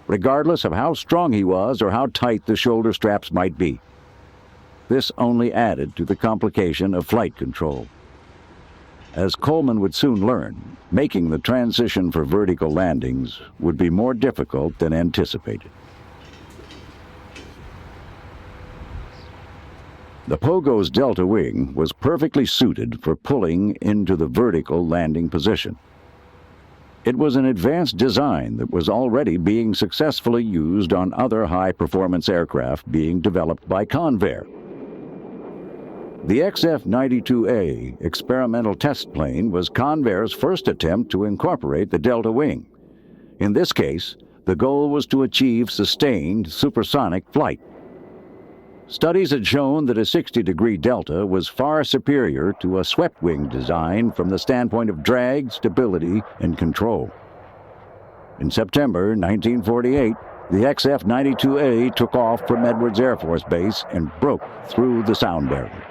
Speaker 13: regardless of how strong he was or how tight the shoulder straps might be. This only added to the complication of flight control. As Coleman would soon learn, making the transition for vertical landings would be more difficult than anticipated. The Pogo's delta wing was perfectly suited for pulling into the vertical landing position. It was an advanced design that was already being successfully used on other high-performance aircraft being developed by Convair. The XF-92A experimental test plane was Convair's first attempt to incorporate the delta wing. In this case, the goal was to achieve sustained supersonic flight. Studies had shown that a 60-degree delta was far superior to a swept-wing design from the standpoint of drag, stability, and control. In September 1948, the XF-92A took off from Edwards Air Force Base and broke through the sound barrier.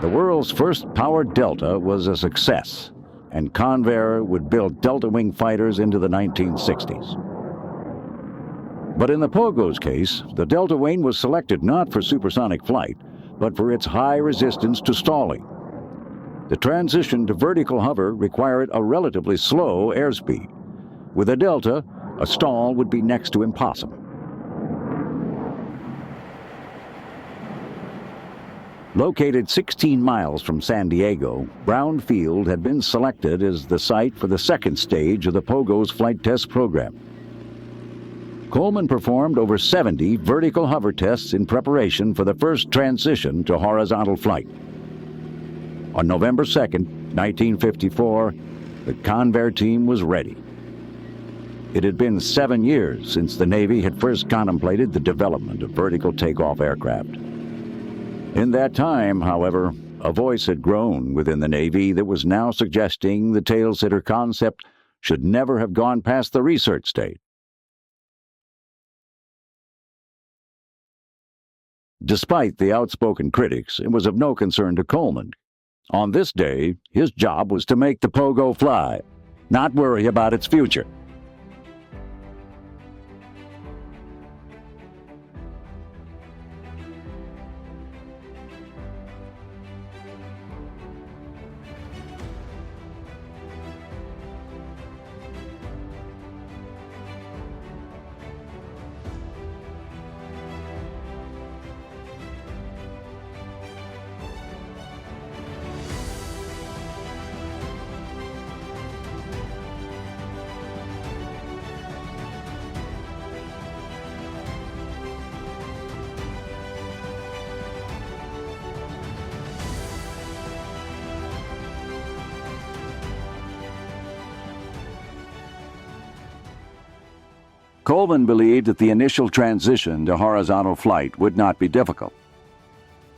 Speaker 13: The world's first powered Delta was a success, and Convair would build Delta wing fighters into the 1960s. But in the Pogo's case, the Delta wing was selected not for supersonic flight, but for its high resistance to stalling. The transition to vertical hover required a relatively slow airspeed. With a Delta, a stall would be next to impossible. Located 16 miles from San Diego, Brown Field had been selected as the site for the second stage of the Pogo's flight test program. Coleman performed over 70 vertical hover tests in preparation for the first transition to horizontal flight. On November 2nd, 1954, the Convair team was ready. It had been 7 years since the Navy had first contemplated the development of vertical takeoff aircraft. In that time, however, a voice had grown within the Navy that was now suggesting the Tailsitter concept should never have gone past the research stage. Despite the outspoken critics, it was of no concern to Coleman. On this day, his job was to make the Pogo fly, not worry about its future. Coleman believed that the initial transition to horizontal flight would not be difficult.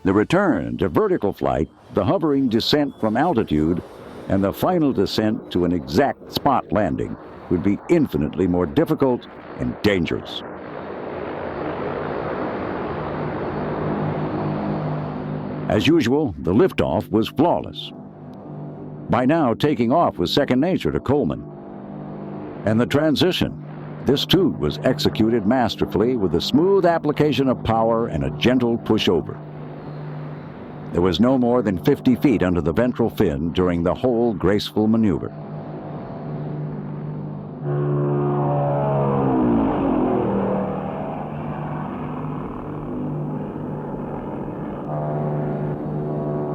Speaker 13: The return to vertical flight, the hovering descent from altitude, and the final descent to an exact spot landing would be infinitely more difficult and dangerous. As usual, the liftoff was flawless. By now, taking off was second nature to Coleman. And the transition, this too was executed masterfully with a smooth application of power and a gentle pushover. There was no more than 50 feet under the ventral fin during the whole graceful maneuver.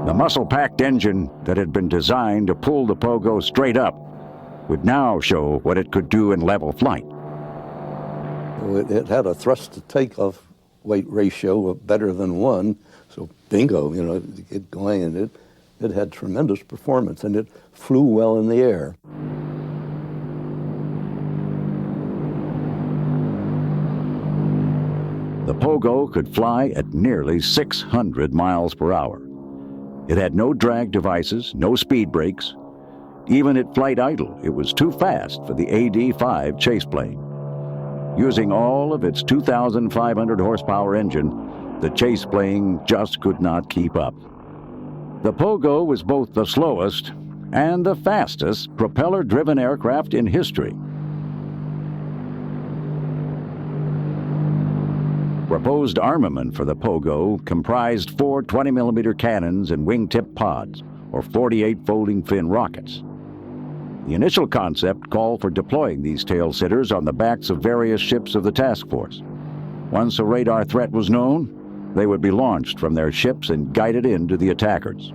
Speaker 13: The muscle-packed engine that had been designed to pull the Pogo straight up would now show what it could do in level flight.
Speaker 14: It had a thrust-to-takeoff weight ratio of better than 1, so bingo, you know, to get going, and it had tremendous performance, and it flew well in the air.
Speaker 13: The Pogo could fly at nearly 600 miles per hour. It had no drag devices, no speed brakes. Even at flight idle, it was too fast for the AD-5 chase plane. Using all of its 2,500 horsepower engine, the chase plane just could not keep up. The Pogo was both the slowest and the fastest propeller-driven aircraft in history. Proposed armament for the Pogo comprised 4 20mm cannons and wingtip pods, or 48 folding fin rockets. The initial concept called for deploying these tailsitters on the backs of various ships of the task force. Once a radar threat was known, they would be launched from their ships and guided into the attackers.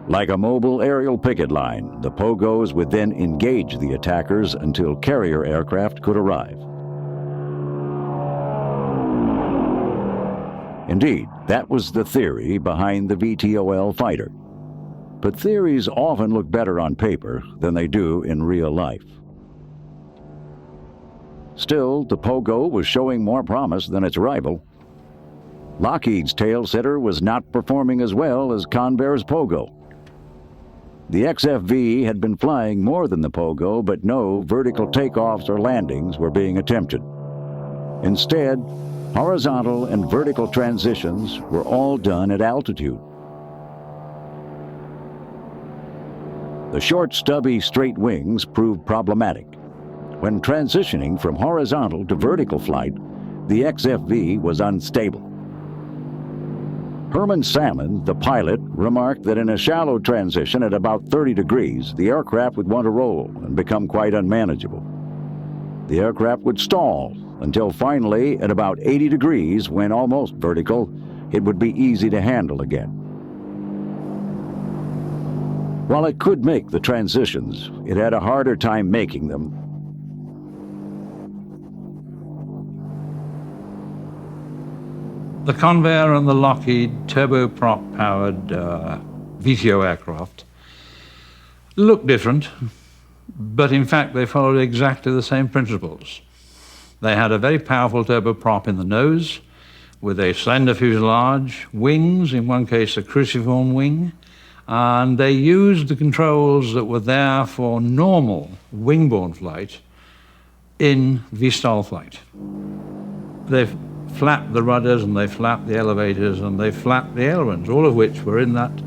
Speaker 13: Like a mobile aerial picket line, the Pogos would then engage the attackers until carrier aircraft could arrive. Indeed, that was the theory behind the VTOL fighter. But theories often look better on paper than they do in real life. Still, the Pogo was showing more promise than its rival. Lockheed's Tailsitter was not performing as well as Convair's Pogo. The XFV had been flying more than the Pogo, but no vertical takeoffs or landings were being attempted. Instead, horizontal and vertical transitions were all done at altitude. The short, stubby, straight wings proved problematic. When transitioning from horizontal to vertical flight, the XFV was unstable. Herman Salmon, the pilot, remarked that in a shallow transition at about 30 degrees, the aircraft would want to roll and become quite unmanageable. The aircraft would stall until finally, at about 80 degrees, when almost vertical, it would be easy to handle again. While it could make the transitions, it had a harder time making them.
Speaker 15: The Convair and the Lockheed turboprop-powered VTO aircraft look different, but in fact they followed exactly the same principles. They had a very powerful turboprop in the nose with a slender fuselage, wings, in one case a cruciform wing, and they used the controls that were there for normal wing-borne flight in VTOL flight. They flapped the rudders and they flapped the elevators and they flapped the ailerons, all of which were in that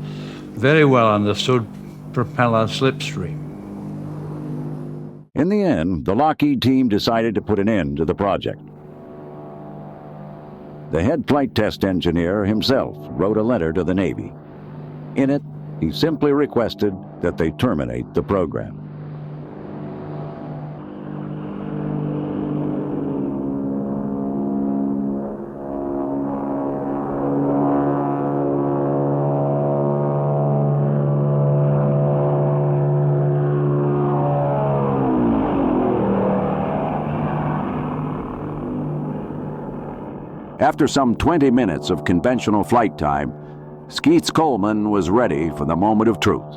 Speaker 15: very well understood propeller slipstream.
Speaker 13: In the end, the Lockheed team decided to put an end to the project. The head flight test engineer himself wrote a letter to the Navy. In it, he simply requested that they terminate the program. After some 20 minutes of conventional flight time, Skeets Coleman was ready for the moment of truth.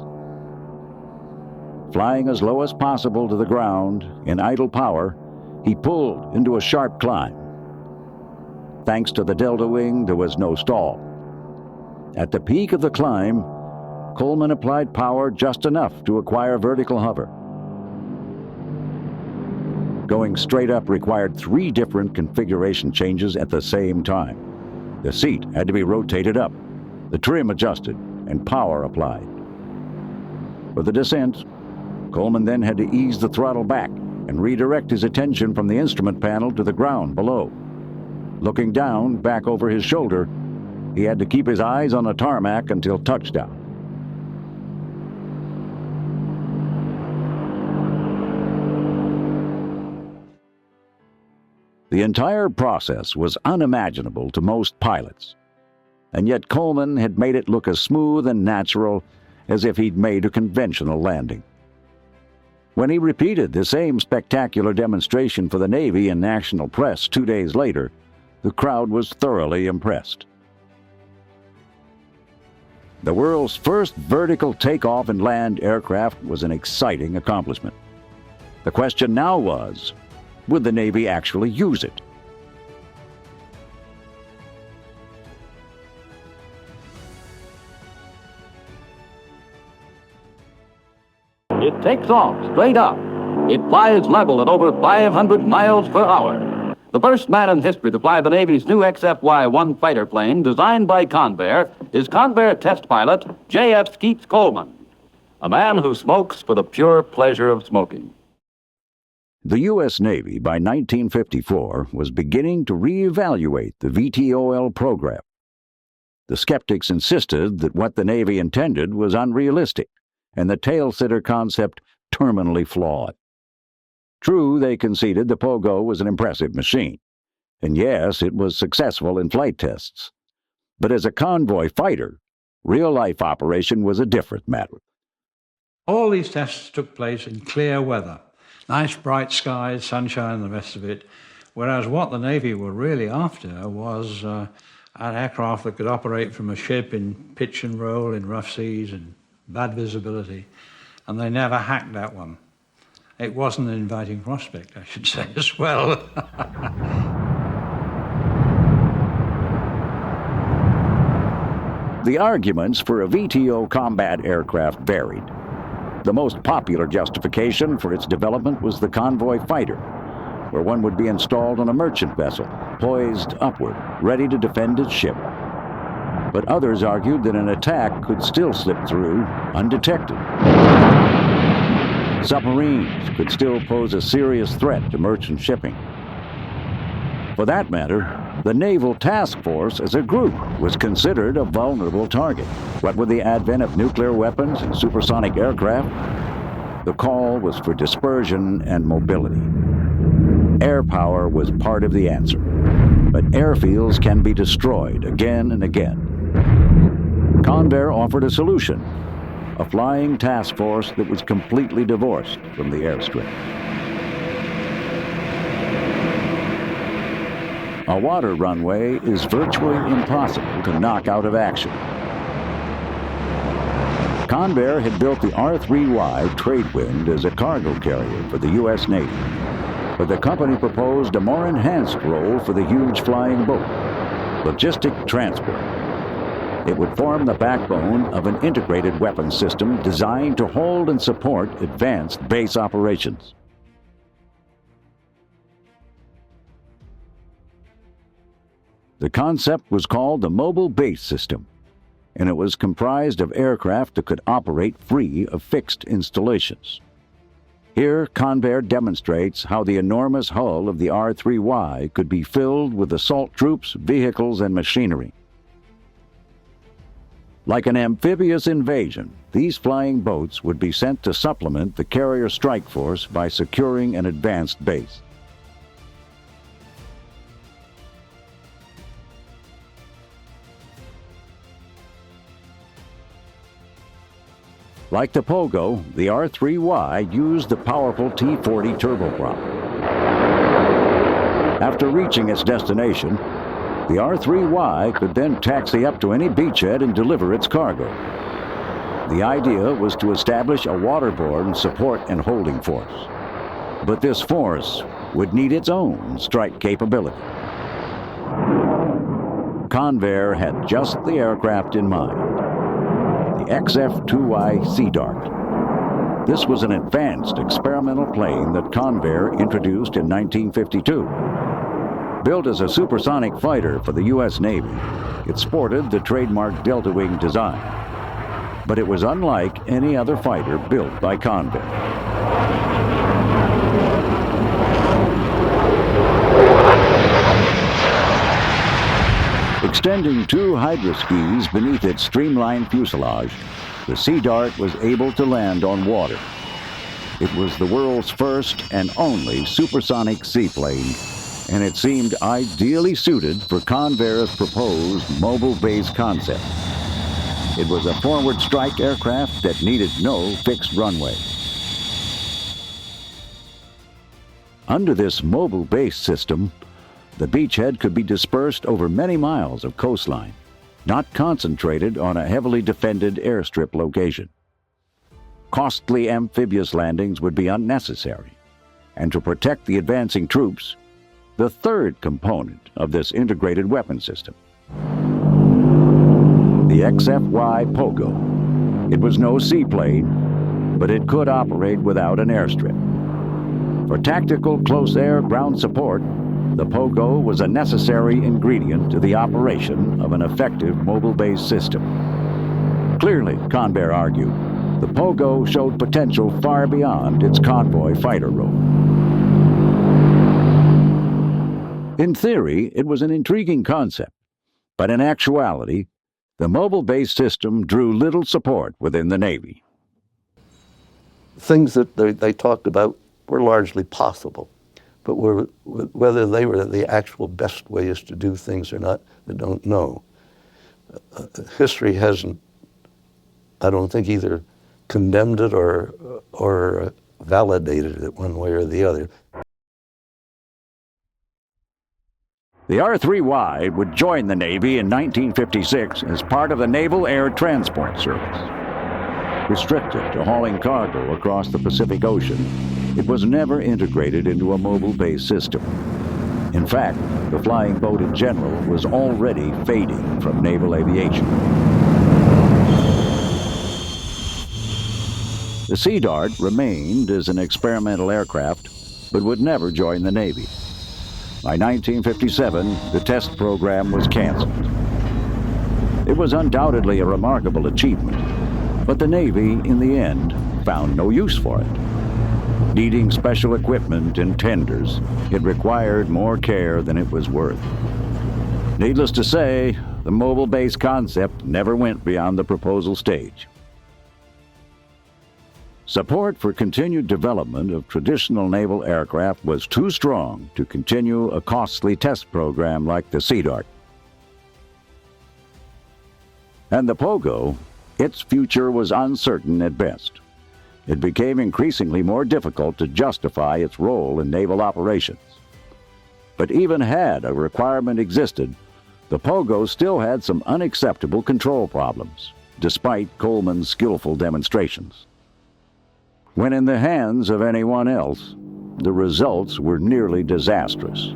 Speaker 13: Flying as low as possible to the ground in idle power, he pulled into a sharp climb. Thanks to the delta wing, there was no stall. At the peak of the climb, Coleman applied power just enough to acquire vertical hover. Going straight up required 3 different configuration changes at the same time. The seat had to be rotated up, the trim adjusted, and power applied. For the descent, Coleman then had to ease the throttle back and redirect his attention from the instrument panel to the ground below. Looking down, back over his shoulder, he had to keep his eyes on the tarmac until touchdown. The entire process was unimaginable to most pilots. and yet Coleman had made it look as smooth and natural as if he'd made a conventional landing. When he repeated the same spectacular demonstration for the Navy in national press 2 days later, the crowd was thoroughly impressed. The world's first vertical takeoff and land aircraft was an exciting accomplishment. The question now was, would the Navy actually use it?
Speaker 18: It takes off straight up. It flies level at over 500 miles per hour. The first man in history to fly the Navy's new XFY-1 fighter plane, designed by Convair, is Convair test pilot J.F. Skeets Coleman, a man who smokes for the pure pleasure of smoking.
Speaker 13: The U.S. Navy, by 1954, was beginning to reevaluate the VTOL program. The skeptics insisted that what the Navy intended was unrealistic, and the Tailsitter concept terminally flawed. True, they conceded the Pogo was an impressive machine, and yes, it was successful in flight tests. But as a convoy fighter, real-life operation was a different matter.
Speaker 15: All these tests took place in clear weather. Nice bright skies, sunshine, and the rest of it, whereas what the Navy were really after was an aircraft that could operate from a ship in pitch and roll in rough seas and bad visibility, and they never hacked that one. It wasn't an inviting prospect, I should say, as well.
Speaker 13: The arguments for a VTO combat aircraft varied. The most popular justification for its development was the convoy fighter, where one would be installed on a merchant vessel, poised upward, ready to defend its ship. But others argued that an attack could still slip through undetected. Submarines could still pose a serious threat to merchant shipping. For that matter, the Naval Task Force as a group was considered a vulnerable target. What with the advent of nuclear weapons and supersonic aircraft, the call was for dispersion and mobility. Air power was part of the answer, but airfields can be destroyed again and again. Convair offered a solution, a flying task force that was completely divorced from the airstrip. A water runway is virtually impossible to knock out of action. Convair had built the R3Y Tradewind as a cargo carrier for the U.S. Navy, but the company proposed a more enhanced role for the huge flying boat, logistic transport. It would form the backbone of an integrated weapons system designed to hold and support advanced base operations. The concept was called the Mobile Base System, and it was comprised of aircraft that could operate free of fixed installations. Here, Convair demonstrates how the enormous hull of the R3Y could be filled with assault troops, vehicles, and machinery. Like an amphibious invasion, these flying boats would be sent to supplement the carrier strike force by securing an advanced base. Like the Pogo, the R3Y used the powerful T-40 turboprop. After reaching its destination, the R3Y could then taxi up to any beachhead and deliver its cargo. The idea was to establish a waterborne support and holding force. But this force would need its own strike capability. Convair had just the aircraft in mind. The XF-2Y Sea Dart. This was an advanced experimental plane that Convair introduced in 1952. Built as a supersonic fighter for the U.S. Navy, it sported the trademark delta wing design. But it was unlike any other fighter built by Convair. Extending two hydroskis beneath its streamlined fuselage, the Sea Dart was able to land on water. It was the world's first and only supersonic seaplane and it seemed ideally suited for Convair's proposed mobile base concept. It was a forward strike aircraft that needed no fixed runway. Under this mobile base system, the beachhead could be dispersed over many miles of coastline, not concentrated on a heavily defended airstrip location. Costly amphibious landings would be unnecessary, and to protect the advancing troops, the third component of this integrated weapon system, the XFY Pogo. It was no seaplane, but it could operate without an airstrip. For tactical close-air ground support, the Pogo was a necessary ingredient to the operation of an effective mobile-based system. Clearly, Convair argued, the Pogo showed potential far beyond its convoy fighter role. In theory, it was an intriguing concept, but in actuality, the mobile-based system drew little support within the Navy.
Speaker 14: Things that they talked about were largely possible, but whether they were the actual best ways to do things or not, I don't know. History hasn't, I don't think, either condemned it or validated it one way or the other.
Speaker 13: The R-3Y would join the Navy in 1956 as part of the Naval Air Transport Service. Restricted to hauling cargo across the Pacific Ocean, it was never integrated into a mobile-based system. In fact, the flying boat in general was already fading from naval aviation. The Sea Dart remained as an experimental aircraft, but would never join the Navy. By 1957, the test program was canceled. It was undoubtedly a remarkable achievement, but the Navy, in the end, found no use for it. Needing special equipment and tenders, it required more care than it was worth. Needless to say, the mobile base concept never went beyond the proposal stage. Support for continued development of traditional naval aircraft was too strong to continue a costly test program like the Sea Dart. And the Pogo, its future was uncertain at best. It became increasingly more difficult to justify its role in naval operations. But even had a requirement existed, the Pogo still had some unacceptable control problems, despite Coleman's skillful demonstrations. When in the hands of anyone else, the results were nearly disastrous.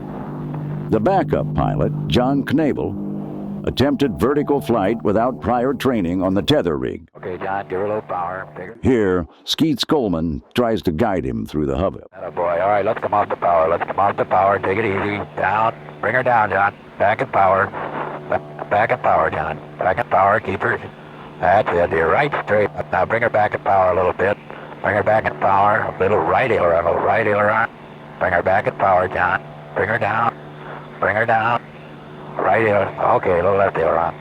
Speaker 13: The backup pilot, John Knabel, attempted vertical flight without prior training on the tether rig.
Speaker 17: Okay, John, give her a little power. Bigger.
Speaker 13: Here, Skeets Coleman tries to guide him through the hub.
Speaker 17: Oh boy, all right, let's come off the power. Let's come off the power. Take it easy. Down. Bring her down, John. Back at power. Back at power, John. Back at power. Keep her. That's it. You're right straight. Now bring her back at power a little bit. Bring her back at power. A little right aileron. A little right aileron. Bring her back at power, John. Bring her down. Bring her down. Right aileron. Okay, a little left aileron.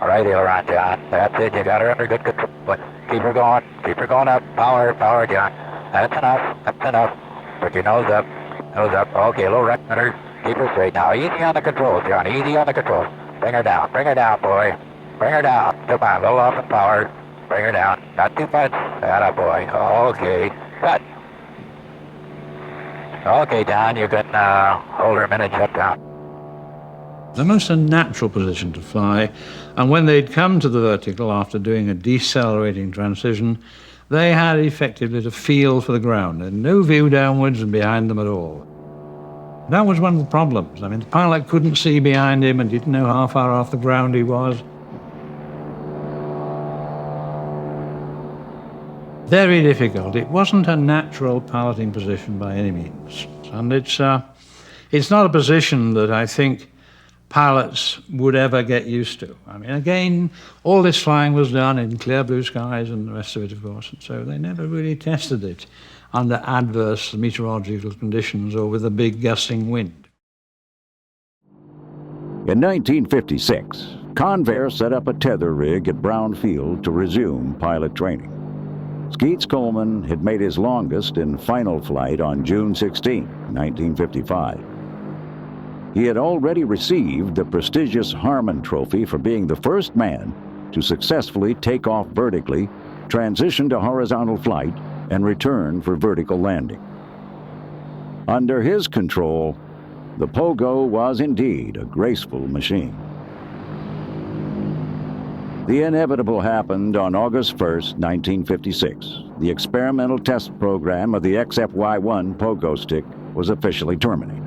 Speaker 17: Right aileron, John. That's it. You got her under good control. But keep her going. Keep her going up. Power, power, John. That's enough. That's enough. Put your nose up. Nose up. Okay, a little right under. Keep her straight. Now, easy on the controls, John. Easy on the controls. Bring her down. Bring her down, boy. Bring her down. Come on, a little off the power. Bring her down. Not too fast. Atta boy. Okay. Good. Okay, John, you can hold her a minute. Shut down.
Speaker 15: The most unnatural position to fly, and when they'd come to the vertical after doing a decelerating transition, they had effectively to feel for the ground, and no view downwards and behind them at all. That was one of the problems. I mean, the pilot couldn't see behind him and didn't know how far off the ground he was. Very difficult. It wasn't a natural piloting position by any means. And it's not a position that I think pilots would ever get used to. I mean, again, all this flying was done in clear blue skies and the rest of it, of course, and so they never really tested it under adverse meteorological conditions or with a big gusting wind.
Speaker 13: In 1956, Convair set up a tether rig at Brown Field to resume pilot training. Skeets Coleman had made his longest and final flight on June 16, 1955. He had already received the prestigious Harmon Trophy for being the first man to successfully take off vertically, transition to horizontal flight, and return for vertical landing. Under his control, the Pogo was indeed a graceful machine. The inevitable happened on August 1st, 1956. The experimental test program of the XFY-1 Pogo stick was officially terminated.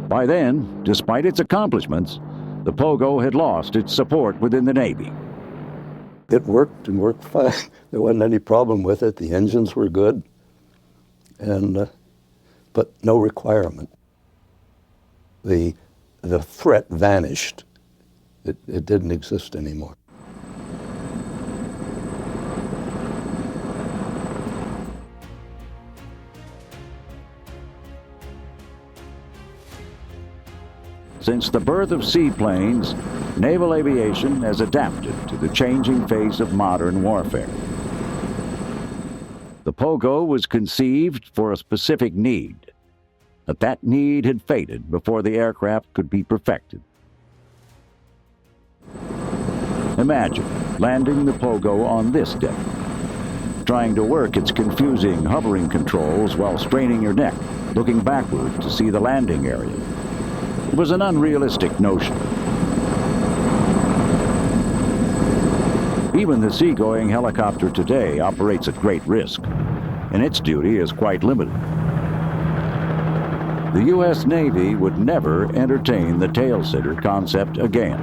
Speaker 13: By then, despite its accomplishments, the Pogo had lost its support within the Navy.
Speaker 14: It worked and worked fine. There wasn't any problem with it. The engines were good, but no requirement. The threat vanished. It didn't exist anymore.
Speaker 13: Since the birth of seaplanes, naval aviation has adapted to the changing face of modern warfare. The Pogo was conceived for a specific need, but that need had faded before the aircraft could be perfected. Imagine landing the Pogo on this deck, trying to work its confusing hovering controls while straining your neck, looking backward to see the landing area. It was an unrealistic notion. Even the seagoing helicopter today operates at great risk, and its duty is quite limited. The U.S. Navy would never entertain the tailsitter concept again.